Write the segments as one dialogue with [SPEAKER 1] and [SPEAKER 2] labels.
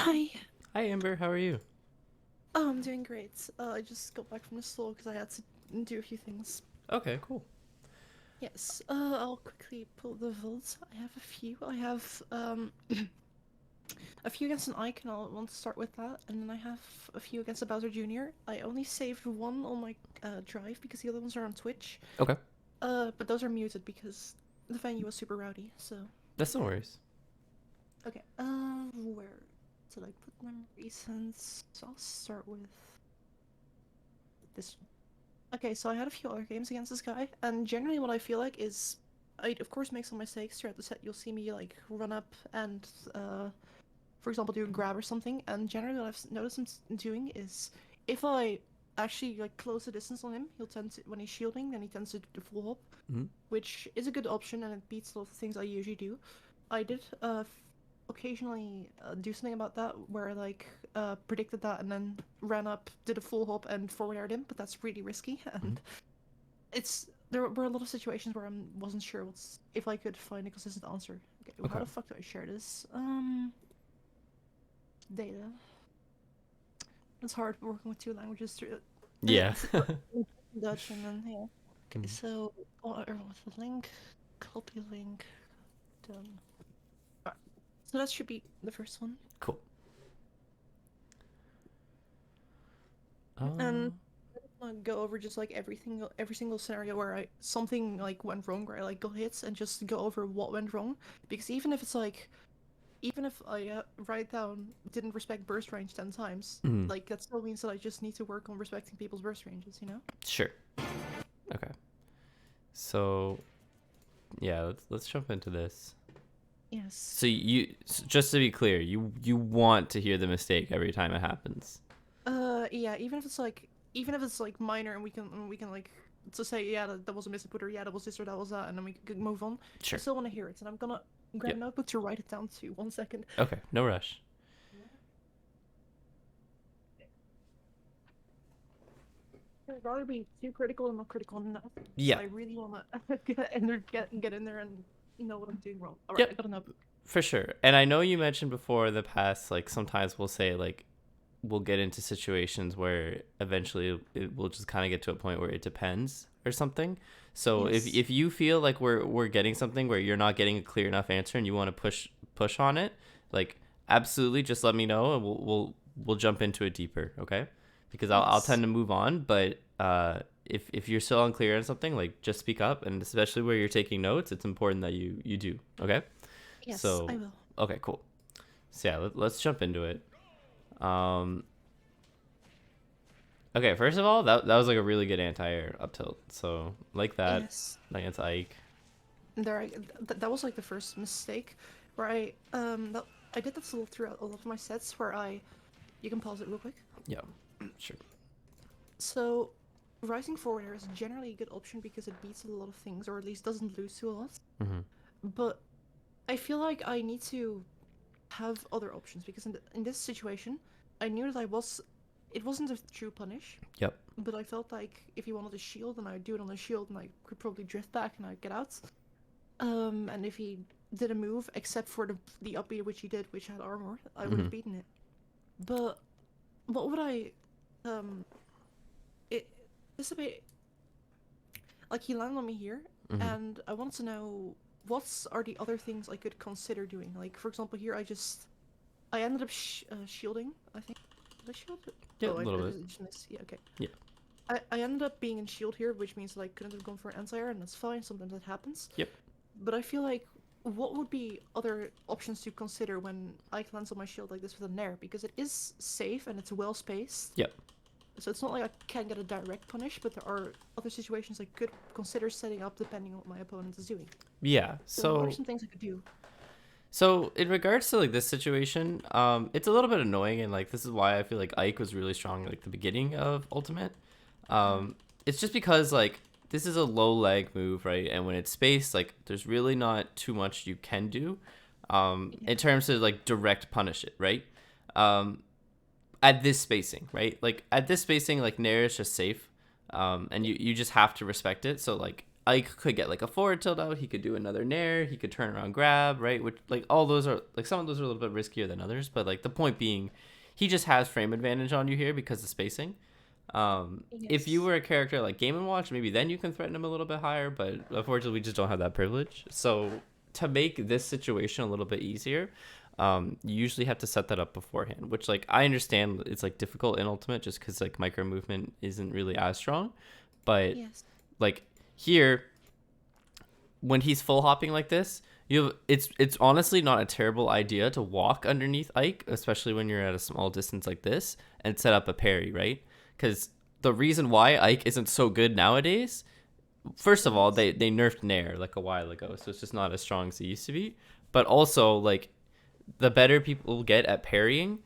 [SPEAKER 1] Hi.
[SPEAKER 2] Hi Amber, how are you?
[SPEAKER 1] Oh, I'm doing great. I just got back from the store because I had to do a few things.
[SPEAKER 2] Okay, cool.
[SPEAKER 1] Yes. I'll quickly pull the votes. I have a few. I have a few against an Ike, and I'll want to start with that. And then I have a few against a Bowser Jr. I only saved one on my drive because the other ones are on Twitch.
[SPEAKER 2] Okay,
[SPEAKER 1] But those are muted because the venue was super rowdy. So
[SPEAKER 2] that's no worries.
[SPEAKER 1] okay. Where did I put my recents? So I'll start with this. Okay, so I had a few other games against this guy, and generally what I feel like is I of course make some mistakes throughout the set. You'll see me like run up and for example do a grab or something, and generally what I've noticed him doing is if I actually like close the distance on him, he'll tend to when he's shielding, then he tends to do the full hop,
[SPEAKER 2] Hmm.
[SPEAKER 1] which is a good option and it beats a lot of the things I usually do. I did occasionally do something about that where I like predicted that and then ran up, did a full hop and forward aired him, but that's really risky
[SPEAKER 2] Hmm.
[SPEAKER 1] and there were a lot of situations where I wasn't sure if I could find a consistent answer. Okay, well, how
[SPEAKER 2] Okay.
[SPEAKER 1] the fuck do I share this? Data. It's hard working with two languages through
[SPEAKER 2] Yeah.
[SPEAKER 1] Dutch and then yeah. Okay,
[SPEAKER 2] Mhm.
[SPEAKER 1] so what's the link? Copy link. Done. Alright. So that should be the first one.
[SPEAKER 2] Cool.
[SPEAKER 1] And
[SPEAKER 2] Uh,
[SPEAKER 1] go over just like every single scenario where I something like went wrong, where I like got hits, and just go over what went wrong. Because even if it's like, even if I write down didn't respect burst range 10 times,
[SPEAKER 2] mhm.
[SPEAKER 1] like that still means that I just need to work on respecting people's burst ranges, you know?
[SPEAKER 2] Sure. Okay. So yeah, let's jump into this.
[SPEAKER 1] Yes.
[SPEAKER 2] So just to be clear, you want to hear the mistake every time it happens.
[SPEAKER 1] Yeah. Even if it's like minor, and we can like to say yeah that was a misinput, or yeah that was this or that was that, and then we can move on. I
[SPEAKER 2] Sure.
[SPEAKER 1] still want to hear it, and I'm gonna grab a
[SPEAKER 2] Yep.
[SPEAKER 1] notebook to write it down too. 1 second.
[SPEAKER 2] Okay. No rush.
[SPEAKER 1] I'd rather be too critical than not critical enough. So
[SPEAKER 2] Yeah.
[SPEAKER 1] I really want to get in there and know what I'm doing wrong. All right, I
[SPEAKER 2] Yep.
[SPEAKER 1] got enough.
[SPEAKER 2] For sure. And I know you mentioned before in the past, like sometimes we'll say like we'll get into situations where eventually it will just kind of get to a point where it depends or something. So
[SPEAKER 1] Yes.
[SPEAKER 2] if you feel like we're getting something where you're not getting a clear enough answer and you want to push on it, like absolutely just let me know and we'll jump into it deeper, okay? Because I'll
[SPEAKER 1] Yes.
[SPEAKER 2] tend to move on, but if you're still unclear on something, like just speak up, and especially where you're taking notes, it's important that you do, okay?
[SPEAKER 1] Yes, I
[SPEAKER 2] So
[SPEAKER 1] will.
[SPEAKER 2] okay, cool. So yeah, let's jump into it. Um, Okay, first of all, that was like a really good anti-air up tilt. So like that
[SPEAKER 1] Yes.
[SPEAKER 2] against Ike.
[SPEAKER 1] That was like the first mistake where I did this throughout a lot of my sets where I you can pause it real quick.
[SPEAKER 2] Yeah, sure.
[SPEAKER 1] So rising forward air is generally a good option because it beats a lot of things, or at least doesn't lose to a lot.
[SPEAKER 2] Mm-hmm.
[SPEAKER 1] But I feel like I need to have other options because in this situation, I knew that it wasn't a true punish,
[SPEAKER 2] Yep.
[SPEAKER 1] but I felt like if he wanted a shield, then I'd do it on the shield, and I could probably drift back and I'd get out. And if he did a move, except for the upbeat which he did, which had armor, I would
[SPEAKER 2] Mm-hmm.
[SPEAKER 1] have beaten it. But what would I, um, it this a bit like he landed on me here,
[SPEAKER 2] Mm-hmm.
[SPEAKER 1] and I want to know what are the other things I could consider doing. Like for example, here I ended up shielding. I think did I shield it?
[SPEAKER 2] Yeah,
[SPEAKER 1] Oh,
[SPEAKER 2] a
[SPEAKER 1] I
[SPEAKER 2] little bit.
[SPEAKER 1] just missed. Yeah, okay.
[SPEAKER 2] Yeah.
[SPEAKER 1] I ended up being in shield here, which means that I couldn't have gone for an anti-air, and that's fine. Sometimes that happens.
[SPEAKER 2] Yep.
[SPEAKER 1] But I feel like what would be other options to consider when I lands on my shield like this with a nair? Because it is safe and it's well spaced.
[SPEAKER 2] Yep.
[SPEAKER 1] So it's not like I can get a direct punish, but there are other situations I could consider setting up depending on what my opponent is doing.
[SPEAKER 2] Yeah.
[SPEAKER 1] So what are
[SPEAKER 2] So
[SPEAKER 1] some things I could do?
[SPEAKER 2] so in regards to like this situation, it's a little bit annoying, and like this is why I feel like Ike was really strong like the beginning of Ultimate.
[SPEAKER 1] Mm-hmm.
[SPEAKER 2] It's just because like this is a low lag move, right? And when it's spaced, like there's really not too much you can do,
[SPEAKER 1] Yeah.
[SPEAKER 2] in terms of like direct punish it, right? Um, at this spacing, right? Like at this spacing, like Nair is just safe, and you just have to respect it. So like Ike could get like a forward tilt out. He could do another nair. He could turn around grab, right? Which like all those are like some of those are a little bit riskier than others. But like the point being, he just has frame advantage on you here because of spacing. If you
[SPEAKER 1] Yes.
[SPEAKER 2] were a character like Game and Watch, maybe then you can threaten him a little bit higher. But unfortunately, we just don't have that privilege. So to make this situation a little bit easier, you usually have to set that up beforehand. Which like I understand it's like difficult in Ultimate just because like micro movement isn't really as strong. But
[SPEAKER 1] Yes.
[SPEAKER 2] like here, when he's full hopping like this, it's honestly not a terrible idea to walk underneath Ike, especially when you're at a small distance like this, and set up a parry, right? Because the reason why Ike isn't so good nowadays, first of all,
[SPEAKER 1] Yes.
[SPEAKER 2] they nerfed Nair like a while ago, so it's just not as strong as it used to be. But also, like, the better people get at parrying,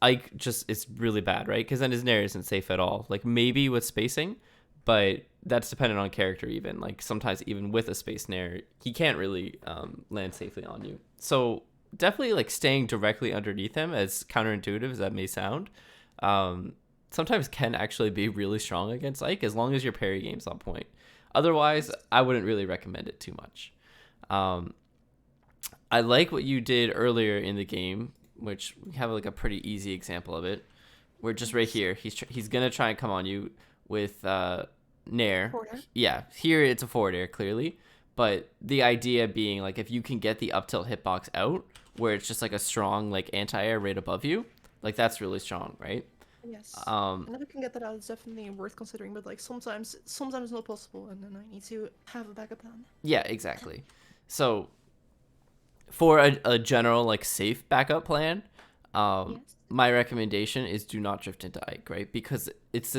[SPEAKER 2] Ike just is really bad, right? Because then his Nair isn't safe at all. Like, maybe with spacing, but that's dependent on character even. Like, sometimes even with a space Nair, he can't really land safely on you. So, definitely, like, staying directly underneath him, as counterintuitive as that may sound, sometimes can actually be really strong against Ike as long as your parry game's on point. Otherwise,
[SPEAKER 1] Yes.
[SPEAKER 2] I wouldn't really recommend it too much. Um, I like what you did earlier in the game, which we have like a pretty easy example of it. We're just right
[SPEAKER 1] Yes.
[SPEAKER 2] here. He's gonna try and come on you with Nair.
[SPEAKER 1] Forward air.
[SPEAKER 2] Yeah, here it's a forward air clearly, but the idea being like if you can get the up tilt hitbox out, where it's just like a strong like anti air right above you, like that's really strong, right?
[SPEAKER 1] Yes.
[SPEAKER 2] Um,
[SPEAKER 1] And if I can get that out, it's definitely worth considering. But like sometimes it's not possible, and then I need to have a backup plan.
[SPEAKER 2] yeah, exactly. So for a general like safe backup plan,
[SPEAKER 1] Yes.
[SPEAKER 2] my recommendation is do not drift into Ike, right? Because it's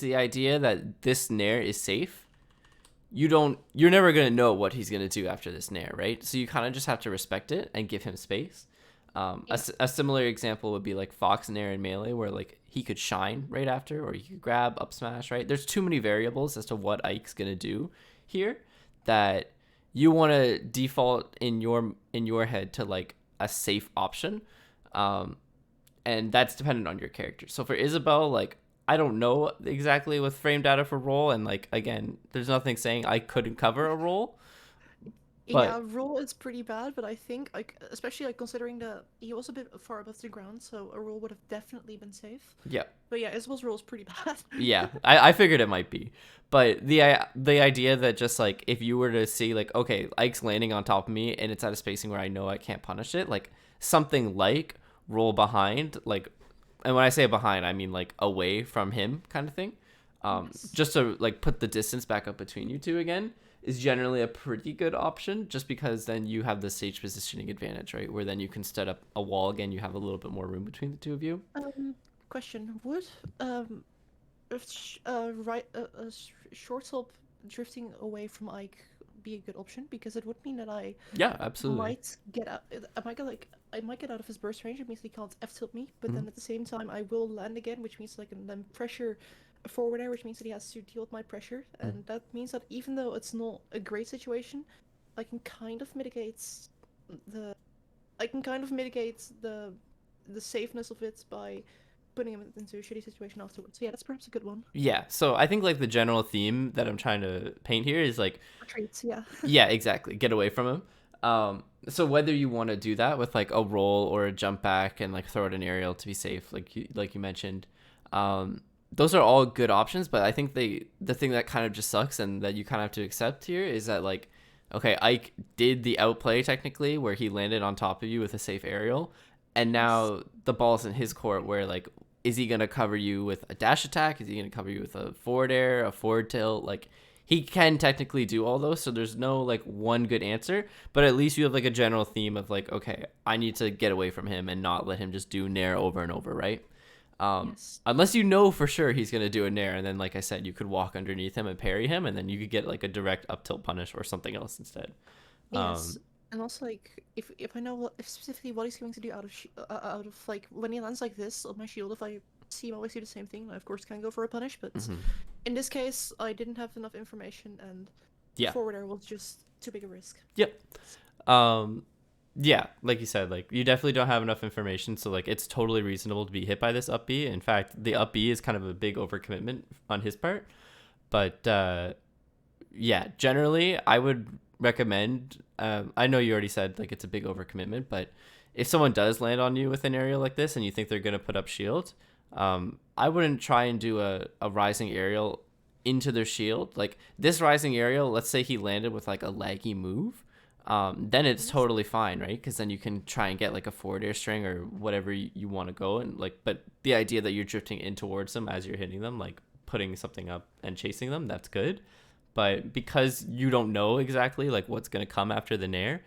[SPEAKER 2] the idea that this Nair is safe. You're never gonna know what he's gonna do after this Nair, right? So you kind of just have to respect it and give him space.
[SPEAKER 1] Yeah.
[SPEAKER 2] A similar example would be like Fox Nair in Melee, where like he could shine right after, or he could grab up smash, right? There's too many variables as to what Ike's gonna do here that you want to default in your head to like a safe option, um, and that's dependent on your character. So for Isabel, like I don't know exactly with frame data for roll, and like again, there's nothing saying I couldn't cover a roll,
[SPEAKER 1] Yeah,
[SPEAKER 2] but
[SPEAKER 1] roll is pretty bad, but I think like especially like considering that he was a bit far above the ground, so a roll would have definitely been safe.
[SPEAKER 2] yeah,
[SPEAKER 1] But yeah, Isabel's roll is pretty bad.
[SPEAKER 2] yeah, I figured it might be, but the idea that just like if you were to see like okay, Ike's landing on top of me and it's at a spacing where I know I can't punish it, like something like roll behind, like, and when I say behind, I mean like away from him kind of thing,
[SPEAKER 1] Yes.
[SPEAKER 2] just to like put the distance back up between you two again is generally a pretty good option just because then you have the stage positioning advantage, right? Where then you can set up a wall again, you have a little bit more room between the two of you.
[SPEAKER 1] Question: Would if right short hop drifting away from Ike be a good option? Because it would mean that I
[SPEAKER 2] Yeah, absolutely.
[SPEAKER 1] might get out. I might get out of his burst range. It means he can't F tilt me. But
[SPEAKER 2] Mhm.
[SPEAKER 1] then at the same time, I will land again, which means that I can then pressure a forward air, which means that he has to deal with my pressure,
[SPEAKER 2] Mhm.
[SPEAKER 1] and that means that even though it's not a great situation, I can kind of mitigate the I can kind of mitigate the safeness of it by putting him into a shitty situation afterwards. So yeah, that's perhaps a good one.
[SPEAKER 2] Yeah, so I think like the general theme that I'm trying to paint here is like,
[SPEAKER 1] Retreats, yeah.
[SPEAKER 2] yeah, exactly, get away from him. So whether you want to do that with like a roll or a jump back and like throw it an aerial to be safe, like you mentioned, those are all good options. But I think the thing that kind of just sucks and that you kind of have to accept here is that like, okay, Ike did the outplay technically where he landed on top of you with a safe aerial, and
[SPEAKER 1] Yes.
[SPEAKER 2] now the ball's in his court where like is he going to cover you with a dash attack? Is he going to cover you with a forward air, a forward tilt? Like he can technically do all those, so there's no like one good answer, but at least you have like a general theme of like, okay, I need to get away from him and not let him just do nair over and over, right?
[SPEAKER 1] Yes.
[SPEAKER 2] Unless you know for sure he's going to do a nair, and then like I said, you could walk underneath him and parry him, and then you could get like a direct up tilt punish or something else instead.
[SPEAKER 1] Yes.
[SPEAKER 2] Um,
[SPEAKER 1] And also, like, if I know if specifically what he's going to do out of like when he lands like this on my shield, if I see him always do the same thing, I of course can go for a punish. But
[SPEAKER 2] mhm.
[SPEAKER 1] in this case, I didn't have enough information, and the
[SPEAKER 2] Yeah.
[SPEAKER 1] forward air was just too big a risk.
[SPEAKER 2] Yep. Um, yeah, like you said, like you definitely don't have enough information, so like it's totally reasonable to be hit by this up B. In fact, the up B is kind of a big overcommitment on his part, but yeah, generally I would recommend. I know you already said like it's a big overcommitment, but if someone does land on you with an aerial like this and you think they're gonna put up shield, I wouldn't try and do a rising aerial into their shield. Like this rising aerial, let's say he landed with like a laggy move, then it's
[SPEAKER 1] Yes.
[SPEAKER 2] totally fine, right? Because then you can try and get like a forward air string or whatever you want to go and like. But the idea that you're drifting in towards them as you're hitting them, like putting something up and chasing them, that's good. But because you don't know exactly like what's gonna come after the nair,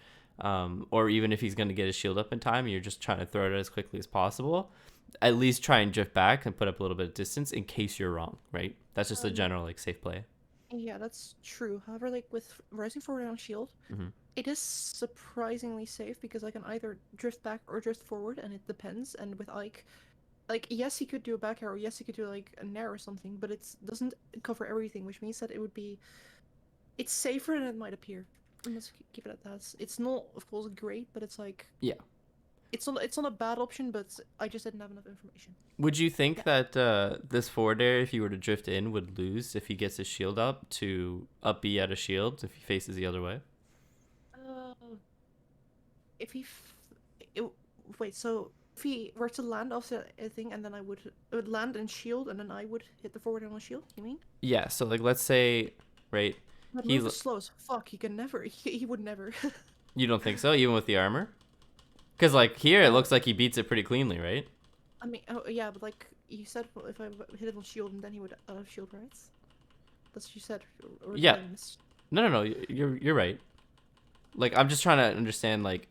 [SPEAKER 2] or even if he's gonna get his shield up in time, you're just trying to throw it as quickly as possible. At least try and drift back and put up a little bit of distance in case you're wrong, right? That's just a
[SPEAKER 1] Um,
[SPEAKER 2] general like safe play.
[SPEAKER 1] yeah, that's true. However, like with rising forward on shield,
[SPEAKER 2] Mm-hmm.
[SPEAKER 1] it is surprisingly safe because I can either drift back or drift forward, and it depends. And with Ike, like yes, he could do a back arrow, yes, he could do like a nair or something, but it doesn't cover everything, which means that it's safer than it might appear. And let's keep it at that. It's not, of course, great, but it's like
[SPEAKER 2] Yeah.
[SPEAKER 1] it's not a bad option, but I just didn't have enough information.
[SPEAKER 2] Would you think
[SPEAKER 1] Yeah.
[SPEAKER 2] that this forward air, if he were to drift in, would lose if he gets his shield up to up B out of shield if he faces the other way?
[SPEAKER 1] Uh, if he, it, wait, so if he were to land off the thing, and then it would land and shield, and then I would hit the forward on the shield. You mean?
[SPEAKER 2] Yeah. So like, let's say, right?
[SPEAKER 1] That
[SPEAKER 2] He,
[SPEAKER 1] move is slow as fuck. He can never. He would never.
[SPEAKER 2] you don't think so, even with the armor? Because like here, it
[SPEAKER 1] uh,
[SPEAKER 2] looks like he beats it pretty cleanly, right?
[SPEAKER 1] I mean, oh yeah, but like you said, if I hit it on shield, and then he would out of shield, right? That's what you said. Or did
[SPEAKER 2] Yeah.
[SPEAKER 1] I miss?
[SPEAKER 2] No. You're right. Like I'm just trying to understand. Like,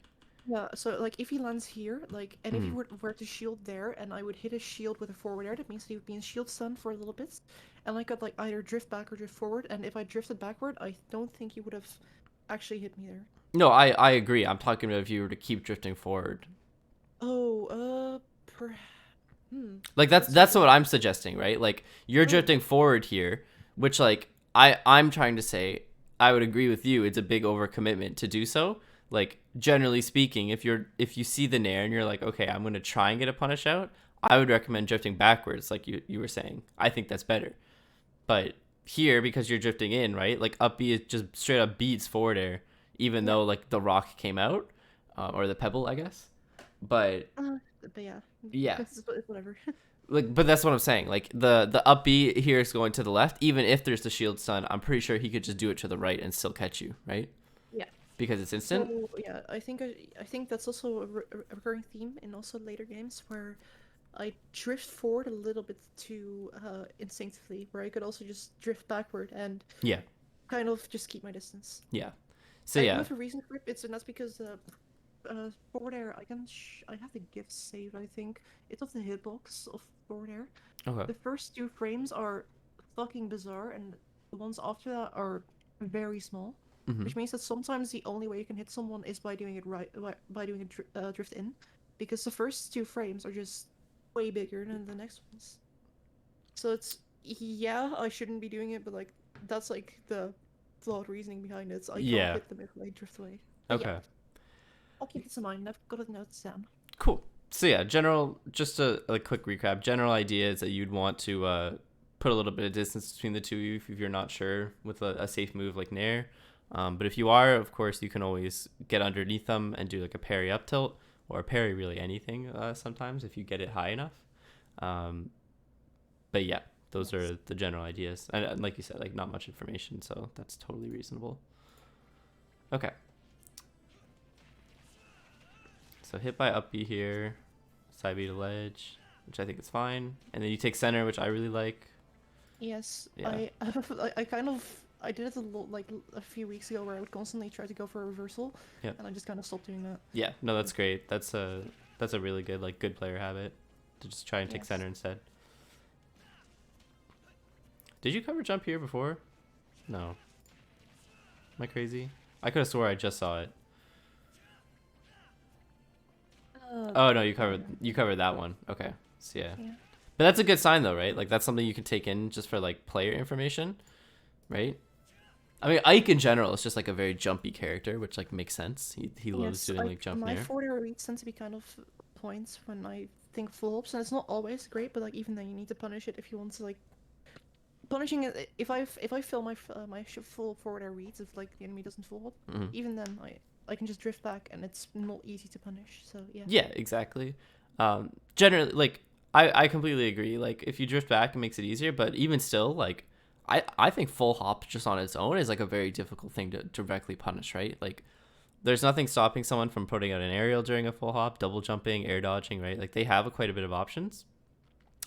[SPEAKER 1] Yeah, so like if he lands here, like, and if he
[SPEAKER 2] mm,
[SPEAKER 1] were to shield there, and I would hit his shield with a forward air, that means he would be in shield stun for a little bit, and I could like either drift back or drift forward, and if I drifted backward, I don't think he would have actually hit me there.
[SPEAKER 2] no, I agree. I'm talking about if you were to keep drifting forward.
[SPEAKER 1] Oh, per
[SPEAKER 2] Like
[SPEAKER 1] that's a
[SPEAKER 2] that's
[SPEAKER 1] good.
[SPEAKER 2] what I'm suggesting, right? Like you're
[SPEAKER 1] Oh,
[SPEAKER 2] drifting forward here, which like I'm trying to say I would agree with you. It's a big overcommitment to do so. Like generally speaking, if you see the nair and you're like, okay, I'm gonna try and get a punish out, I would recommend drifting backwards, like you were saying. I think that's better. But here, because you're drifting in, right? Like up B is just straight up beats forward air, even
[SPEAKER 1] yeah.
[SPEAKER 2] though like the rock came out, or the pebble, I guess. But
[SPEAKER 1] But yeah,
[SPEAKER 2] yeah,
[SPEAKER 1] it's whatever.
[SPEAKER 2] like but that's what I'm saying. Like the up B here is going to the left. Even if there's the shield stun, I'm pretty sure he could just do it to the right and still catch you, right?
[SPEAKER 1] Yeah.
[SPEAKER 2] Because it's instant.
[SPEAKER 1] So yeah, I think that's also a recurring theme in also later games where I drift forward a little bit too instinctively, where I could also just drift backward and
[SPEAKER 2] Yeah,
[SPEAKER 1] kind of just keep my distance.
[SPEAKER 2] yeah. So
[SPEAKER 1] I do
[SPEAKER 2] yeah,
[SPEAKER 1] have a reason for it. And that's because forward air. I have the gift saved. I think it's of the hitbox of forward air.
[SPEAKER 2] okay.
[SPEAKER 1] The first two frames are fucking bizarre, and the ones after that are very small.
[SPEAKER 2] Mm-hmm.
[SPEAKER 1] Which means that sometimes the only way you can hit someone is by doing it right, by doing a drift in, because the first two frames are just way bigger than the next ones. So it's yeah, I shouldn't be doing it, but like that's like the flawed reasoning behind it. So I can't
[SPEAKER 2] Yeah.
[SPEAKER 1] hit them if I drift away. But yeah,
[SPEAKER 2] Okay.
[SPEAKER 1] I'll keep this in mind. I've got the notes down.
[SPEAKER 2] Cool. So yeah, general, just a quick recap. General idea is that you'd want to put a little bit of distance between the two of you if you're not sure with a safe move like Nair. But if you are, of course, you can always get underneath them and do like a parry up tilt or parry really anything sometimes if you get it high enough. Um, but yeah, those
[SPEAKER 1] Yes.
[SPEAKER 2] are the general ideas. And like you said, like not much information, so that's totally reasonable. Okay. So hit by up B here, side B to ledge, which I think is fine. And then you take center, which I really like.
[SPEAKER 1] Yes,
[SPEAKER 2] Yeah.
[SPEAKER 1] I kind of I did it like a few weeks ago where I would constantly try to go for a reversal,
[SPEAKER 2] Yeah.
[SPEAKER 1] and I just kind of stopped doing that.
[SPEAKER 2] Yeah. No, that's great. That's a really good good player habit to just try and take
[SPEAKER 1] Yes.
[SPEAKER 2] center instead. Did you cover jump here before? No. Am I crazy? I could have swore I just saw it. Oh no, you covered that one. Okay. So yeah.
[SPEAKER 1] Yeah.
[SPEAKER 2] But that's a good sign though, right? Like that's something you can take in just for like player information, right? I mean, Ike in general is just like a very jumpy character, which like makes sense. He loves
[SPEAKER 1] Yes,
[SPEAKER 2] doing like jump
[SPEAKER 1] my
[SPEAKER 2] near.
[SPEAKER 1] forward reads tend to be kind of points when I think full ups, and it's not always great, but like even then you need to punish it if you want to like punishing it if I fill my full forward air reads if like the enemy doesn't full hop,
[SPEAKER 2] Mhm.
[SPEAKER 1] even then I can just drift back and it's not easy to punish. So yeah.
[SPEAKER 2] Yeah, exactly. Generally, like I completely agree. Like if you drift back, it makes it easier. But even still, like I think full hop just on its own is like a very difficult thing to directly punish, right? Like there's nothing stopping someone from putting out an aerial during a full hop, double jumping, air dodging, right? Like they have quite a bit of options.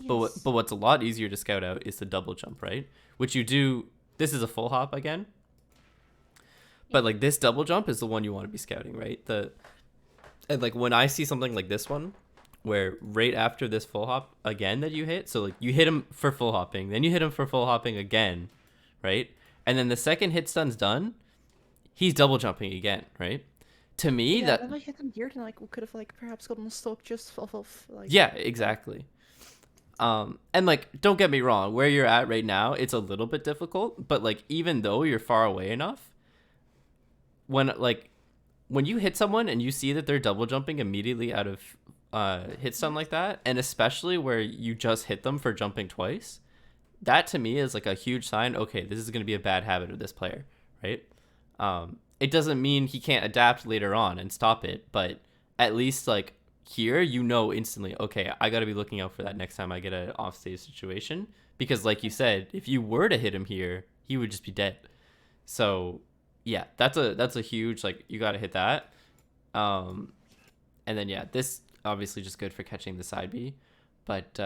[SPEAKER 2] But
[SPEAKER 1] Yes.
[SPEAKER 2] what's a lot easier to scout out is the double jump, right? Which you do. This is a full hop again,
[SPEAKER 1] Yeah.
[SPEAKER 2] but like this double jump is the one you want to be scouting, right? And like when I see something like this one, where right after this full hop again that you hit, so like you hit him for full hopping, then you hit him for full hopping again, right? And then the second hit stun's done, he's double jumping again, right? To me,
[SPEAKER 1] Yeah,
[SPEAKER 2] that
[SPEAKER 1] if I hit him here, then I could have like perhaps gotten a stock just off of like.
[SPEAKER 2] yeah, exactly. And like don't get me wrong, where you're at right now, it's a little bit difficult, but like even though you're far away enough, when like when you hit someone and you see that they're double jumping immediately out of hit stun like that, and especially where you just hit them for jumping twice, that to me is like a huge sign. Okay, this is going to be a bad habit of this player, right? It doesn't mean he can't adapt later on and stop it, but at least like here, you know instantly. Okay, I got to be looking out for that next time I get an offstage situation, because like you said, if you were to hit him here, he would just be dead. So yeah, that's a huge like you got to hit that. Um, and then yeah, this obviously just good for catching the side B, but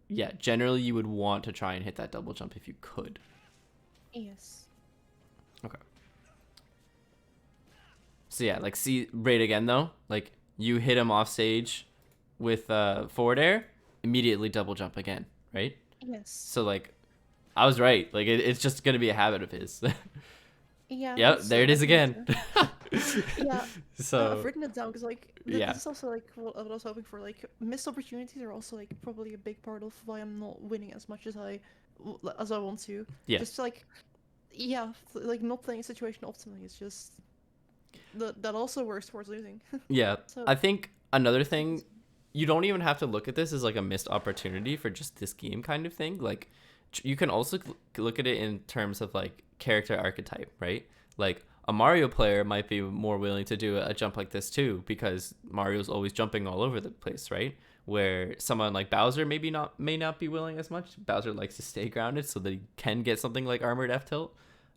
[SPEAKER 2] yeah, generally you would want to try and hit that double jump if you could.
[SPEAKER 1] Yes.
[SPEAKER 2] Okay. So yeah, like see right again though, like you hit him off stage with forward air, immediately double jump again, right?
[SPEAKER 1] Yes.
[SPEAKER 2] So like I was right. Like it's just gonna be a habit of his.
[SPEAKER 1] Yeah.
[SPEAKER 2] Yep, there it is again.
[SPEAKER 1] Yeah. I've
[SPEAKER 2] So
[SPEAKER 1] written it down because like
[SPEAKER 2] yeah,
[SPEAKER 1] this is also like what I was hoping for. Like missed opportunities are also like probably a big part of why I'm not winning as much as I want to.
[SPEAKER 2] yeah,
[SPEAKER 1] Just like yeah, like not playing a situation optimally is just that also works towards losing.
[SPEAKER 2] yeah.
[SPEAKER 1] So
[SPEAKER 2] I think another thing, you don't even have to look at this as like a missed opportunity for just this game kind of thing. Like you can also look at it in terms of like character archetype, right? Like a Mario player might be more willing to do a jump like this too, because Mario's always jumping all over the place, right? Where someone like Bowser may not be willing as much. Bowser likes to stay grounded so that he can get something like armored F tilt,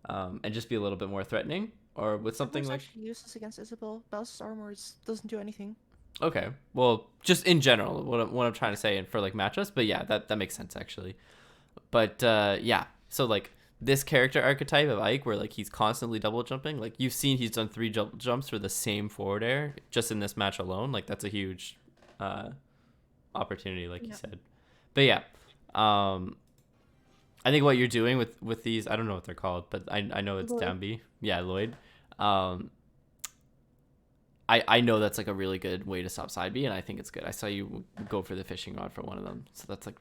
[SPEAKER 2] and just be a little bit more threatening. Or with something
[SPEAKER 1] Armor's
[SPEAKER 2] like
[SPEAKER 1] actually useless against Isabel. Bowser's armor doesn't do anything.
[SPEAKER 2] okay, well, just in general, what I'm trying to say, and for like matchups, but yeah, that makes sense actually. But yeah, so like this character archetype of Ike, where like he's constantly double jumping, like you've seen he's done three jumps for the same forward air just in this match alone. Like that's a huge opportunity, like you
[SPEAKER 1] Yeah.
[SPEAKER 2] said. But yeah, I think what you're doing with these, I don't know what they're called, but I know it's
[SPEAKER 1] Lloyd.
[SPEAKER 2] down B. Yeah, Lloyd. Um, I know that's like a really good way to stop side B, and I think it's good. I saw you go for the fishing rod for one of them, so that's like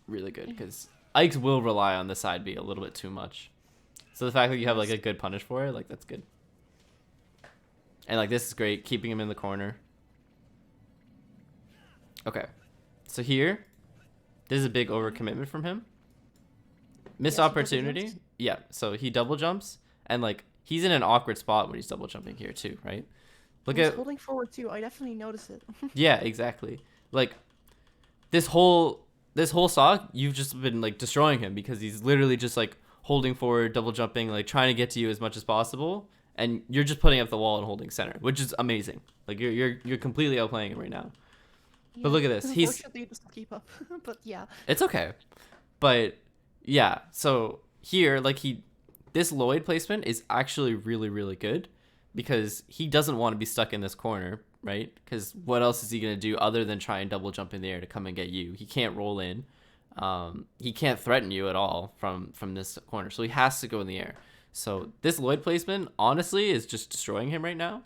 [SPEAKER 2] really good because Ike's will rely on the side B a little bit too much. So the fact that you have like a good punish for it, like that's good. And like this is great, keeping him in the corner. Okay, so here, this is a big overcommitment from him. Missed
[SPEAKER 1] Yes, he double
[SPEAKER 2] opportunity.
[SPEAKER 1] jumps.
[SPEAKER 2] Yeah, so he double jumps, and like he's in an awkward spot when he's double jumping here too, right? Look
[SPEAKER 1] He's
[SPEAKER 2] at
[SPEAKER 1] holding forward too. I definitely notice it.
[SPEAKER 2] yeah, exactly. Like this whole stock, you've just been like destroying him because he's literally just like holding forward, double jumping, like trying to get to you as much as possible, and you're just putting up the wall and holding center, which is amazing. Like you're completely outplaying him right now.
[SPEAKER 1] Yeah.
[SPEAKER 2] But look at this.
[SPEAKER 1] Unfortunately, he doesn't keep up. But yeah.
[SPEAKER 2] It's okay. But yeah, so here like this Lloyd placement is actually really really good because he doesn't want to be stuck in this corner, right? Because what else is he going to do other than try and double jump in the air to come and get you? He can't roll in. He can't threaten you at all from this corner. So he has to go in the air. So this Lloyd placement, honestly, is just destroying him right now.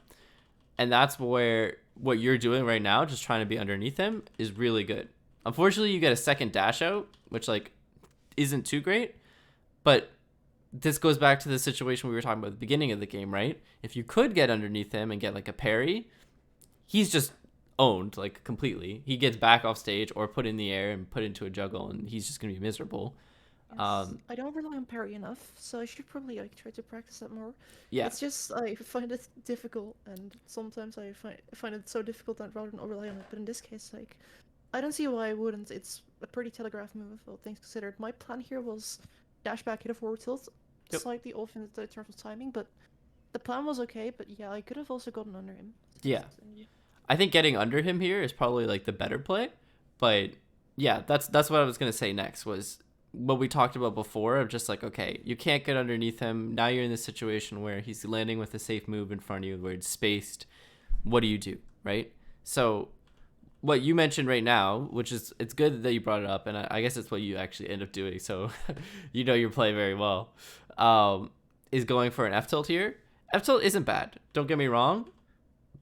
[SPEAKER 2] And that's where what you're doing right now, just trying to be underneath him, is really good. Unfortunately, you get a second dash out, which like isn't too great. But this goes back to the situation we were talking about at the beginning of the game, right? If you could get underneath him and get like a parry, he's just owned like completely. He gets back off stage or put in the air and put into a juggle, and he's just gonna be miserable.
[SPEAKER 1] Yes, I don't rely on parry enough, so I should probably like try to practice that more.
[SPEAKER 2] Yeah,
[SPEAKER 1] It's just I find it difficult, and sometimes I find it so difficult that I'd rather not rely on it. But in this case, like I don't see why I wouldn't. It's a pretty telegraphed move, all things considered. My plan here was dash back, hit a forward tilt,
[SPEAKER 2] yep,
[SPEAKER 1] slightly off in the terms of timing, but the plan was okay. But yeah, I could have also gotten under him.
[SPEAKER 2] yeah. I think getting under him here is probably like the better play, but yeah, that's what I was gonna say next was what we talked about before of just like, okay, you can't get underneath him. Now you're in this situation where he's landing with a safe move in front of you where it's spaced. What do you do, right? So what you mentioned right now, which is it's good that you brought it up, and I guess it's what you actually end up doing. So you know your play very well. Is going for an F tilt here. F tilt isn't bad. Don't get me wrong,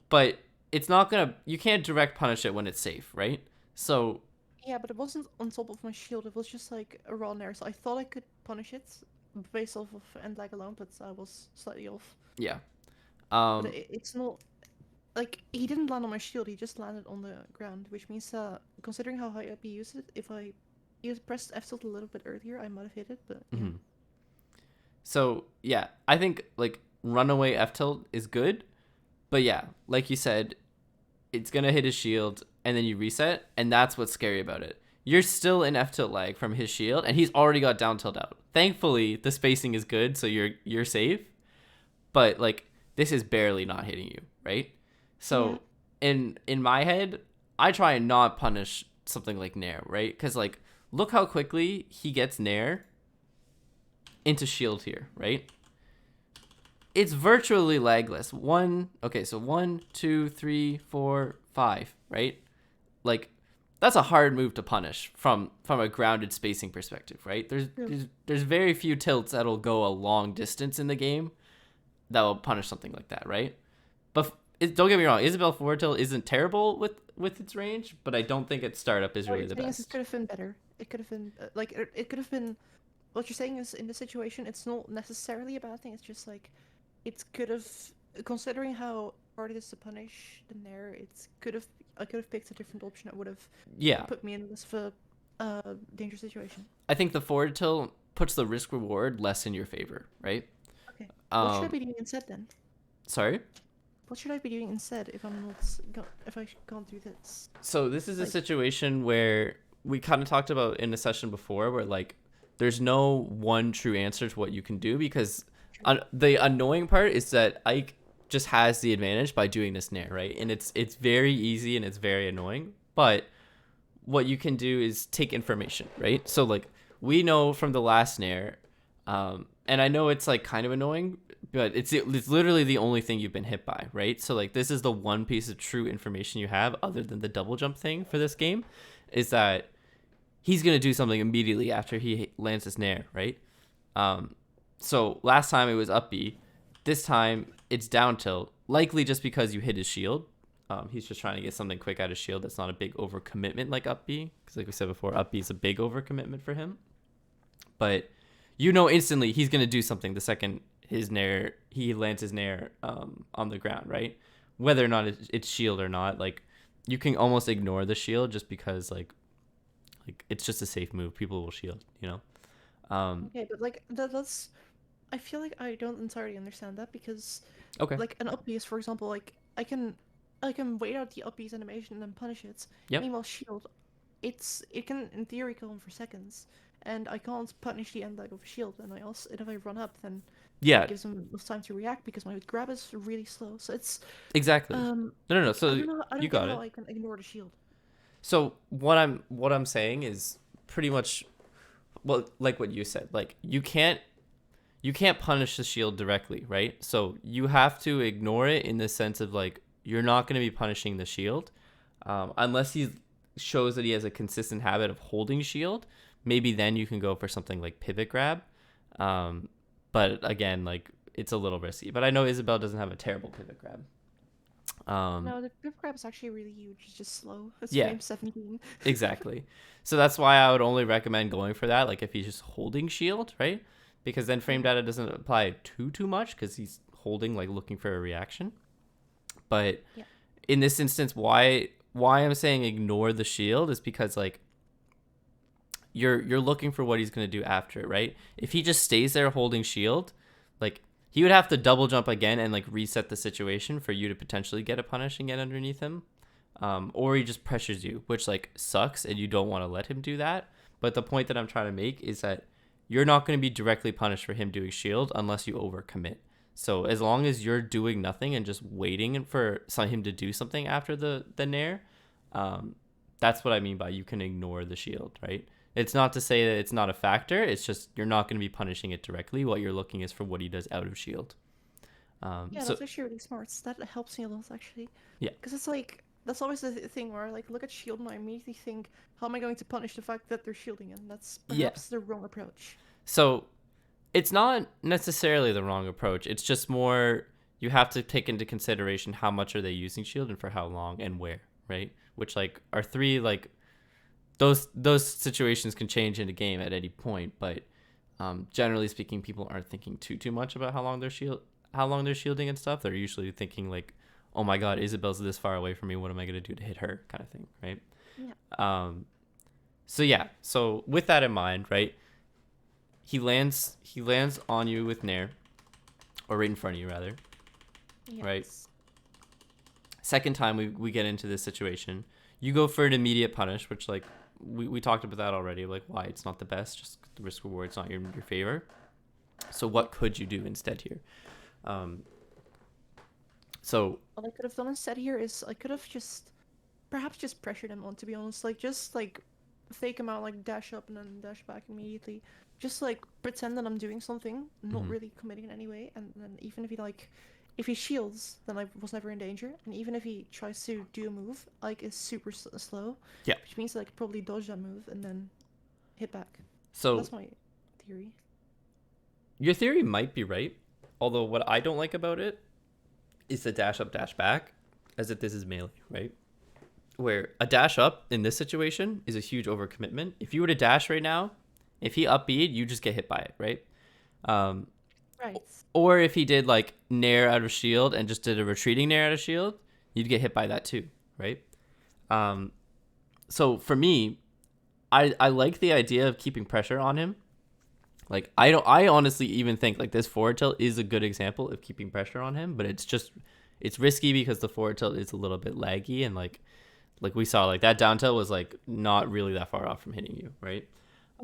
[SPEAKER 2] but it's not gonna. You can't direct punish it when it's safe, right? So
[SPEAKER 1] Yeah, but it wasn't on top of my shield. It was just like a raw nair. So I thought I could punish it based off of end lag alone, but I was slightly off.
[SPEAKER 2] yeah,
[SPEAKER 1] But
[SPEAKER 2] um,
[SPEAKER 1] it's not like he didn't land on my shield. He just landed on the ground, which means that considering how high up he used it, if I pressed F tilt a little bit earlier, I might have hit it. But yeah,
[SPEAKER 2] mhm. So yeah, I think like runaway F tilt is good, but yeah, like you said, it's gonna hit his shield and then you reset, and that's what's scary about it. You're still in F tilt lag from his shield, and he's already got down tilt out. Thankfully, the spacing is good, so you're safe. But like this is barely not hitting you, right?
[SPEAKER 1] yeah,
[SPEAKER 2] So in my head, I try and not punish something like Nair, right? Because like look how quickly he gets Nair into shield here, right? It's virtually lagless. So 1, 2, 3, 4, 5, right? Like that's a hard move to punish from a grounded spacing perspective, right? There's
[SPEAKER 1] true.
[SPEAKER 2] there's, there's very few tilts that'll go a long distance in the game that will punish something like that, right? But don't get me wrong, Isabel forward tilt isn't terrible with its range, but I don't think its startup is
[SPEAKER 1] What
[SPEAKER 2] really
[SPEAKER 1] you're
[SPEAKER 2] the
[SPEAKER 1] saying is it
[SPEAKER 2] best.
[SPEAKER 1] could have been better. It could have been like it could have been. What you're saying is in this situation, it's not necessarily a bad thing. It's just like it could have, considering how hard it is to punish the nair, it's could have I could have picked a different option that would have
[SPEAKER 2] Yeah,
[SPEAKER 1] put me in less of a dangerous situation.
[SPEAKER 2] I think the forward tilt puts the risk reward less in your favor, right?
[SPEAKER 1] Okay. What should I
[SPEAKER 2] Um,
[SPEAKER 1] be doing instead then?
[SPEAKER 2] sorry.
[SPEAKER 1] What should I be doing instead if I'm not if I can't do this?
[SPEAKER 2] So this is a
[SPEAKER 1] Like,
[SPEAKER 2] situation where we kind of talked about in the session before, where like there's no one true answer to what you can do because the annoying part is that Ike just has the advantage by doing this nair, right? And it's very easy and it's very annoying. But what you can do is take information, right? So like we know from the last nair, and I know it's like kind of annoying, but it's literally the only thing you've been hit by, right? So like this is the one piece of true information you have other than the double jump thing for this game, is that he's gonna do something immediately after he lands his nair, right? Um, so last time it was up B, this time it's down tilt, likely just because you hit his shield. He's just trying to get something quick out of shield that's not a big overcommitment like up B, because like we said before, up B is a big overcommitment for him. But you know instantly he's gonna do something the second his nair he lands his nair on the ground, right? Whether or not it's shield or not, like you can almost ignore the shield just because like it's just a safe move. People will shield, you know.
[SPEAKER 1] okay, but like that's I feel like I don't entirely understand that because
[SPEAKER 2] Okay.
[SPEAKER 1] like an up is, for example, like I can wait out the up animation and then punish it.
[SPEAKER 2] Yep.
[SPEAKER 1] Meanwhile, shield, it can in theory go on for seconds, and I can't punish the end lag of a shield. And if I run up, then it
[SPEAKER 2] Yeah.
[SPEAKER 1] gives him enough time to react because my grab is really slow. So it's
[SPEAKER 2] Exactly.
[SPEAKER 1] um
[SPEAKER 2] No, no, no.
[SPEAKER 1] I
[SPEAKER 2] So
[SPEAKER 1] don't know. I
[SPEAKER 2] you
[SPEAKER 1] don't get
[SPEAKER 2] got
[SPEAKER 1] how
[SPEAKER 2] it.
[SPEAKER 1] I can ignore the shield.
[SPEAKER 2] So what I'm saying is pretty much well like what you said. Like you can't punish the shield directly, right? So you have to ignore it in the sense of like you're not going to be punishing the shield unless he shows that he has a consistent habit of holding shield. Maybe then you can go for something like pivot grab. Um, but again, like it's a little risky. But I know Isabel doesn't have a terrible pivot grab. Um,
[SPEAKER 1] No, the pip grab is actually really huge. It's just slow. It's
[SPEAKER 2] yeah,
[SPEAKER 1] frame 17.
[SPEAKER 2] exactly. So that's why I would only recommend going for that. Like if he's just holding shield, right? Because then frame
[SPEAKER 1] Yeah.
[SPEAKER 2] data doesn't apply too much because he's holding like looking for a reaction. But
[SPEAKER 1] Yeah.
[SPEAKER 2] in this instance, why I'm saying ignore the shield is because like you're looking for what he's going to do after it, right? If he just stays there holding shield, like he would have to double jump again and like reset the situation for you to potentially get a punish and get underneath him. Or he just pressures you, which like sucks, and you don't want to let him do that. But the point that I'm trying to make is that you're not going to be directly punished for him doing shield unless you overcommit. So as long as you're doing nothing and just waiting for him to do something after the nair, that's what I mean by you can ignore the shield, right? It's not to say that it's not a factor. It's just you're not going to be punishing it directly. What you're looking is for what he does out of shield.
[SPEAKER 1] Yeah,
[SPEAKER 2] So
[SPEAKER 1] that's actually really smart. That helps me a lot, actually.
[SPEAKER 2] yeah,
[SPEAKER 1] Because it's like, that's always the thing where I like look at shield and I immediately think, how am I going to punish the fact that they're shielding? And that's
[SPEAKER 2] yeah.
[SPEAKER 1] perhaps the wrong approach.
[SPEAKER 2] So it's not necessarily the wrong approach. It's just more you have to take into consideration how much are they using shield and for how long and where, right? Which like are three like those situations can change in a game at any point, but generally speaking, people aren't thinking too much about how long they're shielding and stuff. They're usually thinking like, oh my god, Isabel's this far away from me. What am I gonna do to hit her? Kind of thing, right?
[SPEAKER 1] Yeah.
[SPEAKER 2] So yeah. So with that in mind, right? He lands on you with Nair, or right in front of you rather.
[SPEAKER 1] Yes.
[SPEAKER 2] Right. Second time we get into this situation, you go for an immediate punish, which like we talked about that already, like why it's not the best, just the risk reward's not your favor. So what could you do instead here? So
[SPEAKER 1] What I could have done instead here is I could have perhaps just pressured him on, to be honest. Like, just like fake him out, like dash up and then dash back immediately. Just like pretend that I'm doing something, not really committing in any way. And then even if he shields, then I was never in danger. And even if he tries to do a move, like is super slow.
[SPEAKER 2] Yeah.
[SPEAKER 1] Which means that I could probably dodge that move and then hit back.
[SPEAKER 2] So
[SPEAKER 1] that's my theory.
[SPEAKER 2] Your theory might be right, although what I don't like about it is the dash up, dash back, as if this is melee, right? Where a dash up in this situation is a huge overcommitment. If you were to dash right now, if he up B'd, you just get hit by it, right?
[SPEAKER 1] Right.
[SPEAKER 2] Or if he did like nair out of shield and just did a retreating nair out of shield, you'd get hit by that too, right? So for me, I like the idea of keeping pressure on him. Like I honestly even think like this forward tilt is a good example of keeping pressure on him, but it's risky because the forward tilt is a little bit laggy and like we saw like that down tilt was like not really that far off from hitting you, right?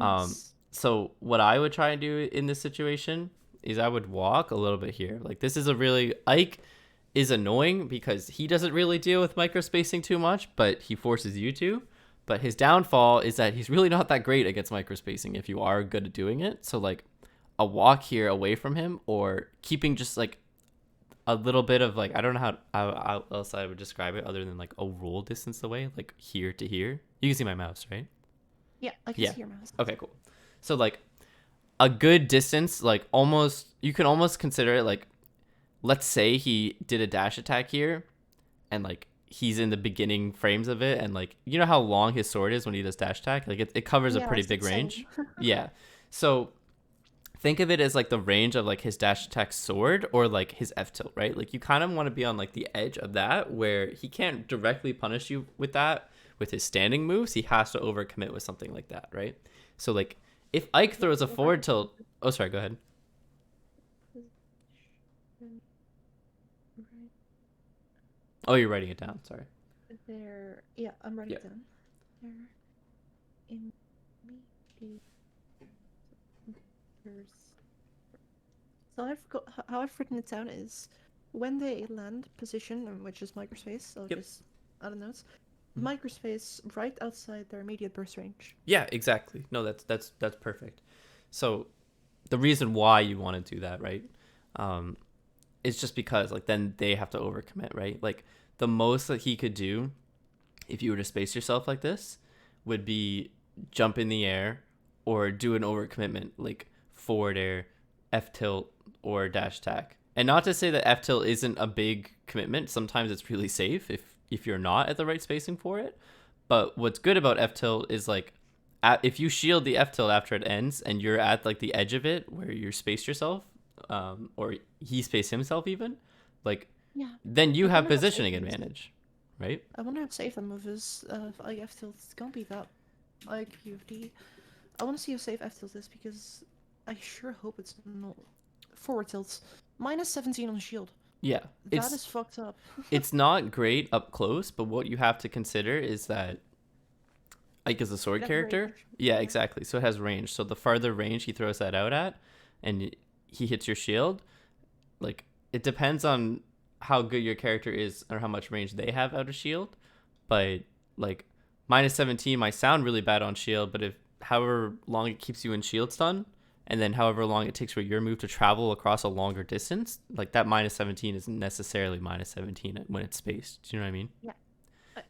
[SPEAKER 1] Yes.
[SPEAKER 2] So what I would try and do in this situation is I would walk a little bit here. Like this is a really Ike is annoying because he doesn't really deal with microspacing too much, but he forces you to. But his downfall is that he's really not that great against microspacing if you are good at doing it. So like a walk here away from him or keeping just like a little bit of like, I don't know how else I would describe it other than like a roll distance away, like here to here. You can see my mouse, right?
[SPEAKER 1] Yeah, I can see your mouse.
[SPEAKER 2] Okay, cool. So like a good distance, like almost, you can almost consider it like, let's say he did a dash attack here and like he's in the beginning frames of it and like, you know how long his sword is when he does dash attack? Like it covers a pretty big range. Yeah. So think of it as like the range of like his dash attack sword or like his F tilt, right? Like you kind of want to be on like the edge of that where he can't directly punish you with that with his standing moves. He has to overcommit with something like that, right? So like if Ike throws a forward tilt, oh sorry, go ahead. Oh, you're writing it down. Sorry.
[SPEAKER 1] There, yeah, I'm writing it down. There, in so how I've written it down is when they land position, which is microspace. So just add a notes. Microspace right outside their immediate burst range.
[SPEAKER 2] Yeah, exactly. No, that's perfect. So the reason why you want to do that, right? It's just because like then they have to overcommit, right? Like the most that he could do if you were to space yourself like this would be jump in the air or do an overcommitment like forward air, F tilt, or dash attack. And not to say that F tilt isn't a big commitment. Sometimes it's really safe if you're not at the right spacing for it. But what's good about F tilt is like if you shield the F tilt after it ends and you're at like the edge of it where you space yourself, or he spaced himself even, like then you have positioning advantage, right?
[SPEAKER 1] I wonder how safe that move is. I F tilt, it's gonna be that like VOD. I want to see how safe F tilt is because I sure hope it's not forward tilts. -17 on shield.
[SPEAKER 2] Yeah,
[SPEAKER 1] That is fucked up.
[SPEAKER 2] it's not great up close, but what you have to consider is that Ike is a sword
[SPEAKER 1] It has
[SPEAKER 2] character.
[SPEAKER 1] range.
[SPEAKER 2] Yeah,
[SPEAKER 1] Yeah.
[SPEAKER 2] exactly. So it has range. So the farther range he throws that out at, and he hits your shield, like it depends on how good your character is or how much range they have out of shield. But like -17 might sound really bad on shield, but if however long it keeps you in shield stun, and then however long it takes for your move to travel across a longer distance, like that -17 isn't necessarily -17 when it's spaced. Do you know what I mean?
[SPEAKER 1] Yeah,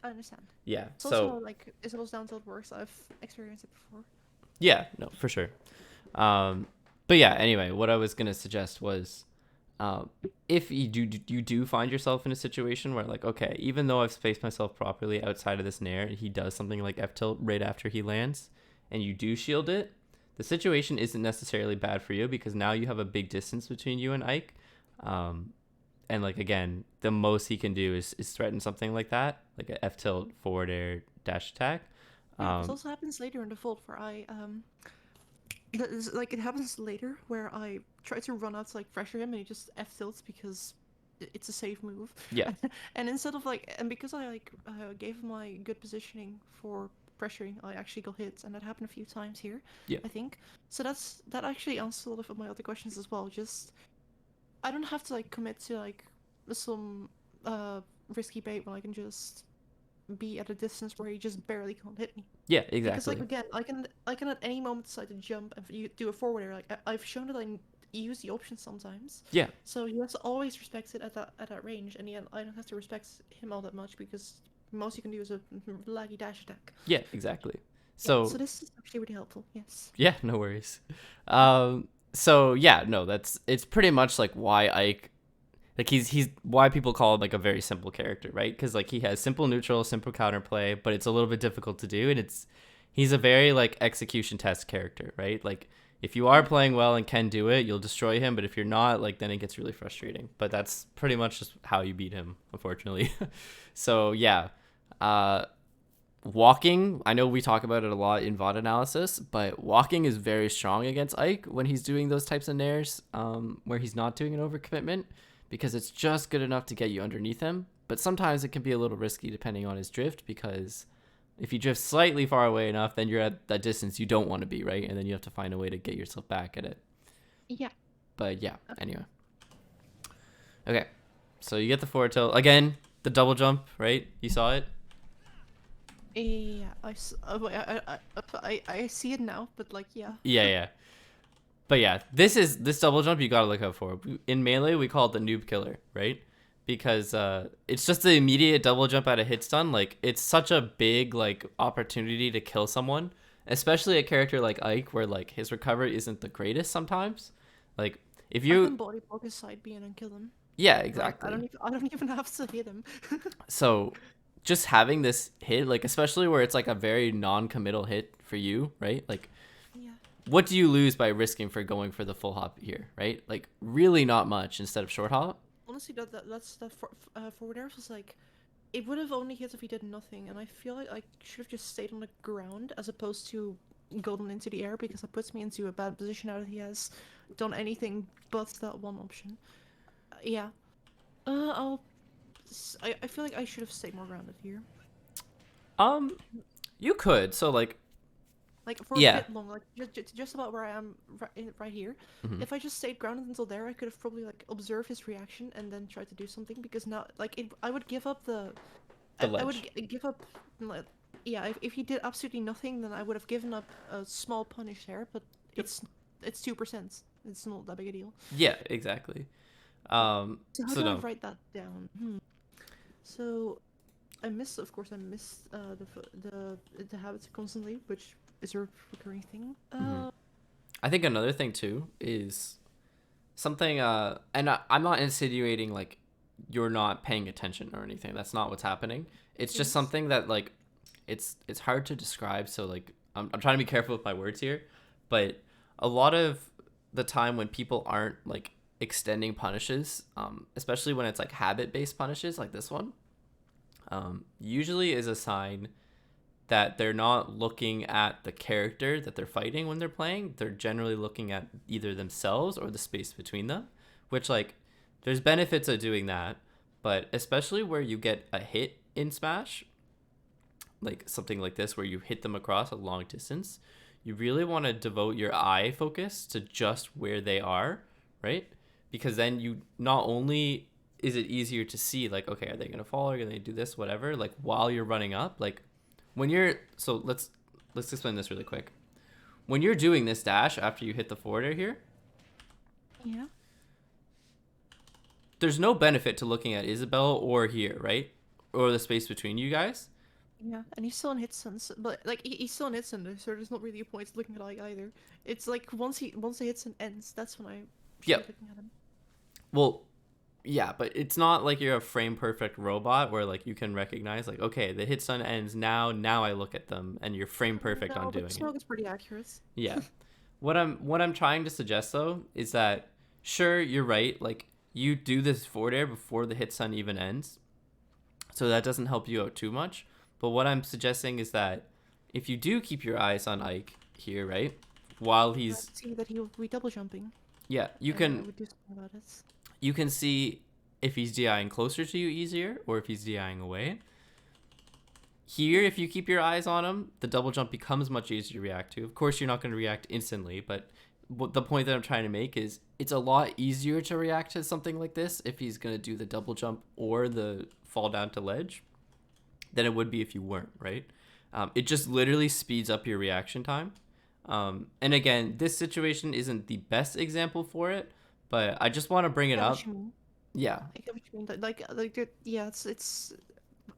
[SPEAKER 1] I understand.
[SPEAKER 2] Yeah.
[SPEAKER 1] It's
[SPEAKER 2] So
[SPEAKER 1] also like Isabel's down tilt works. I've experienced it before.
[SPEAKER 2] yeah, no, for sure. But yeah, anyway, what I was gonna suggest was, if you do find yourself in a situation where like, okay, even though I've spaced myself properly outside of this nair, and he does something like F tilt right after he lands, and you do shield it, the situation isn't necessarily bad for you because now you have a big distance between you and Ike. And like again, the most he can do is threaten something like that, like a F tilt forward air dash attack.
[SPEAKER 1] Yeah, this also happens later in default where like it happens later where I try to run out to like pressure him and he just F tilts because it's a safe move.
[SPEAKER 2] Yeah.
[SPEAKER 1] And instead of like, and because I like gave him my good positioning for pressuring, I actually got hits, and that happened a few times here.
[SPEAKER 2] Yeah.
[SPEAKER 1] I think so. That actually answers a lot of my other questions as well. Just I don't have to like commit to like some risky bait when I can just be at a distance where he just barely can't hit me.
[SPEAKER 2] Yeah,
[SPEAKER 1] Because
[SPEAKER 2] exactly.
[SPEAKER 1] like again, I can at any moment decide to jump and you do a forward air. Like I've shown that I use the option sometimes.
[SPEAKER 2] Yeah.
[SPEAKER 1] So he has to always respect it at that range, and yet I don't have to respect him all that much because most you can do is a laggy dash attack.
[SPEAKER 2] Yeah, exactly.
[SPEAKER 1] Yeah,
[SPEAKER 2] So
[SPEAKER 1] so this is actually really helpful. Yes.
[SPEAKER 2] yeah, no worries. So yeah, no, it's pretty much like why Ike, like he's why people call him like a very simple character, right? Because like he has simple neutral, simple counterplay, but it's a little bit difficult to do, and he's a very like execution test character, right? Like if you are playing well and can do it, you'll destroy him, but if you're not, like then it gets really frustrating. But that's pretty much just how you beat him, unfortunately. So yeah, walking, I know we talk about it a lot in VOD analysis, but walking is very strong against Ike when he's doing those types of nairs, where he's not doing an overcommitment, because it's just good enough to get you underneath him. But sometimes it can be a little risky depending on his drift, because if you drift slightly far away enough, then you're at that distance you don't want to be, right? And then you have to find a way to get yourself back at it.
[SPEAKER 1] Yeah.
[SPEAKER 2] But yeah, anyway. Okay, so you get the forward tilt. Again, the double jump, right? You saw it?
[SPEAKER 1] Yeah. I see it now, but like yeah.
[SPEAKER 2] Yeah. But yeah, this double jump you gotta look out for. In Melee, we call it the noob killer, right? Because it's just the immediate double jump at a hit stun. Like, it's such a big like opportunity to kill someone, especially a character like Ike, where like his recovery isn't the greatest sometimes. Like, if
[SPEAKER 1] I
[SPEAKER 2] you
[SPEAKER 1] can body block his side B and kill him.
[SPEAKER 2] yeah,
[SPEAKER 1] Like,
[SPEAKER 2] exactly.
[SPEAKER 1] I don't even have to hit him.
[SPEAKER 2] So just having this hit, like especially where it's like a very non-committal hit for you, right? Like,
[SPEAKER 1] Yeah.
[SPEAKER 2] what do you lose by risking for going for the full hop here, right? Like, really not much instead of short hop.
[SPEAKER 1] Honestly, that forward air was like, it would have only hit if he did nothing, and I feel like I should have just stayed on the ground as opposed to golden into the air because that puts me into a bad position now that he has done anything but that one option. Yeah. I feel like I should have stayed more grounded here.
[SPEAKER 2] You could. So like,
[SPEAKER 1] Like for a
[SPEAKER 2] yeah.
[SPEAKER 1] bit long, like just about where I am right here.
[SPEAKER 2] Mhm.
[SPEAKER 1] If I just stayed grounded until there, I could have probably like observed his reaction and then tried to do something because now like I would give up the I would
[SPEAKER 2] ledge.
[SPEAKER 1] give up like, yeah, if he did absolutely nothing, then I would have given up a small punish there, but
[SPEAKER 2] Yep.
[SPEAKER 1] it's 2%. It's not that big a deal.
[SPEAKER 2] Yeah, exactly.
[SPEAKER 1] So how
[SPEAKER 2] So
[SPEAKER 1] do I
[SPEAKER 2] no.
[SPEAKER 1] write that down? So I miss, of course, the habits constantly, which is a recurring thing.
[SPEAKER 2] Mhm. I think another thing too is something. And I'm not insinuating like you're not paying attention or anything. That's not what's happening. It's just
[SPEAKER 1] Yes.
[SPEAKER 2] something that like it's hard to describe. So like I'm trying to be careful with my words here, but a lot of the time when people aren't like extending punishes, especially when it's like habit based punishes like this one, usually is a sign that they're not paying attention. Like, if you do, like, if you do like a 2 3 hop, like this one, usually is a sign that they're not paying attention. Like, if you do like a 2 3 hop, like this one, usually is a sign that they're not paying attention. Like, if you do like a 2 3 hop, like this one, usually is a sign that they're not looking at the character that they're fighting when they're playing. They're generally looking at either themselves or the space between them, which like there's benefits of doing that, but especially where you get a hit in Smash, like something like this where you hit them across a long distance, you really want to devote your eye focus to just where they are, right? Because then you not only is it easier to see like, okay, are they going to fall, are they going to do this, whatever, like while you're running up, like when you're, so let's explain this really quick. When you're doing this dash after you hit the forward air here,
[SPEAKER 1] Yeah.
[SPEAKER 2] there's no benefit to looking at Isabelle or here, right? Or the space between you guys.
[SPEAKER 1] Yeah, and he's still in hit stun, but like he's still in hit stun, so there's not really a point looking at Ike either. It's like once the hit stun ends, that's when I should
[SPEAKER 2] Yep.
[SPEAKER 1] be looking at him.
[SPEAKER 2] Well, yeah, but it's not like you're a frame perfect robot where like you can recognize like, okay, the hit stun ends now. Now I look at them, and you're frame perfect
[SPEAKER 1] No,
[SPEAKER 2] on
[SPEAKER 1] but
[SPEAKER 2] doing
[SPEAKER 1] the
[SPEAKER 2] it.
[SPEAKER 1] smoke is pretty accurate.
[SPEAKER 2] Yeah. What I'm trying to suggest though is that sure you're right. Like you do this forward air before the hit stun even ends, so that doesn't help you out too much. But what I'm suggesting is that if you do keep your eyes on Ike here, right, while he's
[SPEAKER 1] See that he will be double jumping.
[SPEAKER 2] yeah, you
[SPEAKER 1] I
[SPEAKER 2] can
[SPEAKER 1] would do something about it.
[SPEAKER 2] you can see if he's DIing closer to you easier or if he's DIing away. Here, if you keep your eyes on him, the double jump becomes much easier to react to. Of course, you're not going to react instantly, but what the point that I'm trying to make is it's a lot easier to react to something like this if he's going to do the double jump or the fall down to ledge than it would be if you weren't, right? It just literally speeds up your reaction time. And again, this situation isn't the best example for it, but I just want to bring it
[SPEAKER 1] I get
[SPEAKER 2] up.
[SPEAKER 1] what you mean.
[SPEAKER 2] Yeah,
[SPEAKER 1] I get what you mean. Yeah, it's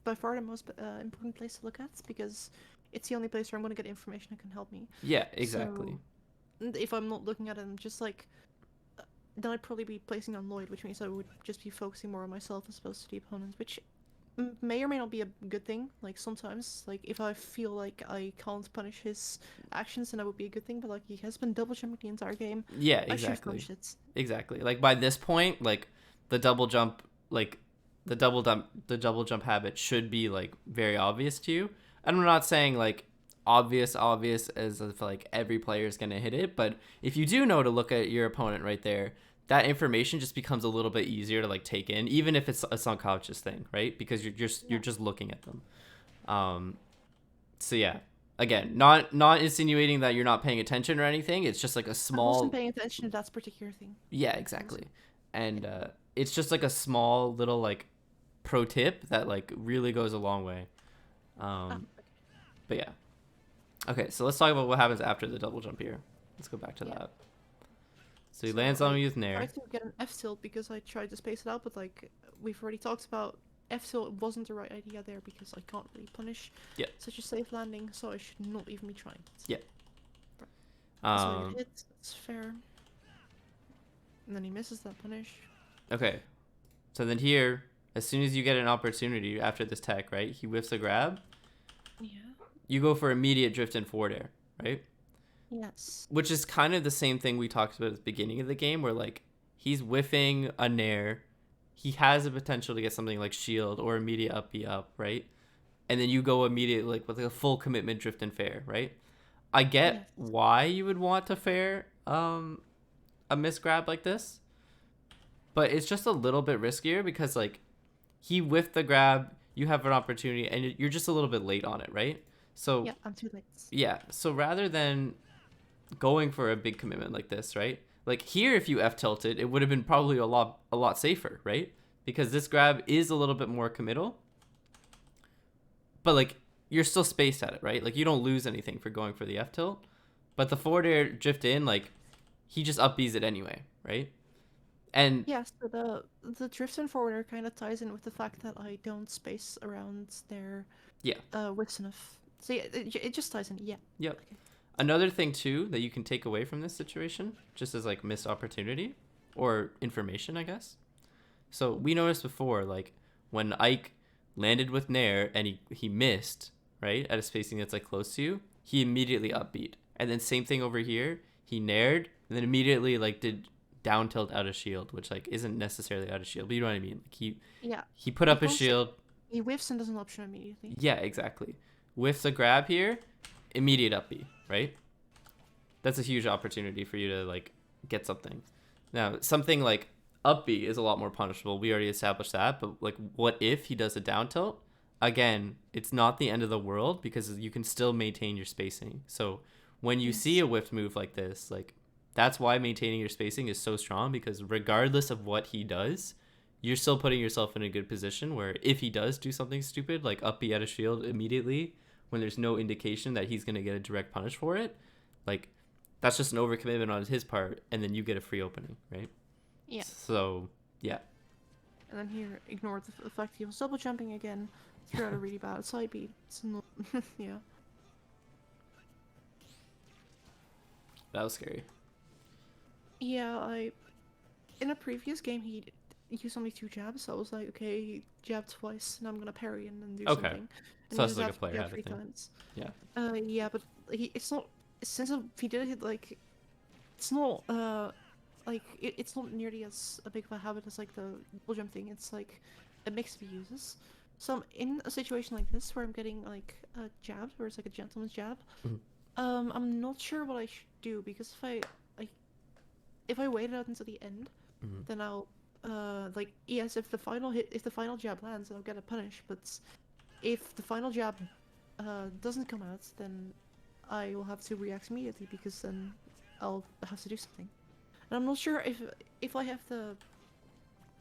[SPEAKER 1] by far the most important place to look at because it's the only place where I'm going to get information that can help me.
[SPEAKER 2] yeah, exactly.
[SPEAKER 1] So, if I'm not looking at it, I'm just like, then I'd probably be placing on Lloyd, which means I would just be focusing more on myself as opposed to the opponent, which may or may not be a good thing. Like sometimes, like if I feel like I can't punish his actions, then that would be a good thing. But like he has been double jumping the entire game.
[SPEAKER 2] Yeah,
[SPEAKER 1] I should have
[SPEAKER 2] exactly.
[SPEAKER 1] punished it.
[SPEAKER 2] Exactly. Like by this point, like the double jump, like the double jump habit should be like very obvious to you. And I'm not saying like obvious as if like every player is gonna hit it, but if you do know to look at your opponent right there, that information just becomes a little bit easier to like take in, even if it's a subconscious thing, right? Because you're just looking at them. So yeah, again, not insinuating that you're not paying attention or anything. It's just like a
[SPEAKER 1] I wasn't
[SPEAKER 2] small.
[SPEAKER 1] paying attention to that particular thing.
[SPEAKER 2] Yeah, exactly. And it's just like a small little like pro tip that like really goes a long way.
[SPEAKER 1] Okay.
[SPEAKER 2] But yeah. Okay, so let's talk about what happens after the double jump here. Let's go back to
[SPEAKER 1] Yeah.
[SPEAKER 2] that. So he lands on me with
[SPEAKER 1] I
[SPEAKER 2] Nair.
[SPEAKER 1] tried to get an F tilt because I tried to space it out, but like we've already talked about, F tilt wasn't the right idea there because I can't really punish
[SPEAKER 2] Yeah.
[SPEAKER 1] such a safe landing, so I should not even be trying.
[SPEAKER 2] Yeah.
[SPEAKER 1] So you hit, it's fair. And then he misses that punish.
[SPEAKER 2] Okay. So then here, as soon as you get an opportunity after this tech, right? He whiffs a grab.
[SPEAKER 1] Yeah.
[SPEAKER 2] You go for immediate drift and forward air, right?
[SPEAKER 1] Yes.
[SPEAKER 2] Which is kind of the same thing we talked about at the beginning of the game where like he's whiffing a nair. He has the potential to get something like shield or immediate up B up, right? And then you go immediate like with like a full commitment drift and fair, right? I get
[SPEAKER 1] Yes.
[SPEAKER 2] why you would want to fair a misgrab like this, but it's just a little bit riskier because like he whiffed the grab, you have an opportunity, and you're just a little bit late on it, right? So
[SPEAKER 1] Yeah, I'm too late.
[SPEAKER 2] yeah, so rather than going for a big commitment like this, right? Like here, if you F tilted, it would have been probably a lot safer, right? Because this grab is a little bit more committal, but like you're still spaced at it, right? Like you don't lose anything for going for the F tilt, but the forward air drift in, like he just up Bs it anyway, right? And
[SPEAKER 1] Yeah, so the drift and forwarder kind of ties in with the fact that I don't space around their
[SPEAKER 2] yeah,
[SPEAKER 1] widths enough. So yeah, it just ties in. Yeah.
[SPEAKER 2] yep.
[SPEAKER 1] Okay.
[SPEAKER 2] Another thing too that you can take away from this situation, just as like missed opportunity or information, I guess. So we noticed before, like when Ike landed with Nair and he missed, right, at a spacing that's like close to you, he immediately upbeat. And then same thing over here, he Naired and then immediately like did down tilt out of shield, which like isn't necessarily out of shield, but you know what I mean. Like
[SPEAKER 1] Yeah.
[SPEAKER 2] he put up
[SPEAKER 1] He
[SPEAKER 2] his
[SPEAKER 1] goes-
[SPEAKER 2] shield.
[SPEAKER 1] He whiffs and does an option immediately.
[SPEAKER 2] Yeah, exactly. with the grab here, immediate up B, right? That's a huge opportunity for you to like get something. Now, something like up B is a lot more punishable. We already established that, but like what if he does a down tilt? Again, it's not the end of the world because you can still maintain your spacing. So when you see
[SPEAKER 1] Yes.
[SPEAKER 2] a whiffed move like this, like that's why maintaining your spacing is so strong, because regardless of what he does, you're still putting yourself in a good position where if he does do something stupid like up B at a shield immediately when there's no indication that he's going to get a direct punish for it, like that's just an overcommitment on his part, and then you get a free opening, right?
[SPEAKER 1] Yeah.
[SPEAKER 2] So yeah.
[SPEAKER 1] And then here, ignore the fact he was double jumping again. Threw out a really bad side beat. It's not. Yeah.
[SPEAKER 2] That was scary.
[SPEAKER 1] Yeah, in a previous game he used only 2 jabs, so I was like, okay, he jabbed twice, and I'm gonna parry and then do
[SPEAKER 2] Okay.
[SPEAKER 1] something. And
[SPEAKER 2] So
[SPEAKER 1] he
[SPEAKER 2] that's
[SPEAKER 1] was
[SPEAKER 2] like a
[SPEAKER 1] after
[SPEAKER 2] player
[SPEAKER 1] jab
[SPEAKER 2] habit
[SPEAKER 1] 3
[SPEAKER 2] thing.
[SPEAKER 1] times.
[SPEAKER 2] Yeah.
[SPEAKER 1] Yeah, but it's not, since he did it like, it's not like it's not nearly as a big of a habit as like the double jump thing. It's like a mix of uses. So I'm in a situation like this where I'm getting like a jab, where it's like a gentleman's jab.
[SPEAKER 2] Mhm.
[SPEAKER 1] I'm not sure what I should do, because if I wait it out until the end,
[SPEAKER 2] Mhm.
[SPEAKER 1] then I'll like, yes, if the final jab lands, then I'll get a punish. But if the final jab doesn't come out, then I will have to react immediately, because then I'll have to do something. And I'm not sure if I have to,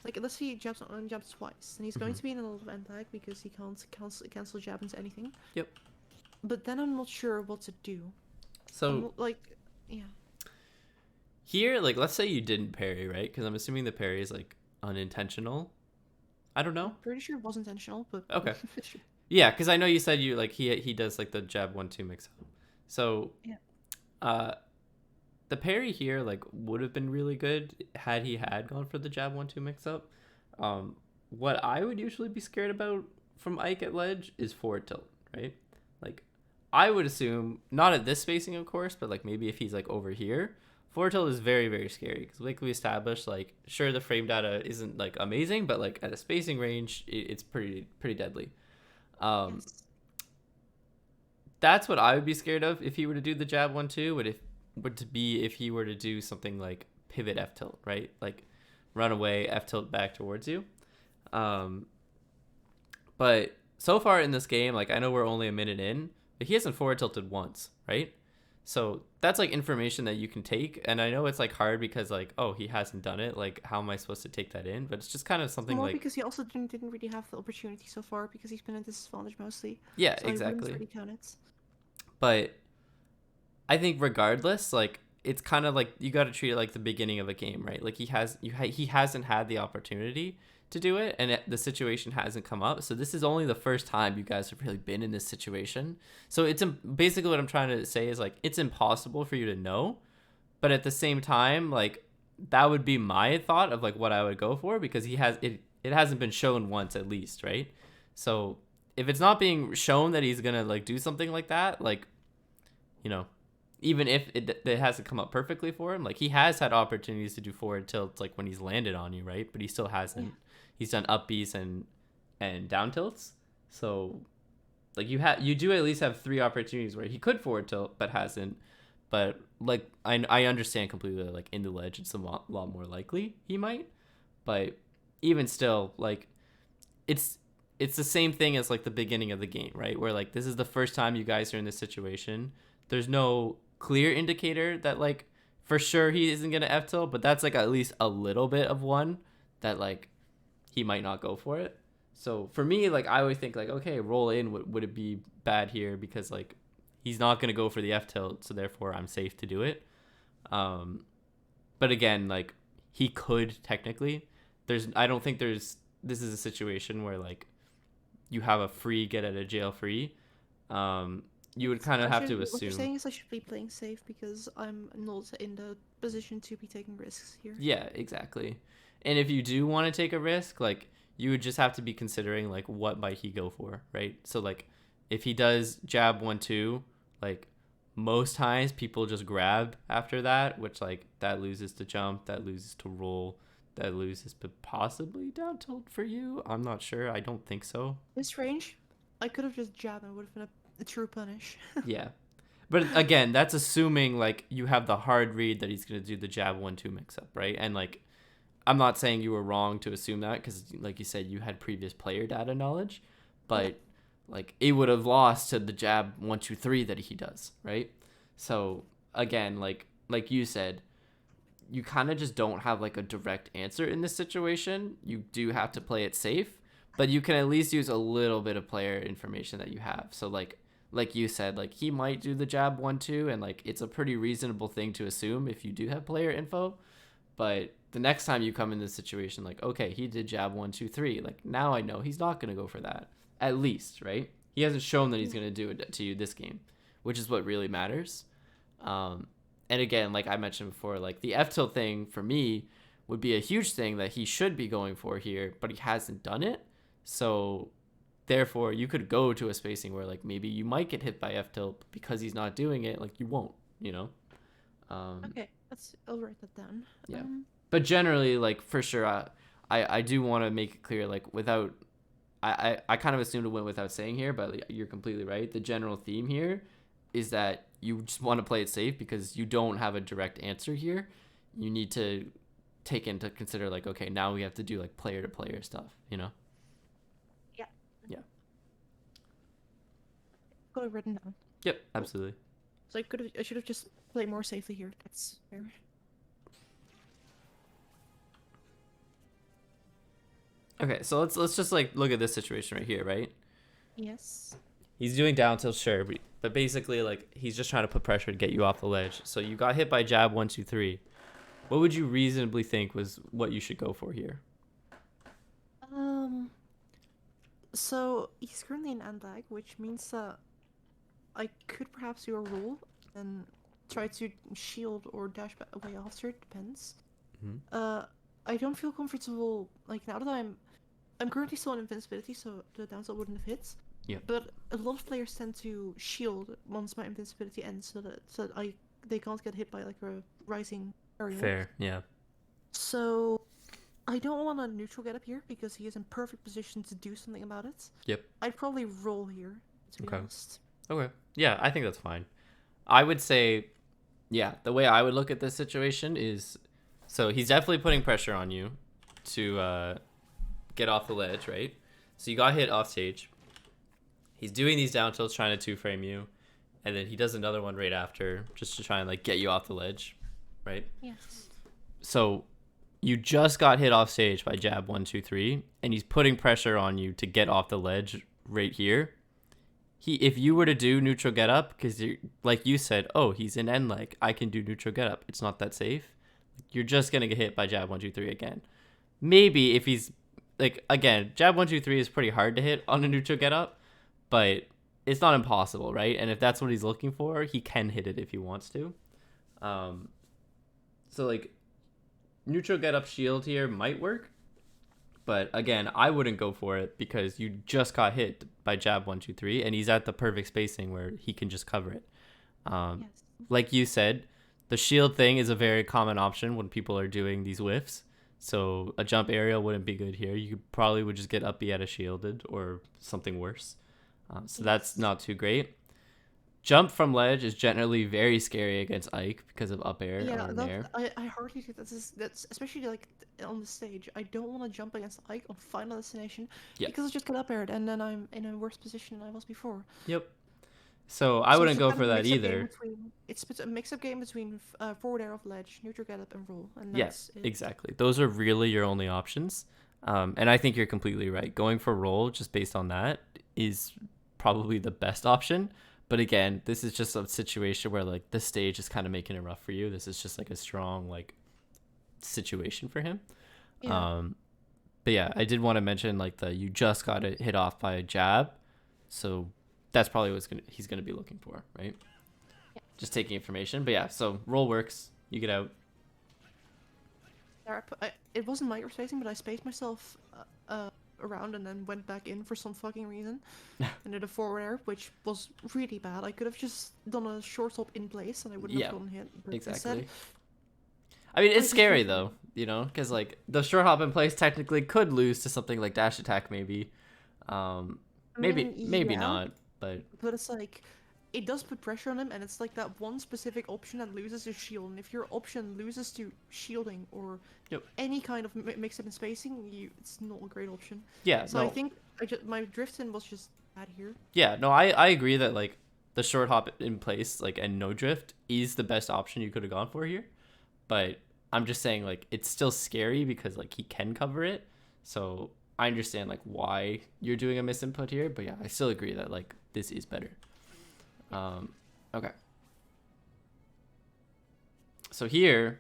[SPEAKER 1] like, let's say he jabs twice, then he's going
[SPEAKER 2] Mhm.
[SPEAKER 1] to be in a lot of end lag because he can't cancel jab into anything.
[SPEAKER 2] Yep.
[SPEAKER 1] But then I'm not sure what to do. I'm
[SPEAKER 2] So
[SPEAKER 1] not, like, yeah.
[SPEAKER 2] here, like, let's say you didn't parry, right? Because I'm assuming the parry is like unintentional. I don't
[SPEAKER 1] I'm
[SPEAKER 2] know.
[SPEAKER 1] pretty sure it was intentional, but
[SPEAKER 2] Okay.
[SPEAKER 1] sure.
[SPEAKER 2] Yeah, because I know you said you like he does like the jab 1-2 mix up. So,
[SPEAKER 1] Yeah.
[SPEAKER 2] uh, the parry here like would have been really good had he had gone for the jab 1-2 mix up. What I would usually be scared about from Ike at ledge is forward tilt, right? Like, I would assume not at this spacing, of course, but like maybe if he's like over here, forward tilt is very very scary because like we established, like sure the frame data isn't like amazing, but like at a spacing range, it's pretty deadly. Um,
[SPEAKER 1] Yes.
[SPEAKER 2] that's what I would be scared of if he were to do the jab 1-2. Would to be if he were to do something like pivot F tilt, right? Like run away F tilt back towards you. Um, but so far in this game, like I know we're only a minute in, but he hasn't forward tilted once, right? So that's like information that you can take, and I know it's like hard because like, oh, he hasn't done it. Like, how am I supposed to take that in? But it's just kind of
[SPEAKER 1] It's
[SPEAKER 2] something
[SPEAKER 1] more
[SPEAKER 2] like,
[SPEAKER 1] because he also didn't really have the opportunity so far, because he's been at disadvantage mostly.
[SPEAKER 2] yeah,
[SPEAKER 1] So I wouldn't
[SPEAKER 2] exactly.
[SPEAKER 1] really count it.
[SPEAKER 2] But I think regardless, like it's kind of like you got to treat it like the beginning of a game, right? Like he hasn't had the opportunity to do it, and the situation hasn't come up. So this is only the first time you guys have really been in this situation. So it's basically what I'm trying to say is like it's impossible for you to know, but at the same time, like that would be my thought of like what I would go for, because he has it. It hasn't been shown once at least, right? So if it's not being shown that he's gonna like do something like that, like, you know, even if it hasn't come up perfectly for him, like he has had opportunities to do forward tilts like when he's landed on you, right? But he still
[SPEAKER 1] Yeah.
[SPEAKER 2] hasn't. He's done up Bs and down tilts. So like you do at least have 3 opportunities where he could forward tilt but hasn't. But like I understand completely, like in the ledge it's a lot more likely he might. But even still, like it's it's the same thing as like the beginning of the game, right? Where like this is the first time you guys are in this situation. There's no clear indicator that like for sure he isn't gonna F tilt, but that's like at least a little bit of one that like he might not go for it. So for me, like I always think like, okay, roll in. Would it be bad here because like he's not gonna go for the F tilt, so therefore I'm safe to do it. Um, but again, like he could technically. I don't think there's. This is a situation where like you have a free get out of jail free. Um, you would kind of have to
[SPEAKER 1] What you're
[SPEAKER 2] assume.
[SPEAKER 1] saying is I should be playing safe because I'm not in the position to be taking risks here.
[SPEAKER 2] Yeah, exactly. And if you do want to take a risk, like you would just have to be considering like what might he go for, right? So like if he does jab 1-2, like most times people just grab after that, which like that loses to jump, that loses to roll, that loses to possibly down tilt for you. I'm not sure. I don't think so.
[SPEAKER 1] This range, I could have just jabbed and it would have been the true punish.
[SPEAKER 2] Yeah. But again, that's assuming like you have the hard read that he's going to do the jab 1-2 mix up, right? And like I'm not saying you were wrong to assume that cuz like you said you had previous player data knowledge,
[SPEAKER 1] Yeah.
[SPEAKER 2] but like it would have lost to the jab 1-2-3 that he does, right? So again, like you said, you kind of just don't have like a direct answer in this situation. You do have to play it safe, but you can at least use a little bit of player information that you have. So like you said, like he might do the jab 1-2, and like it's a pretty reasonable thing to assume if you do have player info. But the next time you come in this situation, like, okay, he did jab 1-2-3, like now I know he's not going to go for that, at least, right? He hasn't shown that he's going to do it to you this game, which is what really matters. And again, like I mentioned before, like the F tilt thing for me would be a huge thing that he should be going for here, but he hasn't done it. So therefore, you could go to a spacing where like maybe you might get hit by F tilt, but because he's not doing it, like you won't, you know?
[SPEAKER 1] Okay, I'll write that down.
[SPEAKER 2] Yeah. But generally, like for sure, I do want to make it clear, like without, I kind of assumed it went without saying here, but like, you're completely right. The general theme here is that you just want to play it safe because you don't have a direct answer here. You need to take into consider like, okay, now we have to do like player to player stuff, you know?
[SPEAKER 1] Yeah.
[SPEAKER 2] Yeah.
[SPEAKER 1] Got it written down.
[SPEAKER 2] Yep, absolutely.
[SPEAKER 1] So I should have just played more safely here. That's fair.
[SPEAKER 2] Okay, so let's just like look at this situation right here, right?
[SPEAKER 1] Yes.
[SPEAKER 2] He's doing down tilt, sure, but basically like he's just trying to put pressure to get you off the ledge. So you got hit by jab 1-2-3. What would you reasonably think was what you should go for here?
[SPEAKER 1] So he's currently in end lag, which means that I could perhaps do a roll and try to shield or dash back away after. It depends.
[SPEAKER 2] Mm-hmm.
[SPEAKER 1] I don't feel comfortable like now that I'm currently still in invincibility, so the down tilt wouldn't have hit.
[SPEAKER 2] Yeah.
[SPEAKER 1] But a lot of players tend to shield once my invincibility ends, so that they can't get hit by like a rising aerial.
[SPEAKER 2] Fair, yeah.
[SPEAKER 1] So I don't want a neutral get up here because he is in perfect position to do something about it.
[SPEAKER 2] Yep.
[SPEAKER 1] I'd probably roll here, to be honest.
[SPEAKER 2] Okay. Yeah, I think that's fine. I would say, yeah, the way I would look at this situation is, so he's definitely putting pressure on you to get off the ledge, right? So you got hit off stage. He's doing these down tilts trying to 2-frame you, and then he does another one right after just to try and like get you off the ledge, right?
[SPEAKER 1] Yes.
[SPEAKER 2] So you just got hit off stage by jab 1-2-3, and he's putting pressure on you to get off the ledge right here. If you were to do neutral get up, because like you said, oh, he's in end leg, I can do neutral get up. It's not that safe. You're just gonna get hit by jab 1-2-3 again. Maybe if he's like, again, jab 1-2-3 is pretty hard to hit on a neutral get up, but it's not impossible, right? And if that's what he's looking for, he can hit it if he wants to. So like neutral get up shield here might work, but again, I wouldn't go for it because you just got hit by jab 1-2-3, and he's at the perfect spacing where he can just cover it.
[SPEAKER 1] Yes.
[SPEAKER 2] Like you said, the shield thing is a very common option when people are doing these whiffs. So a jump aerial wouldn't be good here. You probably would just get up B at a shielded or something worse. So that's not too great. Jump from ledge is generally very scary against Ike because of up air or nair.
[SPEAKER 1] I hardly think that's especially like on the stage. I don't want to jump against Ike on final destination because I just got up aired and then I'm in a worse position than I was before.
[SPEAKER 2] Yep. So I wouldn't go for that either.
[SPEAKER 1] It's a mix-up game between forward air off ledge, neutral get up, and roll. And
[SPEAKER 2] yes, exactly. Those are really your only options. And I think you're completely right. Going for roll just based on that is probably the best option. But again, this is just a situation where like the stage is kind of making it rough for you. This is just like a strong like situation for him. Yeah. But yeah, I did want to mention like you just got it hit off by a jab, so that's probably what he's gonna be looking for, right?
[SPEAKER 1] Yeah.
[SPEAKER 2] Just taking information. But yeah, so roll works. You get out.
[SPEAKER 1] It wasn't micro spacing, but I spaced myself around and then went back in for some fucking reason and did a forward air, which was really bad. I could have just done a short hop in place and I wouldn't have gotten hit. But
[SPEAKER 2] exactly.
[SPEAKER 1] Instead,
[SPEAKER 2] I mean, it's scary though, you know, because like the short hop in place technically could lose to something like dash attack, maybe. Maybe not. But
[SPEAKER 1] But it's like, it does put pressure on him, and it's like that one specific option that loses his shield. And if your option loses to shielding or
[SPEAKER 2] yep.
[SPEAKER 1] any kind of mix-up in spacing, it's not a great option.
[SPEAKER 2] Yeah,
[SPEAKER 1] So I
[SPEAKER 2] no.
[SPEAKER 1] think my drift in was just bad here.
[SPEAKER 2] Yeah, no, I agree that like the short hop in place, like, and no drift is the best option you could have gone for here. But I'm just saying, like, it's still scary because like he can cover it. So I understand like why you're doing a misinput here, but yeah, I still agree that like this is better. Okay. So here,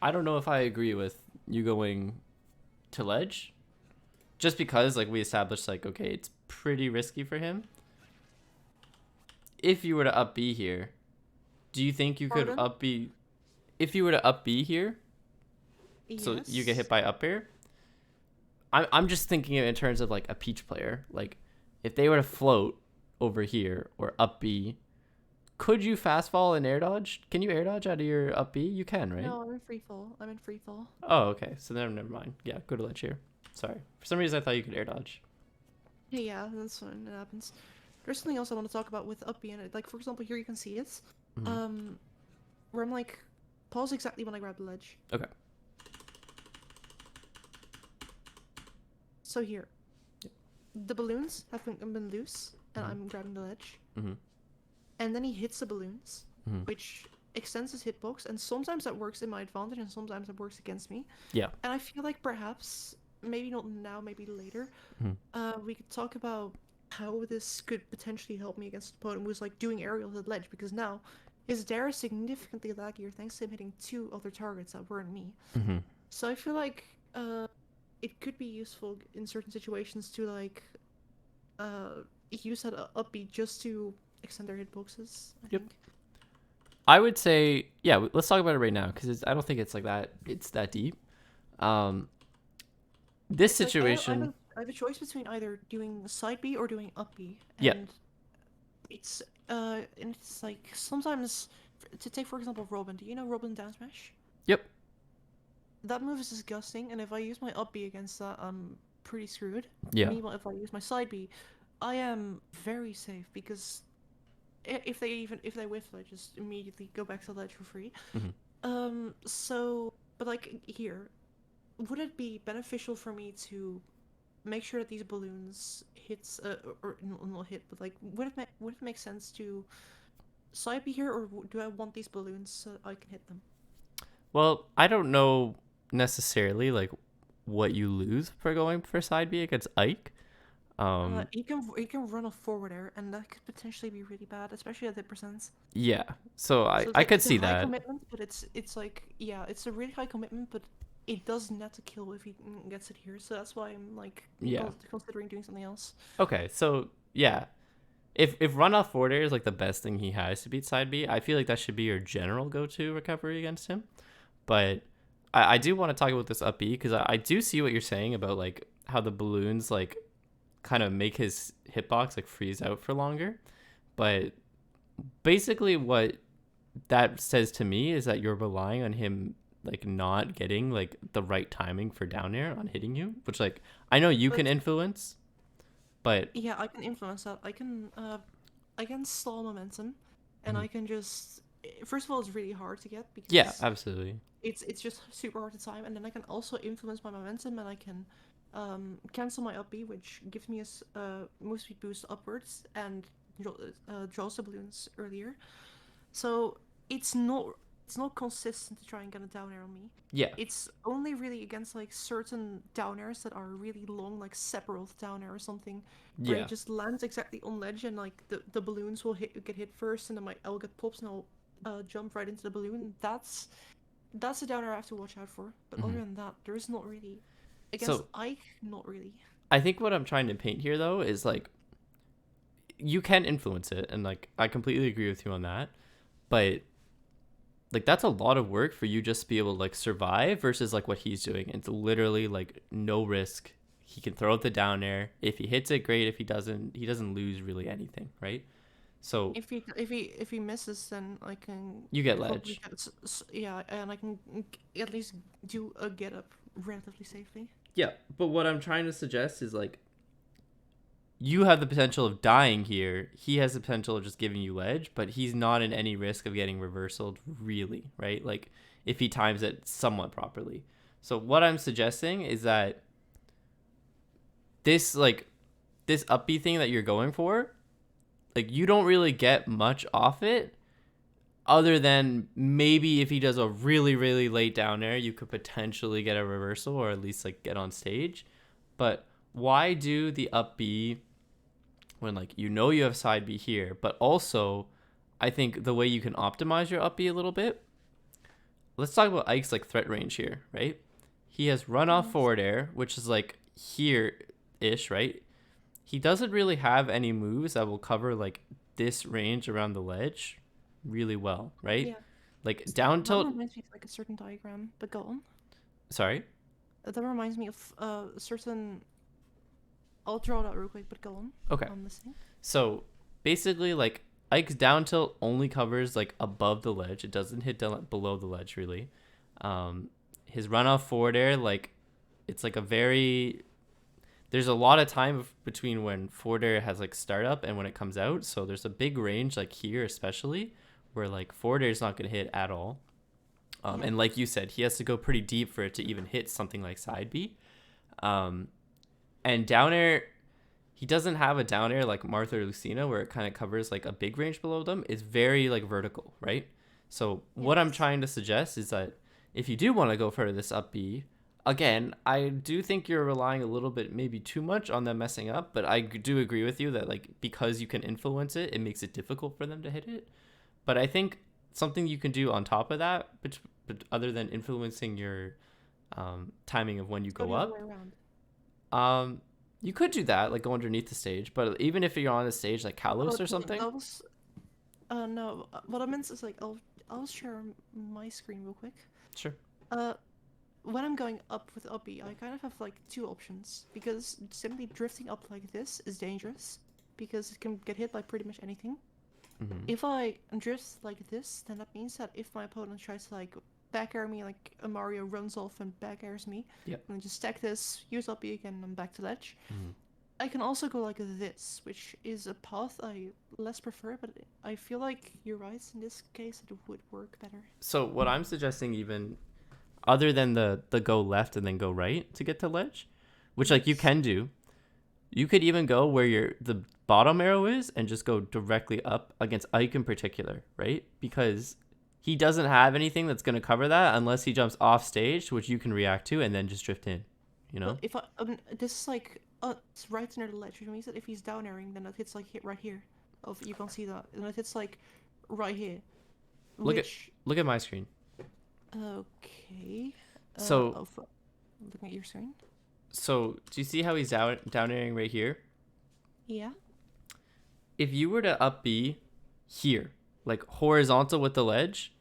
[SPEAKER 2] I don't know if I agree with you going to ledge, just because like we established like, okay, it's pretty risky for him. If you were to up B here, do you think you could
[SPEAKER 1] Pardon?
[SPEAKER 2] up B? If you were to up B here, so you get hit
[SPEAKER 1] Yes.
[SPEAKER 2] by up air. I'm just thinking in terms of like a Peach player. Like, if they were to float over here or up B, could you fast fall and air dodge? Can you air dodge out of your up B? You can, right?
[SPEAKER 1] No, I'm in free fall. I'm in free fall.
[SPEAKER 2] Oh, okay. So then never mind. Yeah, go to ledge here. Sorry. For some reason I thought you could air dodge.
[SPEAKER 1] Yeah, that's fine. It happens. There's something else I want to talk about with up B and it. Like, for example, here you can see it.
[SPEAKER 2] Mhm.
[SPEAKER 1] Um, where I'm like, pause exactly when I grab the ledge.
[SPEAKER 2] Okay.
[SPEAKER 1] So here, the balloons have been loose, and I'm grabbing the ledge.
[SPEAKER 2] Mm-hmm.
[SPEAKER 1] And then he hits the balloons,
[SPEAKER 2] Mm-hmm.
[SPEAKER 1] which extends his hitbox, and sometimes that works in my advantage, and sometimes it works against me.
[SPEAKER 2] Yeah.
[SPEAKER 1] And I feel like perhaps, maybe not now, maybe later, we could talk about how this could potentially help me against an opponent who's like doing aerials at ledge, because now his dare is significantly laggier thanks to him hitting 2 other targets that weren't me.
[SPEAKER 2] Mm-hmm.
[SPEAKER 1] So I feel like it could be useful in certain situations to like use that upbeat just to extend their hitboxes. I
[SPEAKER 2] Yep.
[SPEAKER 1] think.
[SPEAKER 2] I would say, yeah, let's talk about it right now because I don't think it's like that. It's that deep. This
[SPEAKER 1] It's like
[SPEAKER 2] situation,
[SPEAKER 1] I have a choice between either doing side B or doing up B,
[SPEAKER 2] yeah,
[SPEAKER 1] and it's like sometimes to take for example Robin. Do you know Robin down smash?
[SPEAKER 2] yep,
[SPEAKER 1] That move is disgusting, and if I use my up B against that, I'm pretty screwed.
[SPEAKER 2] yeah,
[SPEAKER 1] Meanwhile, if I use my side B, I am very safe because if they whiff, I just immediately go back to ledge for free. So, but like here, would it be beneficial for me to make sure that these balloons hits or not hit, but like would it make sense to side B here, or do I want these balloons so I can hit them?
[SPEAKER 2] Well, I don't know necessarily like what you lose for going for side B against Ike.
[SPEAKER 1] He can run a forward air, and that could potentially be really bad, especially at the percents.
[SPEAKER 2] Yeah, so
[SPEAKER 1] So
[SPEAKER 2] I could
[SPEAKER 1] it's a
[SPEAKER 2] see
[SPEAKER 1] high
[SPEAKER 2] that.
[SPEAKER 1] commitment, but it's like yeah, it's a really high commitment, but it does net to kill if he gets it here. So that's why I'm like
[SPEAKER 2] Yeah.
[SPEAKER 1] considering doing something else.
[SPEAKER 2] Okay, so yeah, if run off forward air is like the best thing he has to beat side B, I feel like that should be your general go to recovery against him. But I do want to talk about this up B because I do see what you're saying about like how the balloons like kind of make his hitbox like freeze out for longer. But basically what that says to me is that you're relying on him like not getting like the right timing for down air on hitting you, which like I know you can
[SPEAKER 1] But
[SPEAKER 2] influence, but
[SPEAKER 1] yeah, I can influence that. I can stall momentum, and I can just first of all, it's really hard to get
[SPEAKER 2] yeah,
[SPEAKER 1] because
[SPEAKER 2] absolutely.
[SPEAKER 1] it's just super hard to time, and then I can also influence my momentum, and I can cancel my up B, which gives me a move speed boost upwards and draws the balloons earlier. So it's not consistent to try and get a down air on me.
[SPEAKER 2] Yeah.
[SPEAKER 1] It's only really against like certain down airs that are really long, like Sephiroth down air or something, where it
[SPEAKER 2] Yeah.
[SPEAKER 1] just lands exactly on ledge and like the balloons will get hit first, and then my L get pops and I'll jump right into the balloon. That's a down air I have to watch out for. But other than that, there's not really against
[SPEAKER 2] So
[SPEAKER 1] Ike, not really.
[SPEAKER 2] I think what I'm trying to paint here though is like you can influence it and like I completely agree with you on that. But like that's a lot of work for you just to be able to like survive versus like what he's doing. It's literally like no risk. He can throw out the down air. If he hits it, great. If he doesn't lose really anything, right? So
[SPEAKER 1] If he misses, then I can
[SPEAKER 2] you get
[SPEAKER 1] probably
[SPEAKER 2] ledge.
[SPEAKER 1] get yeah, and I can at least do a get up relatively safely.
[SPEAKER 2] Yeah, but what I'm trying to suggest is like you have the potential of dying here. He has the potential of just giving you ledge, but he's not in any risk of getting reversaled, really, right? Like, if he times it somewhat properly. So what I'm suggesting is that this, like, this up B thing that you're going for, like, you don't really get much off it, other than maybe if he does a really, really late down air, you could potentially get a reversal or at least, like, get on stage. But why do the up B when, like, you know you have side B here? But also, I think the way you can optimize your up B a little bit, let's talk about Ike's, like, threat range here, right? He has runoff
[SPEAKER 1] Yes.
[SPEAKER 2] forward air, which is, like, here-ish, right? He doesn't really have any moves that will cover, like, this range around the ledge really well, right?
[SPEAKER 1] Yeah.
[SPEAKER 2] Like, down
[SPEAKER 1] That
[SPEAKER 2] tilt.
[SPEAKER 1] reminds me of like a certain diagram, but go on.
[SPEAKER 2] Sorry.
[SPEAKER 1] That reminds me of a certain. I'll draw that real quick, but go on.
[SPEAKER 2] Okay.
[SPEAKER 1] I'm listening.
[SPEAKER 2] So basically, like, Ike's down tilt only covers, like, above the ledge. It doesn't hit down below the ledge, really. His runoff forward air, like, it's like a very. There's a lot of time between when forward air has, like, startup and when it comes out. So there's a big range, like here especially, where, like, forward air is not going to hit at all.
[SPEAKER 1] Yeah.
[SPEAKER 2] And like you said, he has to go pretty deep for it to even hit something like side B. And down air, he doesn't have a down air like Martha or Lucina where it kind of covers, like, a big range below them. It's very, like, vertical, right? So what I'm
[SPEAKER 1] Yes.
[SPEAKER 2] trying to suggest is that if you do want to go for this up B, again, I do think you're relying a little bit, maybe too much, on them messing up. But I do agree with you that, like, because you can influence it, it makes it difficult for them to hit it. But I think something you can do on top of that, but other than influencing your timing of when you
[SPEAKER 1] Go
[SPEAKER 2] go
[SPEAKER 1] the other
[SPEAKER 2] up,
[SPEAKER 1] way around.
[SPEAKER 2] you could do that, like, go underneath the stage. But even if you're on a stage like Kalos or something,
[SPEAKER 1] That was. No. What I meant is like I'll share my screen real quick.
[SPEAKER 2] sure.
[SPEAKER 1] Uh, when I'm going up with up B, I kind of have like two options because simply drifting up like this is dangerous because it can get hit by pretty much anything.
[SPEAKER 2] Mm-hmm.
[SPEAKER 1] If I drift like this, then that means that if my opponent tries to like back air me, like a Mario runs off and back airs me,
[SPEAKER 2] Yep.
[SPEAKER 1] and then just stack this, use up B again, and back to ledge.
[SPEAKER 2] Mm-hmm.
[SPEAKER 1] I can also go like this, which is a path I less prefer, but I feel like you're right. In this case, it would work better.
[SPEAKER 2] So what I'm suggesting, even other than the go left and then go right to get to ledge, which, like, you
[SPEAKER 1] Yes.
[SPEAKER 2] can do, you could even go where the bottom arrow is and just go directly up against Ike in particular, right? Because he doesn't have anything that's going to cover that unless he jumps off stage, which you can react to and then just drift in, you know?
[SPEAKER 1] But if I this is like it's right near the ledge, which means that if he's down airing, then it hits like right here. Of you can see that, and it hits like right here.
[SPEAKER 2] Look
[SPEAKER 1] Which
[SPEAKER 2] at my screen.
[SPEAKER 1] okay.
[SPEAKER 2] So
[SPEAKER 1] Looking at your screen.
[SPEAKER 2] so do you see how he's down airing right here?
[SPEAKER 1] Yeah.
[SPEAKER 2] If you were to up B here, like horizontal with the ledge,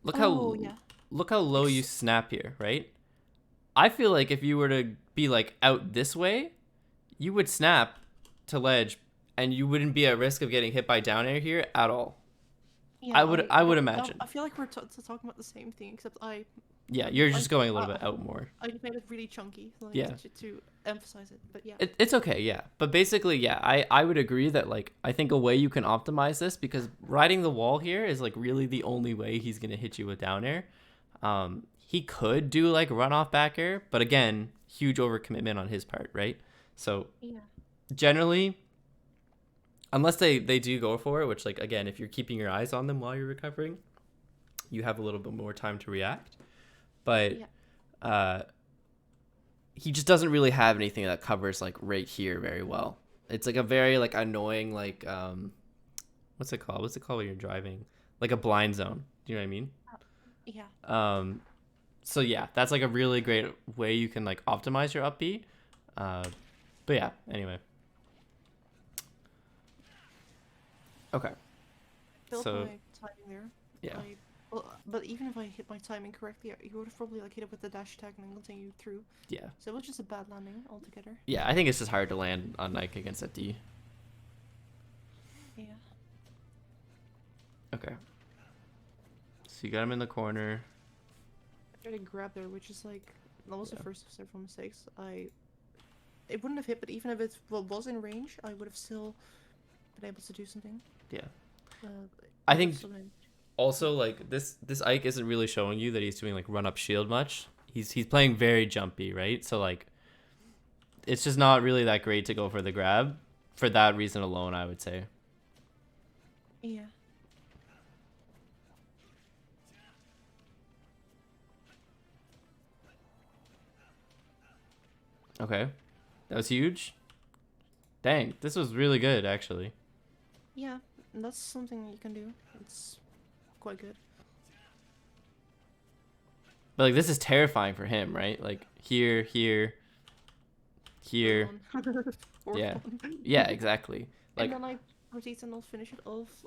[SPEAKER 2] look
[SPEAKER 1] Oh
[SPEAKER 2] how
[SPEAKER 1] yeah.
[SPEAKER 2] look how low you snap here, right? I feel like if you were to be, like, out this way, you would snap to ledge and you wouldn't be at risk of getting hit by down air here at all.
[SPEAKER 1] Yeah.
[SPEAKER 2] I would
[SPEAKER 1] Now
[SPEAKER 2] imagine.
[SPEAKER 1] I feel like we're talking about the same thing, except
[SPEAKER 2] Yeah, you're
[SPEAKER 1] I
[SPEAKER 2] just going a little bit out more.
[SPEAKER 1] I made it really chunky, like
[SPEAKER 2] Yeah.
[SPEAKER 1] to emphasize it. But yeah.
[SPEAKER 2] It's okay, yeah. But basically, yeah, I would agree that, like, I think a way you can optimize this, because riding the wall here is, like, really the only way he's going to hit you with down air. He could do, like, runoff back air, but again, huge overcommitment on his part, right? So
[SPEAKER 1] Yeah.
[SPEAKER 2] generally, unless they do go for it, which, like, again, if you're keeping your eyes on them while you're recovering, you have a little bit more time to react. But
[SPEAKER 1] Yeah.
[SPEAKER 2] he just doesn't really have anything that covers, like, right here very well. It's like a very, like, annoying, like, what's it called when you're driving, like a blind zone, do you know what I mean?
[SPEAKER 1] Yeah.
[SPEAKER 2] So yeah, that's, like, a really great way you can, like, optimize your up B. But yeah, anyway. Okay.
[SPEAKER 1] Built
[SPEAKER 2] So
[SPEAKER 1] my timing there.
[SPEAKER 2] yeah.
[SPEAKER 1] But even if I hit my timing correctly, you would have probably like hit it with the dash attack and then continue through.
[SPEAKER 2] Yeah.
[SPEAKER 1] So it was just a bad landing altogether.
[SPEAKER 2] Yeah, I think it's just hard to land on Nike against that D.
[SPEAKER 1] Yeah.
[SPEAKER 2] Okay. So you got him in the corner.
[SPEAKER 1] I tried to grab there, which is like that was
[SPEAKER 2] Yeah.
[SPEAKER 1] the first of several mistakes. I it wouldn't have hit, but even if it was in range, I would have still been able to do something.
[SPEAKER 2] Yeah.
[SPEAKER 1] Uh,
[SPEAKER 2] I
[SPEAKER 1] it would
[SPEAKER 2] think
[SPEAKER 1] have still been-
[SPEAKER 2] also like this Ike isn't really showing you that he's doing like run up shield much. He's playing very jumpy, right? So like it's just not really that great to go for the grab for that reason alone, I would say.
[SPEAKER 1] Yeah.
[SPEAKER 2] Okay. That was huge. Dang, this was really good actually.
[SPEAKER 1] Yeah, and that's something you can do. It's quite good.
[SPEAKER 2] But like this is terrifying for him, right? Like here, here, here.
[SPEAKER 1] Fourth
[SPEAKER 2] Yeah.
[SPEAKER 1] one.
[SPEAKER 2] Yeah, exactly. Like
[SPEAKER 1] And then I proceed and I'll finish it off.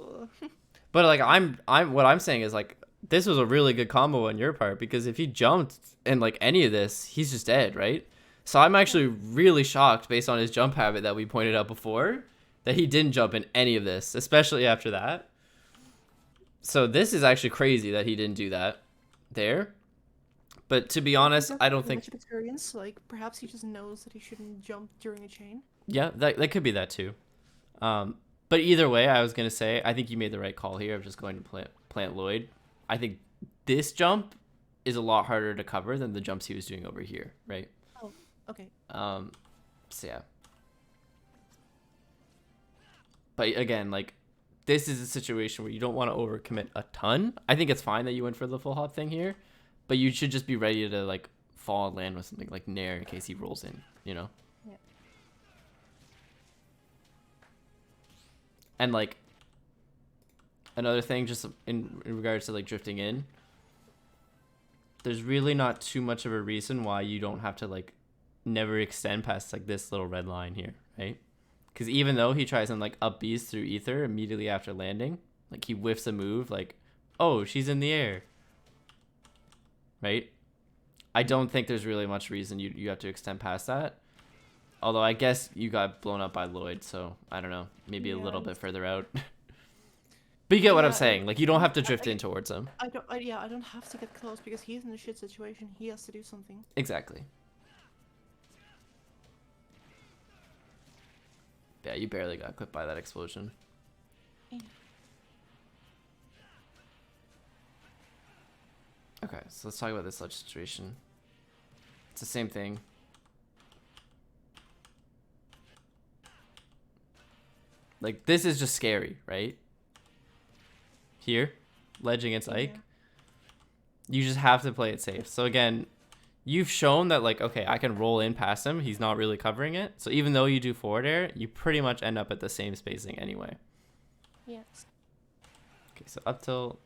[SPEAKER 2] but like I'm what I'm saying is like this was a really good combo on your part because if he jumped in like any of this, he's just dead, right? So I'm actually really shocked based on his jump habit that we pointed out before that he didn't jump in any of this, especially after that. So this is actually crazy that he didn't do that there. But to be honest, I don't think
[SPEAKER 1] much experience. Like perhaps he just knows that he shouldn't jump during a chain.
[SPEAKER 2] yeah, that could be that too. But either way, I was gonna say I think you made the right call here of just going to plant Lloyd. I think this jump is a lot harder to cover than the jumps he was doing over here, right?
[SPEAKER 1] Oh, okay.
[SPEAKER 2] So yeah. But again, like this is a situation where you don't want to overcommit a ton. I think it's fine that you went for the full hop thing here, but you should just be ready to like fall and land with something like Nair in case he rolls in, you know?
[SPEAKER 1] Yeah.
[SPEAKER 2] And like another thing just in regards to like drifting in, there's really not too much of a reason why you don't have to like never extend past like this little red line here, right? Because even though he tries and like up B's through ether immediately after landing, like he whiffs a move like, oh, she's in the air, right? I don't think there's really much reason you have to extend past that. Although I guess you got blown up by Lloyd, so I don't know, maybe a little bit further out. But you get what I'm saying. Like you don't have to drift in towards him.
[SPEAKER 1] I don't have to get close because he's in a shit situation. He has to do something.
[SPEAKER 2] Exactly. Yeah, you barely got clipped by that explosion.
[SPEAKER 1] Yeah.
[SPEAKER 2] Okay, so let's talk about this ledge situation. It's the same thing. Like, this is just scary, right? Here, ledge against Ike. You just have to play it safe. So again, you've shown that, like, okay, I can roll in past him. He's not really covering it. So even though you do forward air, you pretty much end up at the same spacing anyway.
[SPEAKER 1] Yes.
[SPEAKER 2] Okay, so up tilt.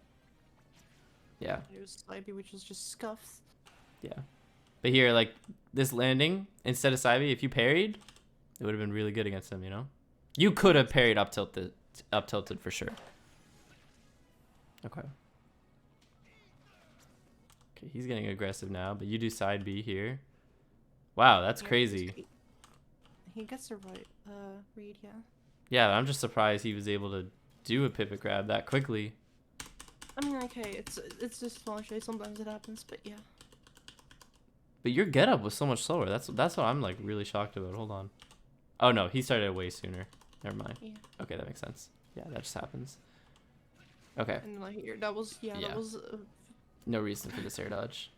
[SPEAKER 2] Yeah.
[SPEAKER 1] There's Ivy, which is just scuffed.
[SPEAKER 2] Yeah. But here, like, this landing, instead of Sivy, if you parried, it would have been really good against him, you know? You could have parried up tilted for sure. Okay. Okay, he's getting aggressive now, but you do side B here. Wow, that's crazy.
[SPEAKER 1] He gets the right read, yeah.
[SPEAKER 2] Yeah, I'm just surprised he was able to do a pivot grab that quickly.
[SPEAKER 1] I mean, okay, it's just small shade. Sometimes it happens, but yeah.
[SPEAKER 2] But your getup was so much slower. That's what I'm like really shocked about. Hold on. Oh no, he started way sooner. Never mind.
[SPEAKER 1] Yeah.
[SPEAKER 2] Okay, that makes sense. Yeah, that just happens. Okay.
[SPEAKER 1] And like here, that was that was.
[SPEAKER 2] No reason for this air dodge.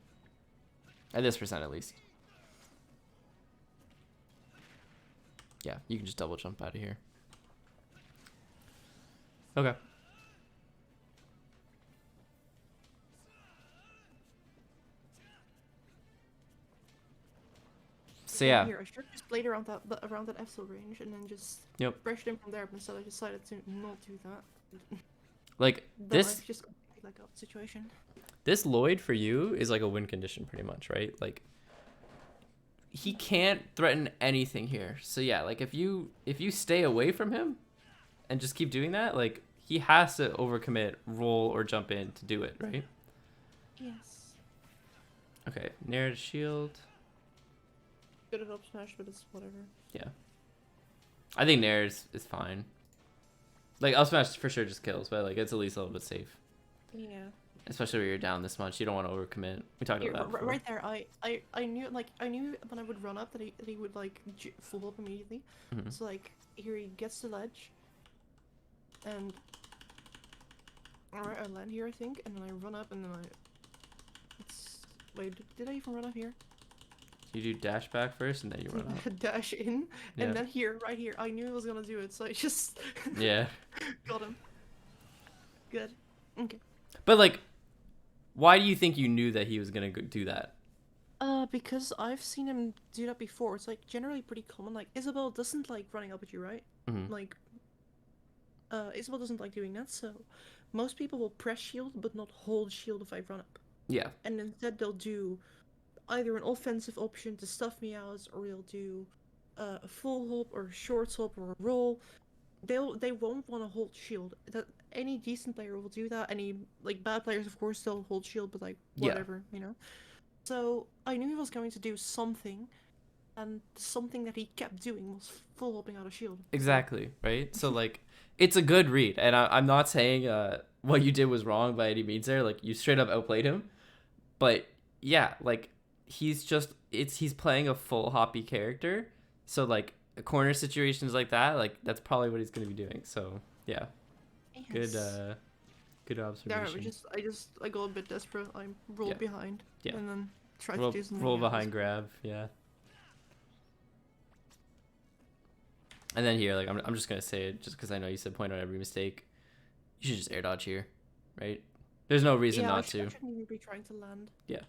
[SPEAKER 2] At this percent, at least. Yeah, you can just double jump out of here. Okay. So yeah.
[SPEAKER 1] Here, I should have just played around that F tilt range and then just brushed in from there. But instead, I decided to not do that.
[SPEAKER 2] Like this.
[SPEAKER 1] Just like a situation.
[SPEAKER 2] This Lloyd for you is like a win condition, pretty much, right? Like he can't threaten anything here. So yeah, like if you stay away from him and just keep doing that, like he has to overcommit, roll, or jump in to do it, right?
[SPEAKER 1] Yes.
[SPEAKER 2] Okay, Nair to shield.
[SPEAKER 1] Good at up smash, but it's whatever.
[SPEAKER 2] Yeah. I think Nair is fine. Like up smash for sure just kills, but like it's at least a little bit safe.
[SPEAKER 1] Yeah.
[SPEAKER 2] especially when you're down this much. You don't want to overcommit. We talked
[SPEAKER 1] Here,
[SPEAKER 2] about that before.
[SPEAKER 1] right there, I knew when I would run up that he would like full up immediately.
[SPEAKER 2] Mm-hmm.
[SPEAKER 1] So like here he gets the ledge, and alright, I land here I think, and then I run up and then wait, did I even run up here?
[SPEAKER 2] You do dash back first and then you run up.
[SPEAKER 1] Dash in,
[SPEAKER 2] Yeah.
[SPEAKER 1] and then here, right here, I knew I was gonna do it, so I just
[SPEAKER 2] Yeah.
[SPEAKER 1] got him. Good. Okay.
[SPEAKER 2] But like, why do you think you knew that he was gonna do that?
[SPEAKER 1] Because I've seen him do that before. It's like generally pretty common. Like Isabel doesn't like running up at you, right?
[SPEAKER 2] Mm-hmm.
[SPEAKER 1] Like, Isabel doesn't like doing that, so most people will press shield but not hold shield if I run up.
[SPEAKER 2] Yeah.
[SPEAKER 1] And instead they'll do either an offensive option to stuff me out, or they'll do a full hop or a short hop or a roll. They won't want to hold shield. That any decent player will do that. Any like bad players, of course, they'll hold shield, but like whatever, you know. So I knew he was going to do something, and something that he kept doing was full hopping out of shield.
[SPEAKER 2] Exactly. Right. So like, it's a good read, and I'm not saying what you did was wrong by any means. There, like you straight up outplayed him, but yeah, like he's playing a full hoppy character, so like corner situations like that, like that's probably what he's gonna be doing. So yeah,
[SPEAKER 1] Yes.
[SPEAKER 2] good observation.
[SPEAKER 1] Yeah, I got a bit desperate. I rolled behind.
[SPEAKER 2] Yeah.
[SPEAKER 1] And then tried
[SPEAKER 2] roll,
[SPEAKER 1] to do something.
[SPEAKER 2] roll
[SPEAKER 1] else.
[SPEAKER 2] behind grab, yeah. And then here, like I'm just gonna say it just because I know you said point out every mistake. You should just air dodge here, right? There's no reason not to.
[SPEAKER 1] I shouldn't even be trying to land.
[SPEAKER 2] Yeah.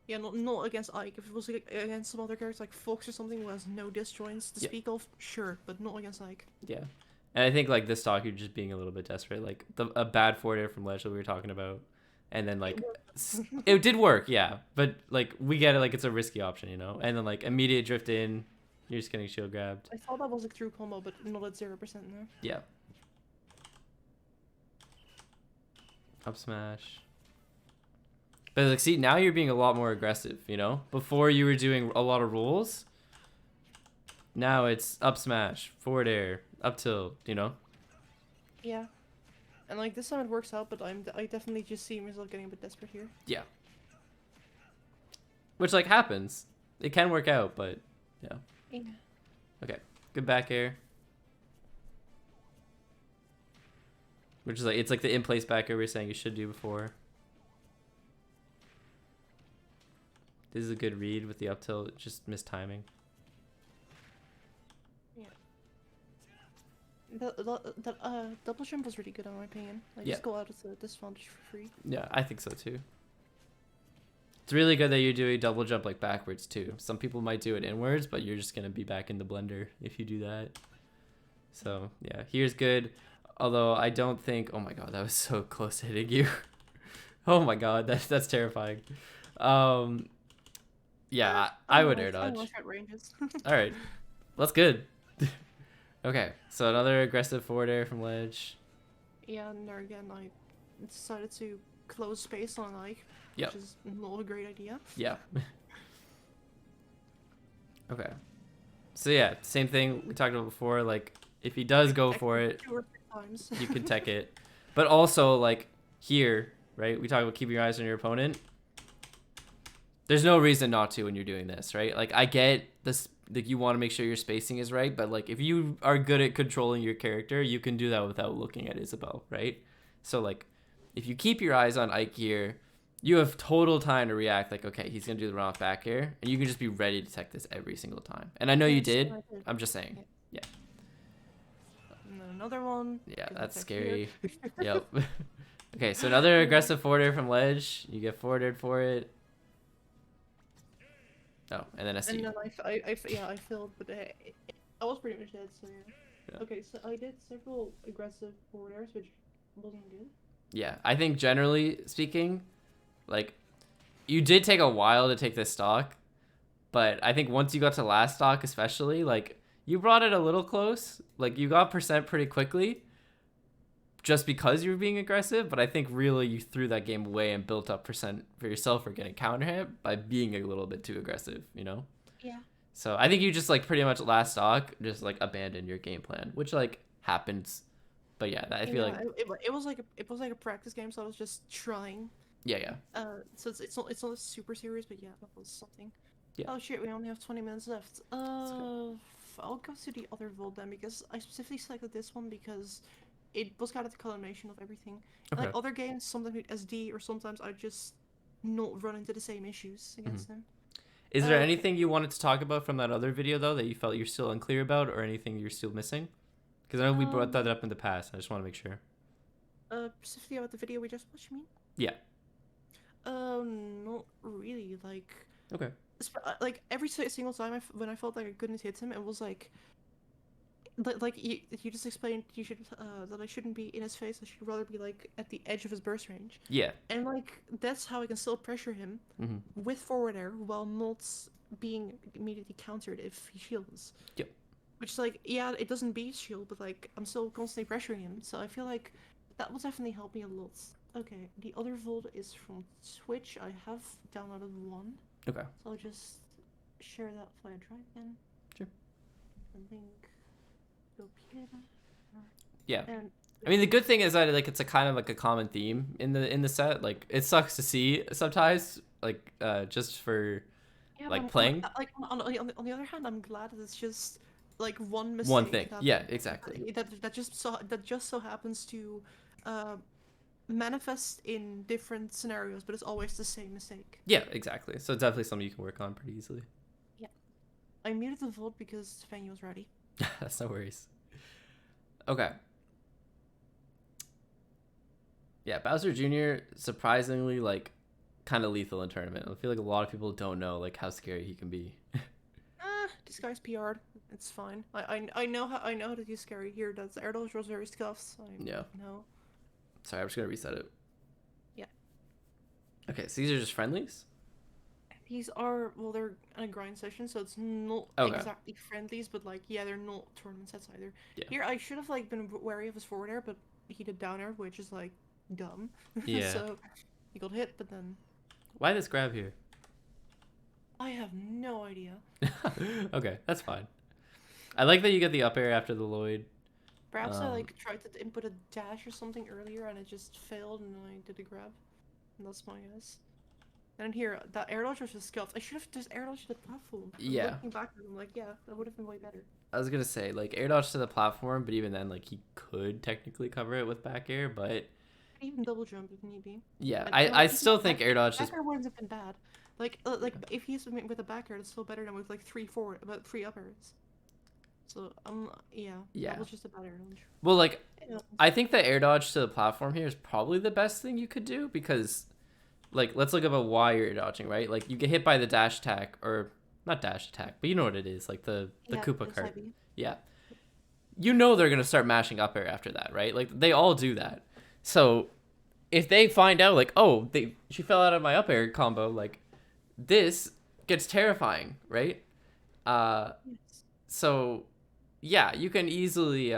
[SPEAKER 1] Yeah, not against Ike. If it was like, against some other characters like Fox or something who has no disjoints to speak of, sure, but not against Ike.
[SPEAKER 2] Yeah. And I think like this stock, you're just being a little bit desperate. Like a bad forward air from ledge that we were talking about, and then like it did work, yeah. But like we get it, like it's a risky option, you know. And then like immediate drift in, you're just getting shield grabbed.
[SPEAKER 1] I thought that was a true combo, but not at 0% there.
[SPEAKER 2] Yeah. Up smash. But like, see, now you're being a lot more aggressive, you know? Before you were doing a lot of rolls. Now it's up smash, forward air, up tilt, you know?
[SPEAKER 1] Yeah. And like this time it works out, but I definitely just see myself getting a bit desperate here.
[SPEAKER 2] Yeah. Which like happens. It can work out, but yeah.
[SPEAKER 1] Yeah.
[SPEAKER 2] Okay. Good back air. Which is like, it's like the in-place back air we were saying you should do before. This is a good read with the up tilt, just missed timing.
[SPEAKER 1] Yeah. The double jump was really good in my opinion. Like
[SPEAKER 2] Yeah.
[SPEAKER 1] just go out with the disadvantage for free.
[SPEAKER 2] Yeah, I think so too. It's really good that you're doing double jump like backwards too. Some people might do it inwards, but you're just gonna be back in the blender if you do that. So yeah, here's good. Although I don't think. Oh my god, that was so close to hitting you. Oh my god, that's terrifying. Yeah, I would air dodge. All right, that's good. Okay, so another aggressive forward air from ledge.
[SPEAKER 1] Yeah, and there again, I decided to close space on Ike,
[SPEAKER 2] Yep.
[SPEAKER 1] which is not a great idea.
[SPEAKER 2] Yeah. Okay. So yeah, same thing we talked about before. Like, if he does go for it,
[SPEAKER 1] 2 or 3 times.
[SPEAKER 2] you can tech it. But also, like, here, right? We talk about keeping your eyes on your opponent. There's no reason not to when you're doing this, right? Like, I get this, like, you want to make sure your spacing is right, but, like, if you are good at controlling your character, you can do that without looking at Isabel, right? So, like, if you keep your eyes on Ike here, you have total time to react, like, okay, he's going to do the run-off back air, and you can just be ready to tech this every single time. And I know you did. I'm just saying. Yeah.
[SPEAKER 1] And then another one.
[SPEAKER 2] Yeah, that's scary. Yep. Okay, so another aggressive forward air from ledge. You get forward aired for it. Oh, and then SC.
[SPEAKER 1] And then I failed, but I was pretty much dead, so
[SPEAKER 2] Yeah.
[SPEAKER 1] Okay, so I did several aggressive forward airs, which wasn't good.
[SPEAKER 2] Yeah, I think generally speaking, like, you did take a while to take this stock, but I think once you got to last stock especially, like, you brought it a little close. Like, you got percent pretty quickly just because you were being aggressive, but I think really you threw that game away and built up percent for yourself for getting counter hit by being a little bit too aggressive, you know?
[SPEAKER 1] Yeah.
[SPEAKER 2] So I think you just, like, pretty much last stock just, like, abandoned your game plan, which, like, happens But yeah, I feel
[SPEAKER 1] Yeah,
[SPEAKER 2] like
[SPEAKER 1] it was like a practice game, so I was just trying.
[SPEAKER 2] yeah.
[SPEAKER 1] So it's not super serious, but yeah, that was something.
[SPEAKER 2] Yeah.
[SPEAKER 1] Oh shit, we only have 20 minutes left.
[SPEAKER 2] That's good.
[SPEAKER 1] I'll go to the other vault then because I specifically selected this one because it was kind of the culmination of everything. And like
[SPEAKER 2] Okay.
[SPEAKER 1] other games, sometimes with SD or sometimes I just not run into the same issues
[SPEAKER 2] Hmm.
[SPEAKER 1] against them.
[SPEAKER 2] Is there
[SPEAKER 1] Okay.
[SPEAKER 2] anything you wanted to talk about from that other video though that you felt you're still unclear about, or anything you're still missing? Because I know we brought that
[SPEAKER 1] Um.
[SPEAKER 2] up in the past. I just want to make sure.
[SPEAKER 1] Specifically about the video we just watched. You mean?
[SPEAKER 2] Yeah.
[SPEAKER 1] Not really.
[SPEAKER 2] Okay.
[SPEAKER 1] Like every single time when I felt like I couldn't hit him, it was like you just explained you should that I shouldn't be in his face. I should rather be like at the edge of his burst range,
[SPEAKER 2] Yeah.
[SPEAKER 1] and like that's how I can still pressure him
[SPEAKER 2] Hmm.
[SPEAKER 1] with forward air while not being immediately countered if he shields.
[SPEAKER 2] Yep.
[SPEAKER 1] Which is like, yeah, it doesn't beat shield, but like I'm still constantly pressuring him. So I feel like that will definitely help me a lot. Okay, the other VOD is from Twitch. I have downloaded one.
[SPEAKER 2] Okay.
[SPEAKER 1] So I'll just share that via Drive then.
[SPEAKER 2] Sure.
[SPEAKER 1] The link. Go here.
[SPEAKER 2] Yeah.
[SPEAKER 1] And
[SPEAKER 2] I mean, the good thing is that like it's a kind of like a common theme in the set. Like it sucks to see sometimes, like just for
[SPEAKER 1] yeah,
[SPEAKER 2] like playing
[SPEAKER 1] like on the other hand, I'm glad that it's just like one
[SPEAKER 2] one
[SPEAKER 1] mistake
[SPEAKER 2] thing.
[SPEAKER 1] that
[SPEAKER 2] Yeah, exactly.
[SPEAKER 1] that just so happens to uh manifest in different scenarios, but it's always the same mistake.
[SPEAKER 2] Yeah, exactly. So it's definitely something you can work on pretty easily.
[SPEAKER 1] Yeah. I muted the vote because Fanny was ready.
[SPEAKER 2] That's no worries. Okay. Yeah, Bowser Jr. surprisingly like kind of lethal in tournament. I feel like a lot of people don't know like how scary he can be.
[SPEAKER 1] This guy's PR'd. It's fine. I know how to do scary here. That's air dodge was very scuffs.
[SPEAKER 2] Yeah.
[SPEAKER 1] know.
[SPEAKER 2] Sorry, I'm just gonna reset it.
[SPEAKER 1] Yeah.
[SPEAKER 2] Okay, so these are just friendlies.
[SPEAKER 1] These are they're in a grind session, so it's not
[SPEAKER 2] Okay.
[SPEAKER 1] exactly friendlies, but like yeah, they're not tournament sets either.
[SPEAKER 2] Yeah.
[SPEAKER 1] Here I should have like been wary of his forward air, but he did down air, which is like dumb.
[SPEAKER 2] Yeah.
[SPEAKER 1] So he got hit, but then
[SPEAKER 2] Why this grab here?
[SPEAKER 1] I have no idea.
[SPEAKER 2] Okay, that's fine. I like that you get the up air after the Lloyd.
[SPEAKER 1] Perhaps I like tried to input a dash or something earlier and it just failed and I did a grab. And that's my guess. And here, that air dodge was just scuffed. I should have just air dodged the platform.
[SPEAKER 2] Yeah.
[SPEAKER 1] Looking back, I'm like, yeah, that would have been way better.
[SPEAKER 2] I was gonna say like air dodge to the platform, but even then like he could technically cover it with back air, but
[SPEAKER 1] Even double jump if need be.
[SPEAKER 2] yeah,
[SPEAKER 1] And,
[SPEAKER 2] I still think air dodge is
[SPEAKER 1] back air wouldn't have been bad. Like if he's with a back air, it's still better than with like three up airs. So yeah,
[SPEAKER 2] Yeah.
[SPEAKER 1] that was just a bad air dodge.
[SPEAKER 2] well like
[SPEAKER 1] Yeah.
[SPEAKER 2] I think the air dodge to the platform here is probably the best thing you could do because like let's look about why you're dodging, right? Like you get hit by the dash attack or not dash attack, but you know what it is, like the Koopa
[SPEAKER 1] it's
[SPEAKER 2] cart.
[SPEAKER 1] heavy.
[SPEAKER 2] Yeah. You know they're gonna start mashing up air after that, right? Like they all do that. So if they find out like, oh, she fell out of my up air combo, like this gets terrifying, right?
[SPEAKER 1] Yes.
[SPEAKER 2] So yeah, you could easily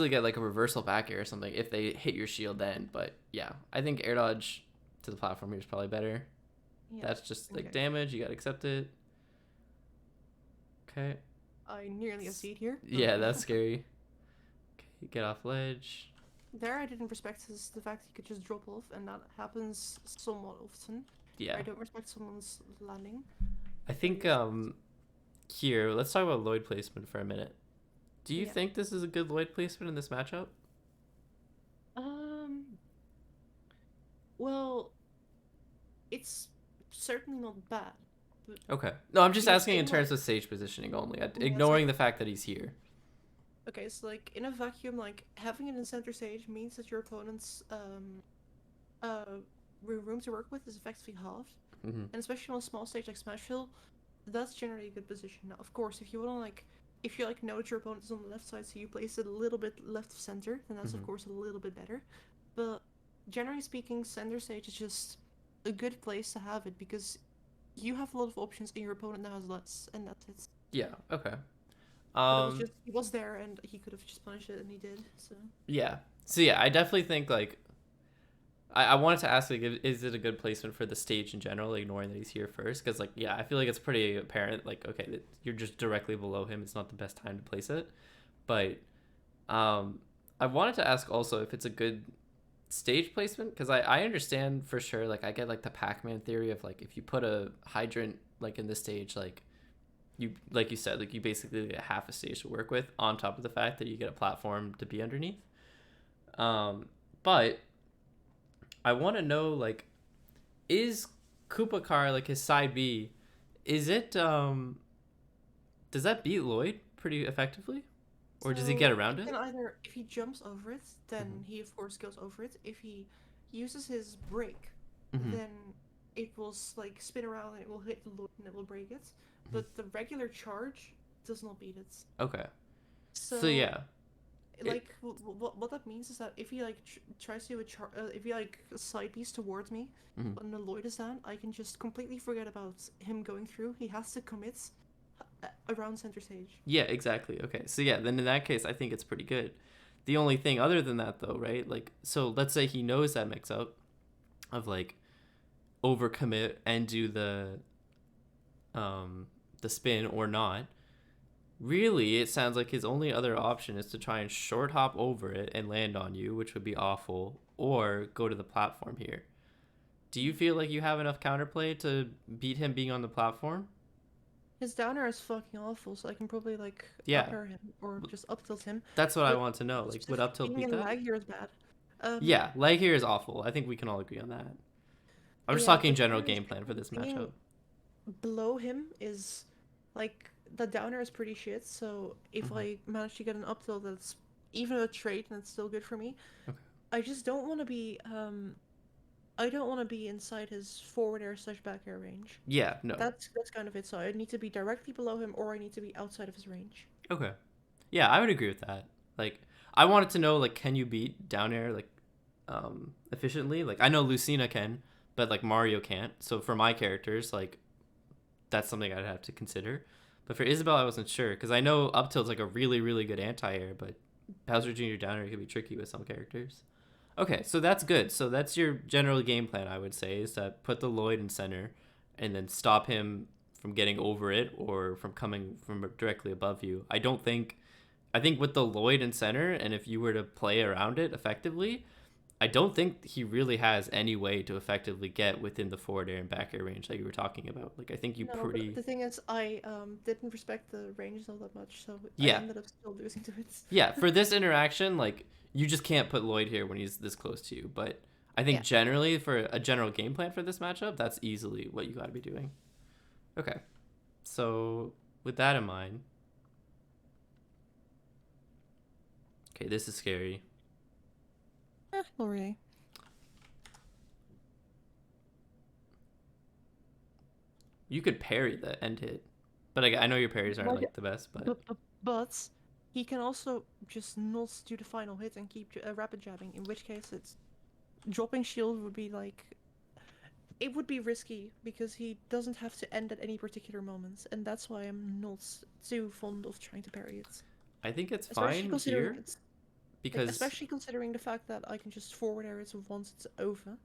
[SPEAKER 2] get like a reversal back air or something if they hit your shield then. But yeah, I think air dodge to the platform here is probably better.
[SPEAKER 1] Yeah.
[SPEAKER 2] That's just like
[SPEAKER 1] Okay.
[SPEAKER 2] damage. You gotta accept it. Okay.
[SPEAKER 1] I nearly a seed here.
[SPEAKER 2] Yeah, that's scary. Okay, get off ledge.
[SPEAKER 1] There, I didn't respect the fact he could just drop off, and that happens somewhat often.
[SPEAKER 2] Yeah.
[SPEAKER 1] I don't respect someone's landing.
[SPEAKER 2] I think here, let's talk about Lloyd placement for a minute. Do you
[SPEAKER 1] Yeah.
[SPEAKER 2] think this is a good Lloyd placement in this matchup?
[SPEAKER 1] Well, it's certainly not bad. But
[SPEAKER 2] Okay. No, I'm just
[SPEAKER 1] Yeah,
[SPEAKER 2] asking in
[SPEAKER 1] same
[SPEAKER 2] terms of stage positioning only,
[SPEAKER 1] it's
[SPEAKER 2] ignoring
[SPEAKER 1] like-
[SPEAKER 2] the fact that he's here.
[SPEAKER 1] okay, so like in a vacuum, like having it in center stage means that your opponent's room to work with is effectively halved,
[SPEAKER 2] Hmm.
[SPEAKER 1] and especially on a small stage like Smashville, that's generally a good position. Now, of course, if you want to if you know that your opponent is on the left side, so you place it a little bit left of center, then that's
[SPEAKER 2] Mhm.
[SPEAKER 1] of course a little bit better. But generally speaking, center stage is just a good place to have it because you have a lot of options and your opponent now has less, and that's it.
[SPEAKER 2] Yeah. Okay.
[SPEAKER 1] But it was just he was there and he could have just punished it and he did. So
[SPEAKER 2] Yeah. So yeah, I definitely think like I wanted to ask like is it a good placement for the stage in general, ignoring that he's here first? Because like yeah, I feel like it's pretty apparent like okay that you're just directly below him. It's not the best time to place it, but I wanted to ask also if it's a good stage placement, because I understand for sure, like I get like the Pac-Man theory of like if you put a hydrant like in this stage, like you said, like you basically get half a stage to work with on top of the fact that you get a platform to be underneath. But I want to know, like, is Koopa Car like his side B, is it does that beat Lloyd pretty effectively, or does he get
[SPEAKER 1] So
[SPEAKER 2] around
[SPEAKER 1] it
[SPEAKER 2] it?
[SPEAKER 1] can either, if he jumps over it,
[SPEAKER 2] Mm-hmm.
[SPEAKER 1] then he of course goes over it. If he uses his brake,
[SPEAKER 2] Mm-hmm.
[SPEAKER 1] then it will like spin around and it will hit the loop and it will break it.
[SPEAKER 2] Mm-hmm.
[SPEAKER 1] But the regular charge does not beat it.
[SPEAKER 2] Okay, so
[SPEAKER 1] So
[SPEAKER 2] yeah, it.
[SPEAKER 1] like what that means is that if he like tries to do if he like side piece towards me
[SPEAKER 2] Mm-hmm.
[SPEAKER 1] when the Lloyd is down, I can just completely forget about him going through. He has to commit around center stage.
[SPEAKER 2] Yeah, exactly. Okay. So yeah, then in that case, I think it's pretty good. The only thing other than that though, right? Like, so let's say he knows that mix up of like overcommit and do the spin or not. Really, it sounds like his only other option is to try and short hop over it and land on you, which would be awful, or go to the platform here. Do you feel like you have enough counterplay to beat him being on the platform?
[SPEAKER 1] His downer is fucking awful, so I can probably like up
[SPEAKER 2] Yeah,
[SPEAKER 1] air him or just up tilt him.
[SPEAKER 2] that's what I
[SPEAKER 1] But
[SPEAKER 2] want to know. Like, would up
[SPEAKER 1] specifically
[SPEAKER 2] tilt
[SPEAKER 1] being
[SPEAKER 2] beat
[SPEAKER 1] in
[SPEAKER 2] that?
[SPEAKER 1] lag here is bad. Um,
[SPEAKER 2] Yeah, leg here is awful. I think we can all agree on that. I'm just
[SPEAKER 1] yeah,
[SPEAKER 2] talking
[SPEAKER 1] but the
[SPEAKER 2] general
[SPEAKER 1] thing is,
[SPEAKER 2] game plan for this matchup.
[SPEAKER 1] being below him is like the downer is pretty shit. So if
[SPEAKER 2] Hmm.
[SPEAKER 1] I manage to get an up tilt that's even a trait and it's still good for me,
[SPEAKER 2] Okay.
[SPEAKER 1] I just don't want to be I don't want to be inside his forward air slash back air range.
[SPEAKER 2] Yeah, no.
[SPEAKER 1] That's kind of it. So I need to be directly below him or I need to be outside of his range.
[SPEAKER 2] Okay. Yeah, I would agree with that. Like, I wanted to know, like, can you beat down air, like, efficiently? Like, I know Lucina can, but, like, Mario can't. So for my characters, like, that's something I'd have to consider. But for Isabel, I wasn't sure, because I know up tilt's, like, a really, really good anti-air, but Bowser Jr. down air can be tricky with some characters. Okay, so that's good. So that's your general game plan, I would say, is that put the Lloyd in center and then stop him from getting over it or from coming from directly above you. I think with the Lloyd in center, and if you were to play around it effectively, I don't think he really has any way to effectively get within the forward air and back air range that you were talking about. Like, I think you
[SPEAKER 1] No, but
[SPEAKER 2] pretty.
[SPEAKER 1] the thing is, I didn't respect the range all that much, so I
[SPEAKER 2] Yeah.
[SPEAKER 1] ended up still losing to it.
[SPEAKER 2] Yeah, for this interaction, like, you just can't put Lloyd here when he's this close to you. But I think
[SPEAKER 1] Yeah.
[SPEAKER 2] generally, for a general game plan for this matchup, that's easily what you got to be doing. Okay. So, with that in mind. Okay, this is scary.
[SPEAKER 1] Not
[SPEAKER 2] You could parry the end hit. But I know your parries aren't, like, the best, but.
[SPEAKER 1] but he can also just not do the final hit and keep rapid jabbing. In which case, it's dropping shield would be like it would be risky because he doesn't have to end at any particular moment, and that's why I'm not too fond of trying to parry it.
[SPEAKER 2] I think it's
[SPEAKER 1] Especially
[SPEAKER 2] fine
[SPEAKER 1] considering
[SPEAKER 2] here
[SPEAKER 1] it's like,
[SPEAKER 2] because.
[SPEAKER 1] especially considering the fact that I can just forward air it once it's over.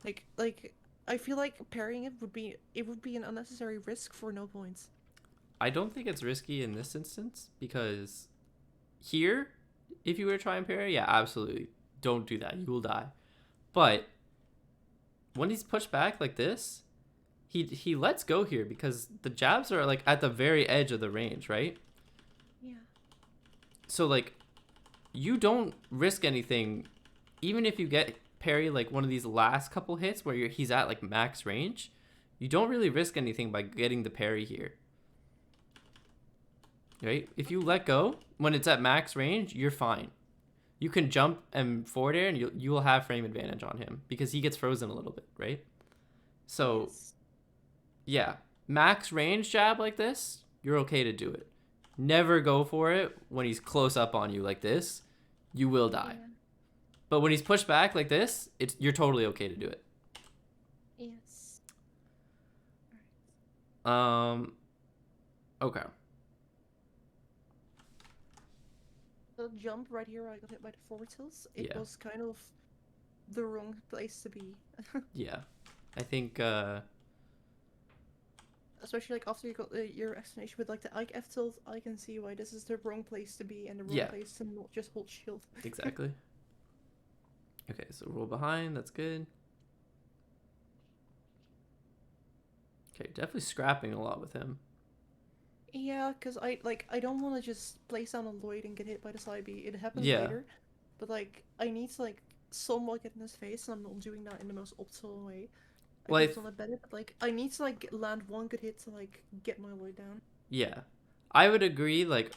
[SPEAKER 1] Like I feel like parrying it would be an unnecessary risk for no points.
[SPEAKER 2] I don't think it's risky in this instance because here, if you were to try and parry, yeah, absolutely. Don't do that. You will die. But when he's pushed back like this, he lets go here because the jabs are like at the very edge of the range, right?
[SPEAKER 1] Yeah.
[SPEAKER 2] So like you don't risk anything even if you get parry like one of these last couple hits where he's at like max range, you don't really risk anything by getting the parry here. Right? If you let go when it's at max range, you're fine. You can jump and forward air and you will have frame advantage on him because he gets frozen a little bit, right? So,
[SPEAKER 1] Yes.
[SPEAKER 2] yeah, max range jab like this, you're okay to do it. Never go for it when he's close up on you like this. You will die.
[SPEAKER 1] Yeah.
[SPEAKER 2] But when he's pushed back like this, you're totally okay to do it.
[SPEAKER 1] Yes.
[SPEAKER 2] Okay.
[SPEAKER 1] The jump right here, I got hit by the forward tilts. It
[SPEAKER 2] Yeah.
[SPEAKER 1] was kind of the wrong place to be.
[SPEAKER 2] Yeah. I think
[SPEAKER 1] especially like after you got your explanation with like the Ike F tilt, I can see why this is the wrong place to be and the wrong
[SPEAKER 2] Yeah,
[SPEAKER 1] place to not just hold shield.
[SPEAKER 2] exactly. Okay, so roll behind. That's good. Okay, definitely scrapping a lot with him.
[SPEAKER 1] Yeah, because I don't want to just place down a Lloyd and get hit by the side B. It happens
[SPEAKER 2] Yeah.
[SPEAKER 1] later, but like I need to like somewhat get in his face, and I'm not doing that in the most optimal way. I
[SPEAKER 2] Well,
[SPEAKER 1] could have done it better, but like I need to like land one good hit to like get my Lloyd down.
[SPEAKER 2] yeah, I would agree. Like,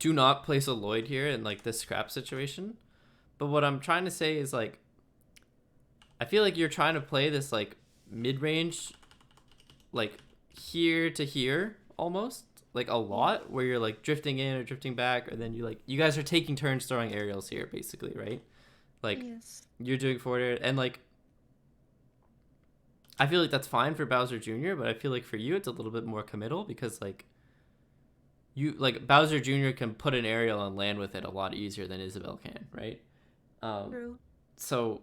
[SPEAKER 2] do not place a Lloyd here in like this scrap situation. But what I'm trying to say is like, I feel like you're trying to play this like mid range, like here to here almost, like a lot, where you're like drifting in or drifting back, or then you guys are taking turns throwing aerials here, basically, right? Like
[SPEAKER 1] Yes.
[SPEAKER 2] you're doing forward air, and like I feel like that's fine for Bowser Jr., but I feel like for you it's a little bit more committal because like you like Bowser Jr. can put an aerial and land with it a lot easier than Isabelle can, right? Um,
[SPEAKER 1] True.
[SPEAKER 2] so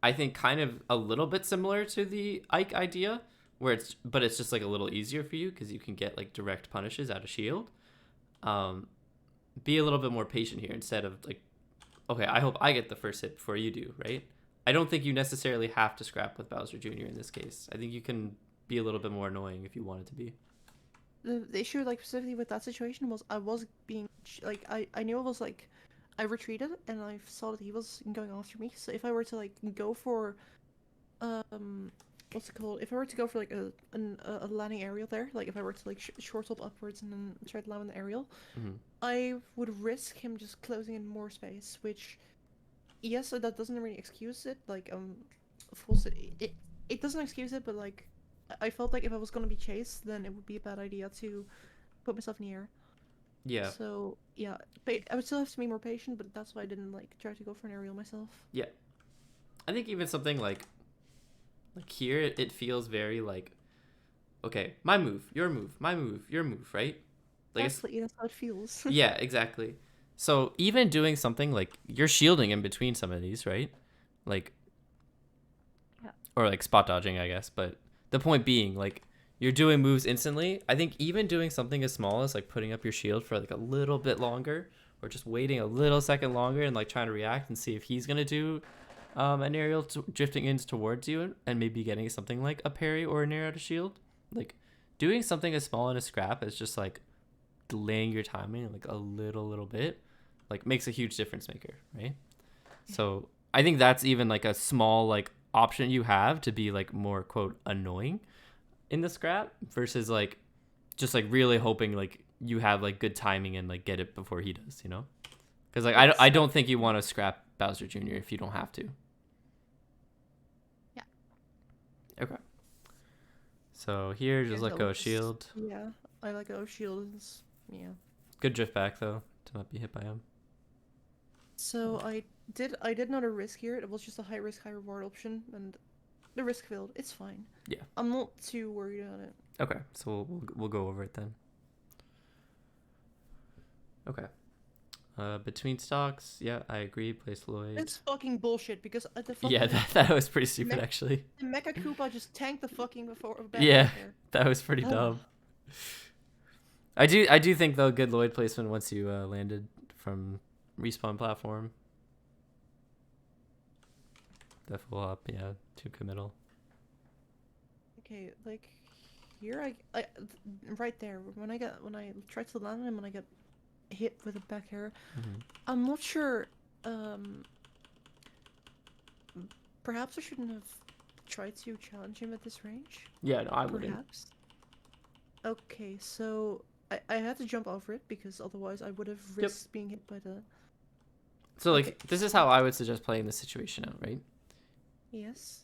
[SPEAKER 2] I think kind of a little bit similar to the Ike idea, where it's just like a little easier for you because you can get like direct punishes out of shield. Um, be a little bit more patient here instead of like, okay, I hope I get the first hit before you do, right? I don't think you necessarily have to scrap with Bowser Jr. in this case. I think you can be a little bit more annoying if you wanted to be.
[SPEAKER 1] The issue like specifically with that situation was I was being like I knew I was like I retreated and I saw that he was going after me. So if I were to like go for what's it called? If I were to go for like a landing aerial there, like if I were to like short hop upwards and then try to land an aerial,
[SPEAKER 2] Mm-hmm.
[SPEAKER 1] I would risk him just closing in more space, which yes, that doesn't really excuse it. Like it doesn't excuse it, but like I felt like if I was gonna be chased, then it would be a bad idea to put myself in the air.
[SPEAKER 2] Yeah,
[SPEAKER 1] So yeah, I would still have to be more patient, but that's why I didn't like try to go for an aerial myself.
[SPEAKER 2] yeah. I think even something like here, it feels very like, okay, my move, your move, right? Like it's
[SPEAKER 1] Exactly, that's how it feels.
[SPEAKER 2] yeah, exactly. So even doing something like you're shielding in between some of these, right? Like
[SPEAKER 1] Yeah.
[SPEAKER 2] or like spot dodging, I guess. But the point being, like you're doing moves instantly. I think even doing something as small as like putting up your shield for like a little bit longer, or just waiting a little second longer and like trying to react and see if he's gonna do an aerial drifting in towards you and maybe getting something like a parry or an arrow to shield. Like doing something as small in a scrap is just like delaying your timing like a little bit, like makes a huge difference maker, right? So I think that's even like a small like option you have to be like more quote annoying in the scrap versus like just like really hoping like you have like good timing and like get it before he does, you know? Because like I don't think you want to scrap Bowser Jr. if you don't have to.
[SPEAKER 1] Yeah.
[SPEAKER 2] Okay. So here, just let go of shield.
[SPEAKER 1] Yeah, I let go of shield. Yeah.
[SPEAKER 2] Good drift back though to not be hit by him.
[SPEAKER 1] So I did not a risk here. It was just a high risk, high reward option, and the risk failed. It's fine.
[SPEAKER 2] Yeah.
[SPEAKER 1] I'm not too worried about it.
[SPEAKER 2] Okay, so we'll go over it then. Okay. Between stocks, yeah, I agree. Place Lloyd.
[SPEAKER 1] It's fucking bullshit because the fucking
[SPEAKER 2] Yeah, that was pretty stupid actually.
[SPEAKER 1] the Mecha Koopa just tanked the fucking
[SPEAKER 2] Yeah,
[SPEAKER 1] there.
[SPEAKER 2] that was pretty dumb. I do think though good Lloyd placement once you landed from respawn platform. The full up, yeah, too committal.
[SPEAKER 1] Okay, like here I right there when I try to land him and I get hit with a back air.
[SPEAKER 2] Mm-hmm.
[SPEAKER 1] I'm not sure. Perhaps I shouldn't have tried to challenge him at this range.
[SPEAKER 2] Yeah, no, I wouldn't.
[SPEAKER 1] Perhaps. Okay, so I had to jump over it because otherwise I would have risked being hit by the.
[SPEAKER 2] So like
[SPEAKER 1] Okay.
[SPEAKER 2] this is how I would suggest playing this situation out, right?
[SPEAKER 1] Yes.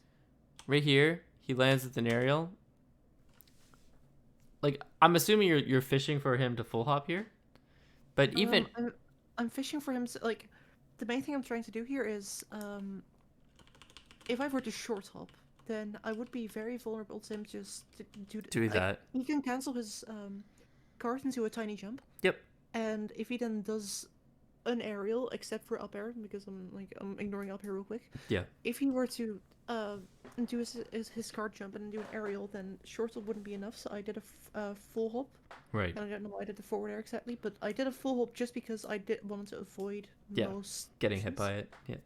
[SPEAKER 2] Right here, he lands with an aerial. Like I'm assuming you're fishing for him to full hop here, but even
[SPEAKER 1] I'm fishing for him. Like, the main thing I'm trying to do here is if I were to short hop, then I would be very vulnerable to him just to
[SPEAKER 2] do that.
[SPEAKER 1] He can cancel his card into a tiny jump.
[SPEAKER 2] Yep.
[SPEAKER 1] And if he then does an aerial, except for up air, because I'm ignoring up air real quick.
[SPEAKER 2] Yeah.
[SPEAKER 1] If he were to do his card jump and do an aerial, then short hop wouldn't be enough. So I did a full hop,
[SPEAKER 2] Right.
[SPEAKER 1] and I don't know why I did the forward air exactly, but I did a full hop just because I did wanted to avoid
[SPEAKER 2] Yeah.
[SPEAKER 1] most
[SPEAKER 2] Getting hit
[SPEAKER 1] options.
[SPEAKER 2] by it. Yeah.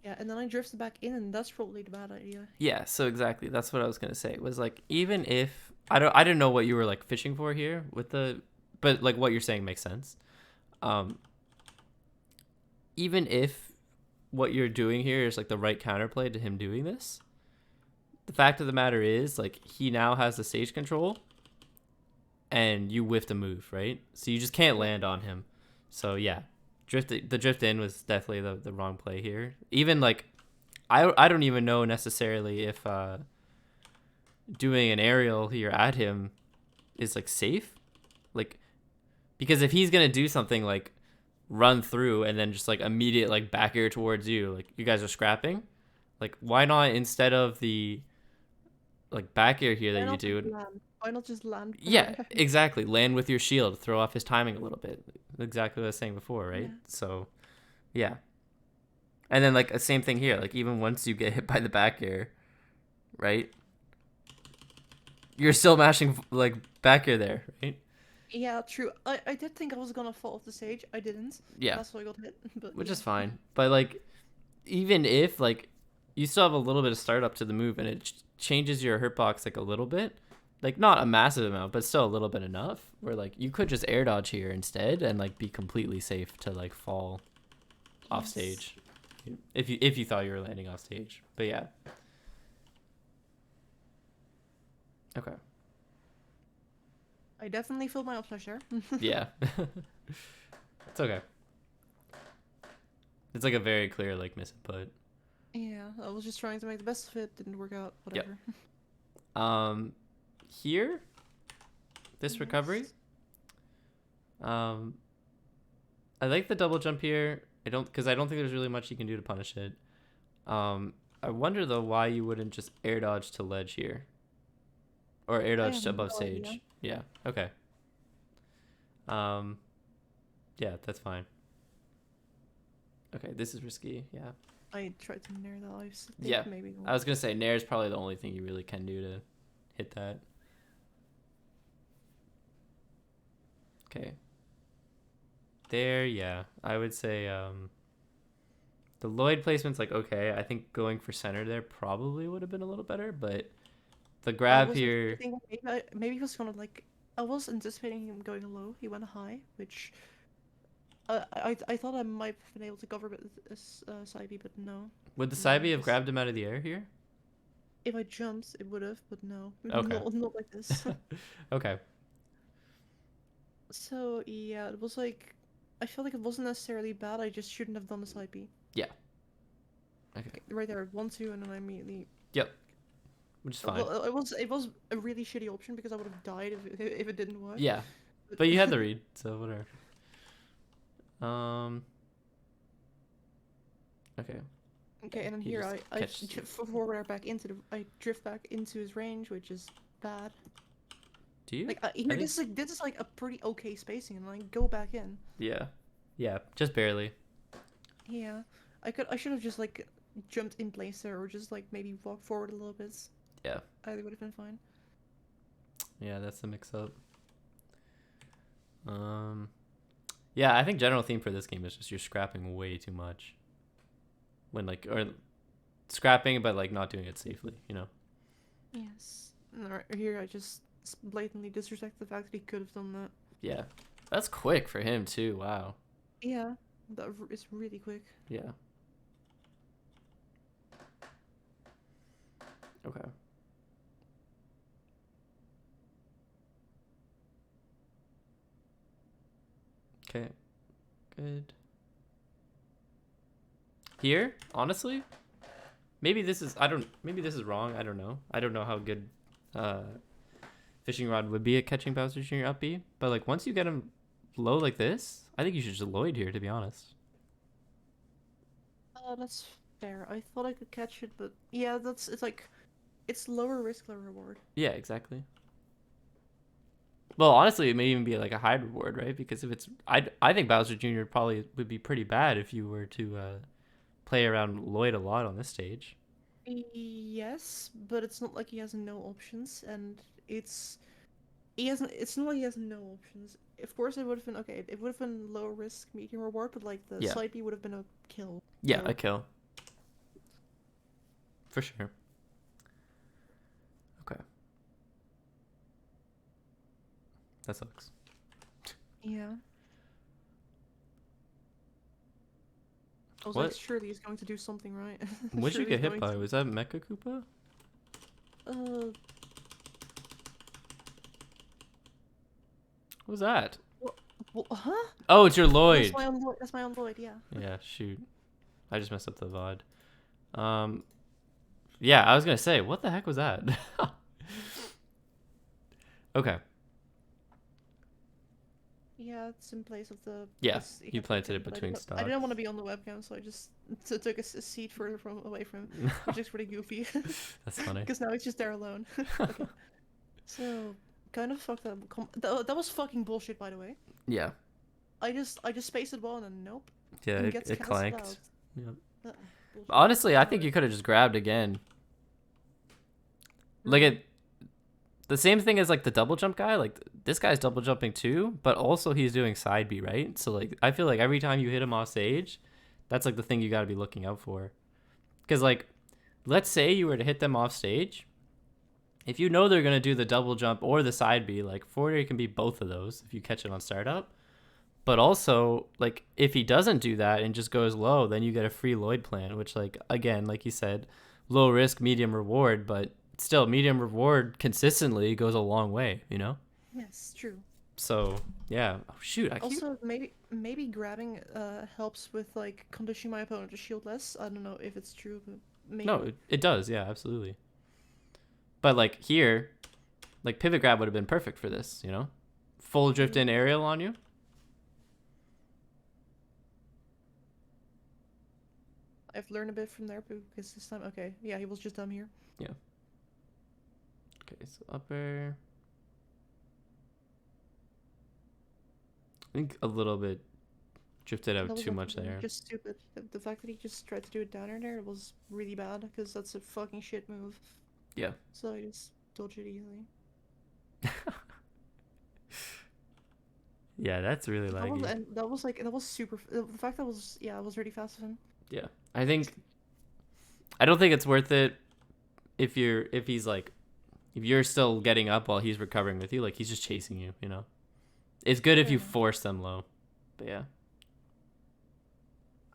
[SPEAKER 1] Yeah, and then I drifted back in, and that's probably the bad idea.
[SPEAKER 2] Yeah, so exactly. That's what I was gonna say. Was like even if I didn't know what you were like fishing for here with the, but like what you're saying makes sense. Um, even if what you're doing here is like the right counterplay to him doing this, the fact of the matter is like he now has the stage control, and you whiffed a move, right? So you just can't land on him. So yeah, the drift in was definitely the wrong play here. Even like I don't even know necessarily if doing an aerial here at him is like safe, like because if he's gonna do something like run through and then just like immediate like back air towards you, like you guys are scrapping, like why not instead of the like back air here
[SPEAKER 1] Why
[SPEAKER 2] that you
[SPEAKER 1] not just
[SPEAKER 2] do,
[SPEAKER 1] land? Why not just land
[SPEAKER 2] yeah,
[SPEAKER 1] back?
[SPEAKER 2] exactly, land with your shield, throw off his timing a little bit, exactly what I was saying before, right?
[SPEAKER 1] Yeah.
[SPEAKER 2] So yeah, and then like the same thing here, like even once you get hit by the back air, right, you're still mashing like back air there, right?
[SPEAKER 1] Yeah, true. I did think I was gonna fall off the stage. I didn't.
[SPEAKER 2] Yeah,
[SPEAKER 1] That's why I got hit. But
[SPEAKER 2] which
[SPEAKER 1] yeah.
[SPEAKER 2] is fine. But like, even if like you still have a little bit of startup to the move, and it changes your hurt box like a little bit, like not a massive amount, but still a little bit enough. Where like you could just air dodge here instead, and like be completely safe to like fall off
[SPEAKER 1] Yes.
[SPEAKER 2] stage, if you thought you were landing off stage. But yeah. Okay.
[SPEAKER 1] I definitely feel my upslash there.
[SPEAKER 2] Yeah. It's okay. It's like a very clear like misinput.
[SPEAKER 1] Yeah, I was just trying to make the best of it. Didn't work out. Whatever.
[SPEAKER 2] Here, this recovery.
[SPEAKER 1] Yes.
[SPEAKER 2] I like the double jump here. I don't think there's really much you can do to punish it. I wonder though why you wouldn't just air dodge to ledge here, or air
[SPEAKER 1] I
[SPEAKER 2] dodge
[SPEAKER 1] have
[SPEAKER 2] to above
[SPEAKER 1] no
[SPEAKER 2] stage.
[SPEAKER 1] idea.
[SPEAKER 2] Yeah. Okay. Um, yeah, that's fine. Okay, this is risky. Yeah.
[SPEAKER 1] I tried to nair that. I think
[SPEAKER 2] Yeah.
[SPEAKER 1] maybe.
[SPEAKER 2] I was gonna say nair is probably the only thing you really can do to hit that. Okay. There, yeah. I would say the Lloyd placement's like okay. I think going for center there probably would have been a little better, but the
[SPEAKER 1] I
[SPEAKER 2] grab
[SPEAKER 1] was
[SPEAKER 2] here,
[SPEAKER 1] thinking maybe he was gonna like. I was anticipating him going low. He went high, which I thought I might have been able to cover this side B, but no.
[SPEAKER 2] would the
[SPEAKER 1] No,
[SPEAKER 2] side B have
[SPEAKER 1] just
[SPEAKER 2] grabbed him out of the air here?
[SPEAKER 1] if I jumped, it would have, but no,
[SPEAKER 2] Okay.
[SPEAKER 1] not like this.
[SPEAKER 2] Okay.
[SPEAKER 1] So yeah, it was like I feel like it wasn't necessarily bad. I just shouldn't have done the side B.
[SPEAKER 2] Yeah. Okay.
[SPEAKER 1] Right there, 1-2, and then I immediately.
[SPEAKER 2] Yep. Which is fine.
[SPEAKER 1] Well, it was a really shitty option because I would have died if it didn't work.
[SPEAKER 2] Yeah. But you had the read, so whatever. Okay.
[SPEAKER 1] Okay, and then
[SPEAKER 2] He
[SPEAKER 1] here
[SPEAKER 2] just
[SPEAKER 1] I
[SPEAKER 2] catches-
[SPEAKER 1] forward air back into the I drift back into his range, which is bad.
[SPEAKER 2] Do you?
[SPEAKER 1] Like here,
[SPEAKER 2] think-
[SPEAKER 1] this is like a pretty okay spacing, and I go back in.
[SPEAKER 2] Yeah. Yeah. Just barely.
[SPEAKER 1] Yeah, I should have just like jumped in place there, or just like maybe walk forward a little bit.
[SPEAKER 2] Yeah.
[SPEAKER 1] Either would have been fine.
[SPEAKER 2] Yeah, that's the mix up. Yeah, I think general theme for this game is just you're scrapping way too much. When like or scrapping but like not doing it safely, you know.
[SPEAKER 1] Yes. And here I just blatantly disrespect the fact that he could have done that.
[SPEAKER 2] Yeah. That's quick for him too. Wow.
[SPEAKER 1] Yeah, that is really quick.
[SPEAKER 2] Yeah. Okay. Okay. Good. Here, honestly, maybe this is maybe this is wrong. I don't know. I don't know how good fishing rod would be at catching Bowser Jr. up B, but like once you get him low like this, I think you should just Lloyd here to be honest.
[SPEAKER 1] That's fair. I thought I could catch it, but yeah, it's like it's lower risk, lower reward.
[SPEAKER 2] Yeah, exactly. Well, honestly, it may even be like a high reward, right? Because if it's, I think Bowser Jr. probably would be pretty bad if you were to play around Lloyd a lot on this stage.
[SPEAKER 1] Yes, but it's not like he has no options, and it's he hasn't. It's not like he has no options. Of course, it would have been okay. It would have been low risk, medium reward, but like the
[SPEAKER 2] Yeah.
[SPEAKER 1] side B would have been a kill.
[SPEAKER 2] Yeah, a
[SPEAKER 1] So
[SPEAKER 2] kill. For sure. Okay. That sucks.
[SPEAKER 1] yeah, I was like,
[SPEAKER 2] What?
[SPEAKER 1] surely he's going to do something right.
[SPEAKER 2] What'd you
[SPEAKER 1] Surely he's
[SPEAKER 2] get hit
[SPEAKER 1] going
[SPEAKER 2] by?
[SPEAKER 1] to.
[SPEAKER 2] Was that Mecha Koopa?
[SPEAKER 1] Uh,
[SPEAKER 2] What was that?
[SPEAKER 1] huh?
[SPEAKER 2] Oh, it's your
[SPEAKER 1] That's
[SPEAKER 2] Lloyd.
[SPEAKER 1] my own Lloyd. That's my own Lloyd. Yeah.
[SPEAKER 2] Yeah, shoot. I just messed up the VOD. Yeah, I was gonna say, what the heck was that? Okay.
[SPEAKER 1] Yeah, it's in place of the.
[SPEAKER 2] Yeah,
[SPEAKER 1] This,
[SPEAKER 2] you planted it
[SPEAKER 1] but
[SPEAKER 2] between
[SPEAKER 1] I
[SPEAKER 2] stock.
[SPEAKER 1] didn't want to be on the webcam, so I just took a seat further away from him, which is pretty goofy.
[SPEAKER 2] That's funny.
[SPEAKER 1] Because now he's just there alone. Okay. So, kind of fucked up. That was fucking bullshit, by the way.
[SPEAKER 2] Yeah.
[SPEAKER 1] I just spaced the ball and then nope.
[SPEAKER 2] Yeah,
[SPEAKER 1] And
[SPEAKER 2] it,
[SPEAKER 1] gets
[SPEAKER 2] it
[SPEAKER 1] cancelled
[SPEAKER 2] clanked.
[SPEAKER 1] out.
[SPEAKER 2] Yep.
[SPEAKER 1] Bullshit.
[SPEAKER 2] Honestly, I think
[SPEAKER 1] Alright.
[SPEAKER 2] you could have just grabbed again. Look at the same thing as like the double jump guy. Like this guy's double jumping too, but also he's doing side B, right? So like I feel like every time you hit him off stage, that's like the thing you got to be looking out for. Because like, let's say you were to hit them off stage, if you know they're gonna do the double jump or the side B, like forward air can be both of those if you catch it on startup. But also, like, if he doesn't do that and just goes low, then you get a free Lloyd plan, which, like, again, like you said, low risk, medium reward, but still, medium reward consistently goes a long way, you know?
[SPEAKER 1] Yes, true.
[SPEAKER 2] So, yeah. Oh, shoot. I keep.
[SPEAKER 1] Also, maybe grabbing helps with like conditioning my opponent to shield less. I don't know if it's true, but maybe.
[SPEAKER 2] No, it does. Yeah, absolutely. But, like, here, like, pivot grab would have been perfect for this, you know? Full drift in aerial on you.
[SPEAKER 1] I've learned a bit from there because this time, okay, yeah, he was just dumb here.
[SPEAKER 2] Yeah. Okay, so upper. I think a little bit drifted out
[SPEAKER 1] That was
[SPEAKER 2] too much
[SPEAKER 1] actually
[SPEAKER 2] there.
[SPEAKER 1] just stupid. The fact that he just tried to do it down air there was really bad because that's a fucking shit move.
[SPEAKER 2] Yeah.
[SPEAKER 1] So I just dodged it easily.
[SPEAKER 2] Yeah, that's really laggy.
[SPEAKER 1] That was super. The fact that was it was really fast of him.
[SPEAKER 2] Yeah. I don't think it's worth it if you're still getting up while he's recovering with you, like he's just chasing you, you know. It's good if you
[SPEAKER 1] Yeah.
[SPEAKER 2] force them low. But yeah.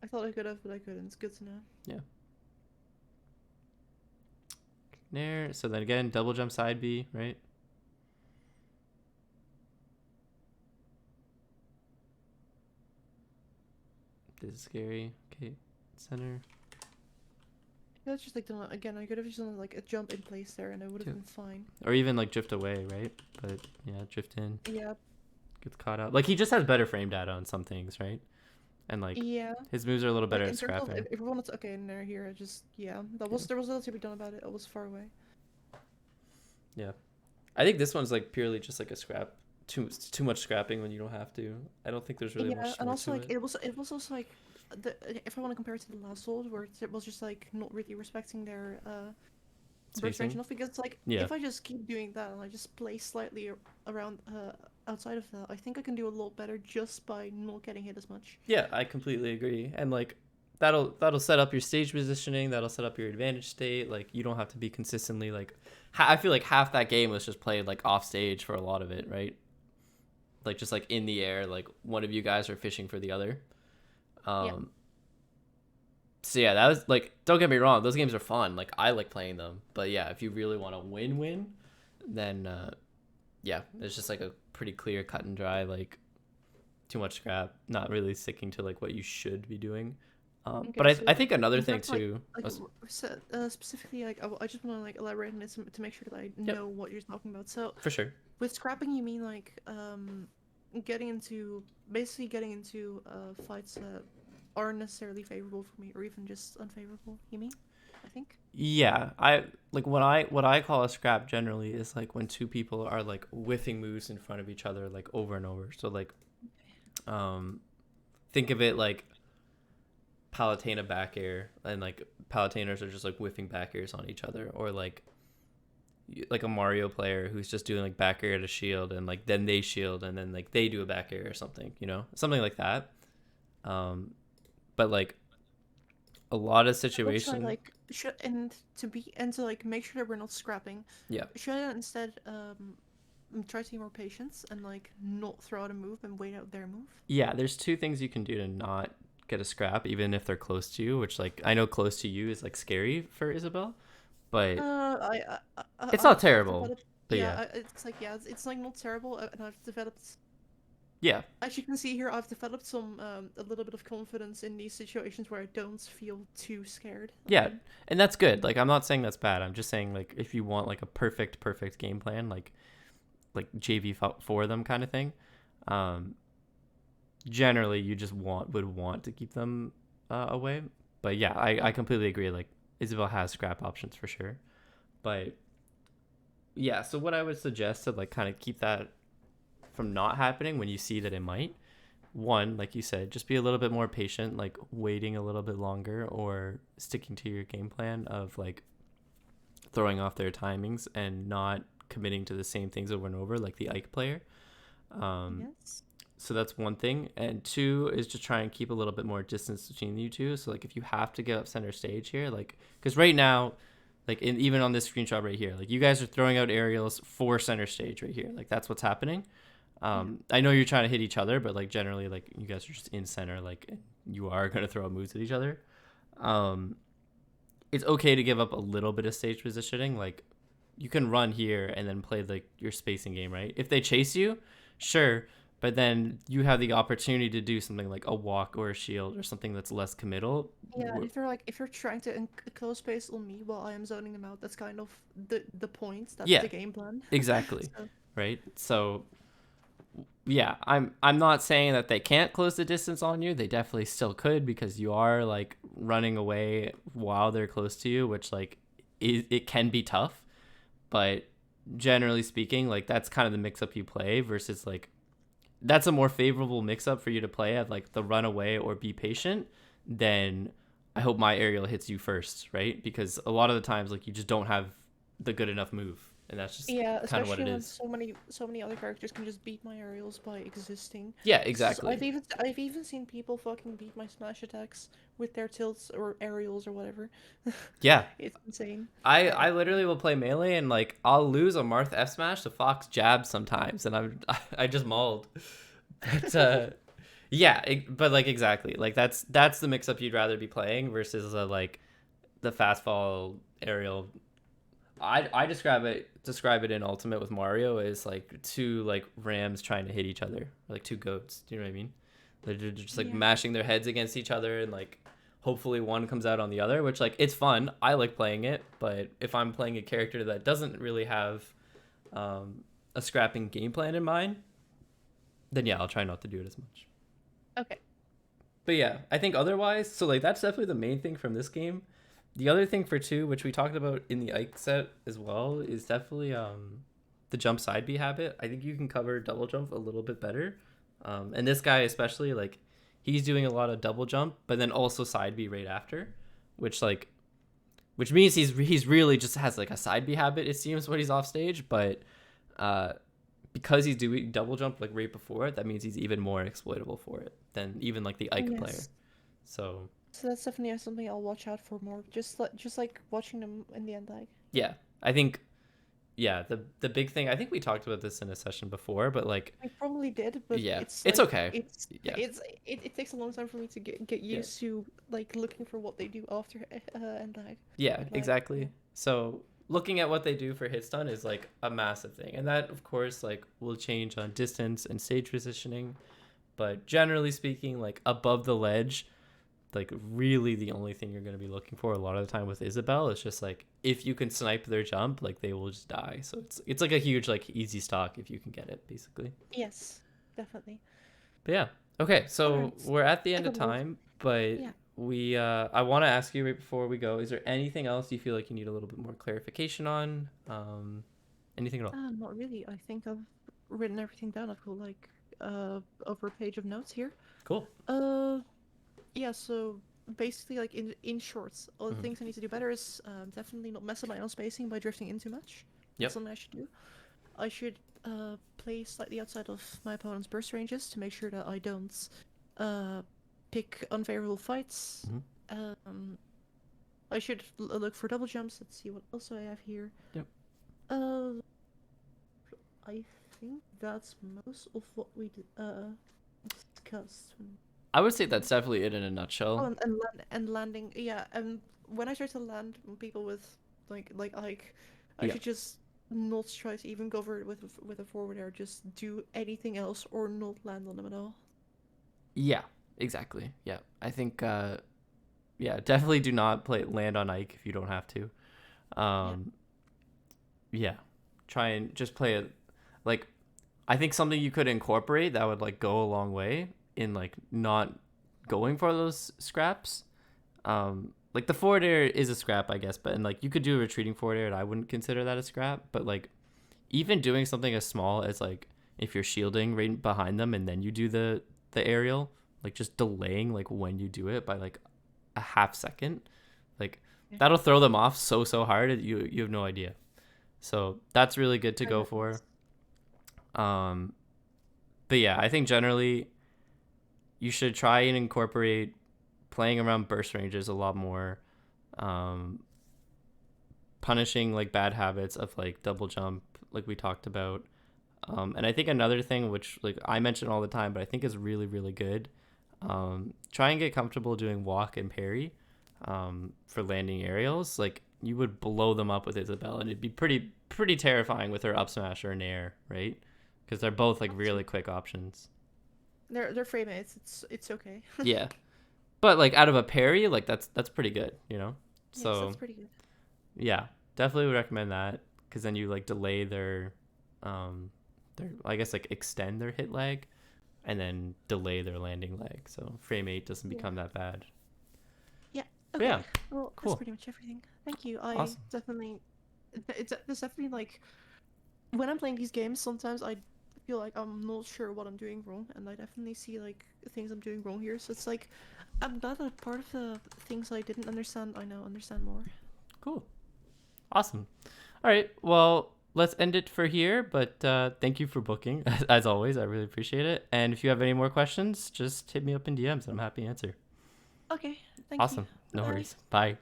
[SPEAKER 1] I thought I could have, but I couldn't. It's good to know.
[SPEAKER 2] Yeah. There. So then again, double jump side B, right? This is scary. Okay. Center.
[SPEAKER 1] Yeah, it's just like done again. I could have just done like a jump in place there, and it would have been fine.
[SPEAKER 2] Or even like drift away, right? But yeah, drift in.
[SPEAKER 1] Yeah.
[SPEAKER 2] Gets caught out. Like he just has better frame data on some things, right? And like
[SPEAKER 1] Yeah.
[SPEAKER 2] his moves are a little better
[SPEAKER 1] Like,
[SPEAKER 2] at
[SPEAKER 1] in terms of
[SPEAKER 2] scrapping.
[SPEAKER 1] if we wanted to, okay, and here, I just there was little to be done about it. I was far away.
[SPEAKER 2] Yeah. I think this one's like purely just like a scrap. Too much scrapping when you don't have to. I don't think there's really
[SPEAKER 1] Yeah,
[SPEAKER 2] much
[SPEAKER 1] and
[SPEAKER 2] more
[SPEAKER 1] also
[SPEAKER 2] to
[SPEAKER 1] like
[SPEAKER 2] it.
[SPEAKER 1] it was also like if I want to compare it to the last Souls, where it was just like not really respecting their burst range
[SPEAKER 2] Spacing?
[SPEAKER 1] enough, because like
[SPEAKER 2] Yeah.
[SPEAKER 1] if I just keep doing that and I just play slightly around outside of that, I think I can do a lot better just by not getting hit as much.
[SPEAKER 2] Yeah, I completely agree. And like that'll set up your stage positioning, that'll set up your advantage state. Like you don't have to be consistently like I feel like half that game was just played like off stage for a lot of it, right? Like just like in the air, like one of you guys are fishing for the other.
[SPEAKER 1] Yeah.
[SPEAKER 2] So yeah, that was like, don't get me wrong, those games are fun. Like I like playing them, but yeah, if you really want to win, then yeah, it's just like a pretty clear cut and dry, like too much scrap, not really sticking to like what you should be doing.
[SPEAKER 1] Okay,
[SPEAKER 2] But
[SPEAKER 1] so
[SPEAKER 2] I think another
[SPEAKER 1] in
[SPEAKER 2] thing
[SPEAKER 1] fact, like,
[SPEAKER 2] too.
[SPEAKER 1] specifically, like I just want to like elaborate on it to make sure that I
[SPEAKER 2] Yep.
[SPEAKER 1] know what you're talking about. So
[SPEAKER 2] For sure.
[SPEAKER 1] with scrapping, you mean like basically getting into fights that aren't necessarily favorable for me, or even just unfavorable. You mean? I think.
[SPEAKER 2] Yeah, I like what I call a scrap generally is like when two people are like whiffing moves in front of each other like over and over. So like um think of it like Palutena back air, and like Palutenas are just like whiffing back airs on each other, or like a Mario player who's just doing like back air to shield, and like then they shield and then like they do a back air or something, something like that. But like a lot of
[SPEAKER 1] I will try
[SPEAKER 2] situation.
[SPEAKER 1] like should and to like make sure that we're not scrapping.
[SPEAKER 2] Yeah.
[SPEAKER 1] Should I instead try to be more patient and like not throw out a move and wait out their move?
[SPEAKER 2] Yeah, there's two things you can do to not get a scrap, even if they're close to you, which like I know close to you is like scary for Isabel, but it's not
[SPEAKER 1] I've
[SPEAKER 2] terrible.
[SPEAKER 1] developed.
[SPEAKER 2] But
[SPEAKER 1] Yeah,
[SPEAKER 2] yeah.
[SPEAKER 1] it's like it's like not terrible, and I've developed.
[SPEAKER 2] Yeah.
[SPEAKER 1] As you can see here, I've developed some a little bit of confidence in these situations where I don't feel too scared.
[SPEAKER 2] Yeah, and that's good. Like I'm not saying that's bad. I'm just saying like if you want like a perfect game plan, like JV for them kind of thing, um generally you just would want to keep them away. But yeah, I completely agree. Like Isabel has scrap options for sure. But yeah, so what I would suggest to like kind of keep that from not happening when you see that it might, one, like you said, just be a little bit more patient, like waiting a little bit longer or sticking to your game plan of like throwing off their timings and not committing to the same things over and over like the Ike player. um
[SPEAKER 1] Yes.
[SPEAKER 2] so that's one thing, and two is just try and keep a little bit more distance between you two. So like if you have to get up center stage here, like because right now, like even on this screenshot right here, like you guys are throwing out aerials for center stage right here, like that's what's happening.
[SPEAKER 1] Yeah.
[SPEAKER 2] I know you're trying to hit each other, but like generally like you guys are just in center, like you are going to throw moves at each other. um it's okay to give up a little bit of stage positioning. Like you can run here and then play like your spacing game, right? If they chase you, sure, but then you have the opportunity to do something like a walk or a shield or something that's less committal.
[SPEAKER 1] Yeah, and if they're trying to close space on me while I am zoning them out, that's kind of the point. That's
[SPEAKER 2] Yeah,
[SPEAKER 1] the game plan.
[SPEAKER 2] exactly.
[SPEAKER 1] So
[SPEAKER 2] Right? So yeah, I'm not saying that they can't close the distance on you. They definitely still could, because you are like running away while they're close to you, which like it can be tough. But generally speaking, like that's kind of the mix up you play versus like that's a more favorable mix up for you to play at like the runaway or be patient than I hope my aerial hits you first, right? Because a lot of the times like you just don't have the good enough move, and that's just
[SPEAKER 1] yeah,
[SPEAKER 2] kind of what
[SPEAKER 1] especially
[SPEAKER 2] it
[SPEAKER 1] when
[SPEAKER 2] is.
[SPEAKER 1] so many other characters can just beat my aerials by existing.
[SPEAKER 2] Yeah,
[SPEAKER 1] I've
[SPEAKER 2] exactly.
[SPEAKER 1] even seen people fucking beat my smash attacks with their tilts or aerials or whatever.
[SPEAKER 2] Yeah.
[SPEAKER 1] It's insane.
[SPEAKER 2] I literally will play melee and like I'll lose a Marth F smash to Fox jab sometimes, and I just mauled. But yeah, but like exactly, like that's the mix up you'd rather be playing versus like the fast fall aerial. I describe it in Ultimate with Mario as like two like rams trying to hit each other, like two goats. Do you know what I mean? They're just like
[SPEAKER 1] Yeah.
[SPEAKER 2] mashing their heads against each other, and like hopefully one comes out on the other, which like it's fun. I like playing it, but if I'm playing a character that doesn't really have a scrapping game plan in mind, then yeah, I'll try not to do it as much.
[SPEAKER 1] Okay.
[SPEAKER 2] But yeah, I think otherwise, so like that's definitely the main thing from this game. The other thing for two, which we talked about in the Ike set as well, is definitely the jump side B habit. I think you can cover double jump a little bit better. And this guy especially, like he's doing a lot of double jump, but then also side B right after, which like which means he's really just has like a side B habit, it seems, when he's off stage, but uh because he's doing double jump like right before it, that means he's even more exploitable for it than even like the Ike player.
[SPEAKER 1] Yes.
[SPEAKER 2] So
[SPEAKER 1] So that's definitely something I'll watch out for more. Just like watching them in the end, like
[SPEAKER 2] yeah, I think yeah, the big thing, I think we talked about this in a session before, but like
[SPEAKER 1] I probably did, but
[SPEAKER 2] yeah,
[SPEAKER 1] it's
[SPEAKER 2] it's
[SPEAKER 1] like
[SPEAKER 2] okay. Yeah.
[SPEAKER 1] it takes a long time for me to get
[SPEAKER 2] Yeah.
[SPEAKER 1] used to like looking for what they do after end lag.
[SPEAKER 2] Yeah,
[SPEAKER 1] But like yeah.
[SPEAKER 2] exactly. So looking at what they do for hit stun is like a massive thing. And that of course like will change on distance and stage positioning. But generally speaking, like above the ledge, like really the only thing you're gonna be looking for a lot of the time with Isabel is just like if you can snipe their jump, like they will just die. So it's like a huge like easy stock if you can get it, basically.
[SPEAKER 1] Yes, definitely.
[SPEAKER 2] But yeah. Okay,
[SPEAKER 1] All
[SPEAKER 2] so
[SPEAKER 1] right.
[SPEAKER 2] we're at the
[SPEAKER 1] I
[SPEAKER 2] end of
[SPEAKER 1] got moved.
[SPEAKER 2] time, but
[SPEAKER 1] Yeah.
[SPEAKER 2] I want to ask you right before we go, is there anything else you feel like you need a little bit more clarification on? Anything at all?
[SPEAKER 1] Not really. I think I've written everything down. I've got like over a page of notes here.
[SPEAKER 2] Cool.
[SPEAKER 1] Uh, yeah. So basically, like in shorts, all the
[SPEAKER 2] Mhm.
[SPEAKER 1] things I need to do better is definitely not mess up my own spacing by drifting in too much.
[SPEAKER 2] Yep.
[SPEAKER 1] That's something I should do. I should play slightly outside of my opponent's burst ranges to make sure that I don't uh pick unfavorable fights.
[SPEAKER 2] Mhm.
[SPEAKER 1] I should look for double jumps. Let's see what else I have here.
[SPEAKER 2] Yep.
[SPEAKER 1] Uh, I think that's most of what we discussed.
[SPEAKER 2] I would say that's definitely it in a
[SPEAKER 1] Oh,
[SPEAKER 2] nutshell.
[SPEAKER 1] and landing. Yeah, and when I try to land on people with like Ike, I
[SPEAKER 2] Yeah.
[SPEAKER 1] should just not try to even go for it with a forward air. Just do anything else or not land on them at all.
[SPEAKER 2] Yeah, exactly. Yeah. I think yeah, definitely do not play land on Ike if you don't have to.
[SPEAKER 1] Yeah.
[SPEAKER 2] Yeah. Try and just play it like I think something you could incorporate that would like go a long way in like not going for those scraps. Like the forward air is a scrap, I guess, but and like you could do a retreating forward air and I wouldn't consider that a scrap, but like even doing something as small as like if you're shielding right behind them and then you do the aerial, like just delaying like when you do it by like a half second, like
[SPEAKER 1] Yeah.
[SPEAKER 2] that'll throw them off so hard you have no idea. So that's really good to go for. Um, but yeah, I think generally you should try and incorporate playing around burst ranges a lot more. Um, punishing like bad habits of like double jump, like we talked about. And I think another thing, which like I mention all the time, but I think is really, really good. Try and get comfortable doing walk and parry for landing aerials. Like you would blow them up with Isabel, and it'd be pretty terrifying with her up smash or an air, right? Because they're both like really quick options.
[SPEAKER 1] They're frame mates. It's okay.
[SPEAKER 2] Yeah, but like out of a parry, like that's pretty good, you know.
[SPEAKER 1] Yes,
[SPEAKER 2] So
[SPEAKER 1] that's pretty good.
[SPEAKER 2] yeah, definitely would recommend that because then you like delay their I guess like extend their hit lag, and then delay their landing lag. So frame 8 doesn't
[SPEAKER 1] Yeah.
[SPEAKER 2] become that bad.
[SPEAKER 1] Yeah.
[SPEAKER 2] But
[SPEAKER 1] Okay.
[SPEAKER 2] yeah,
[SPEAKER 1] Well,
[SPEAKER 2] cool.
[SPEAKER 1] that's pretty much everything. Thank you. I
[SPEAKER 2] Awesome.
[SPEAKER 1] definitely. It's definitely like when I'm playing these games. Sometimes I feel like I'm not sure what I'm doing wrong, and I definitely see like things I'm doing wrong here. So it's like I'm glad that part of the things I didn't understand, I now understand more.
[SPEAKER 2] Cool. Awesome. All right. Well, let's end it for here. But thank you for booking, as always. I really appreciate it. And if you have any more questions, just hit me up in DMs. I'm happy to answer.
[SPEAKER 1] Okay. Thank you.
[SPEAKER 2] Awesome. No
[SPEAKER 1] Bye.
[SPEAKER 2] worries. Bye.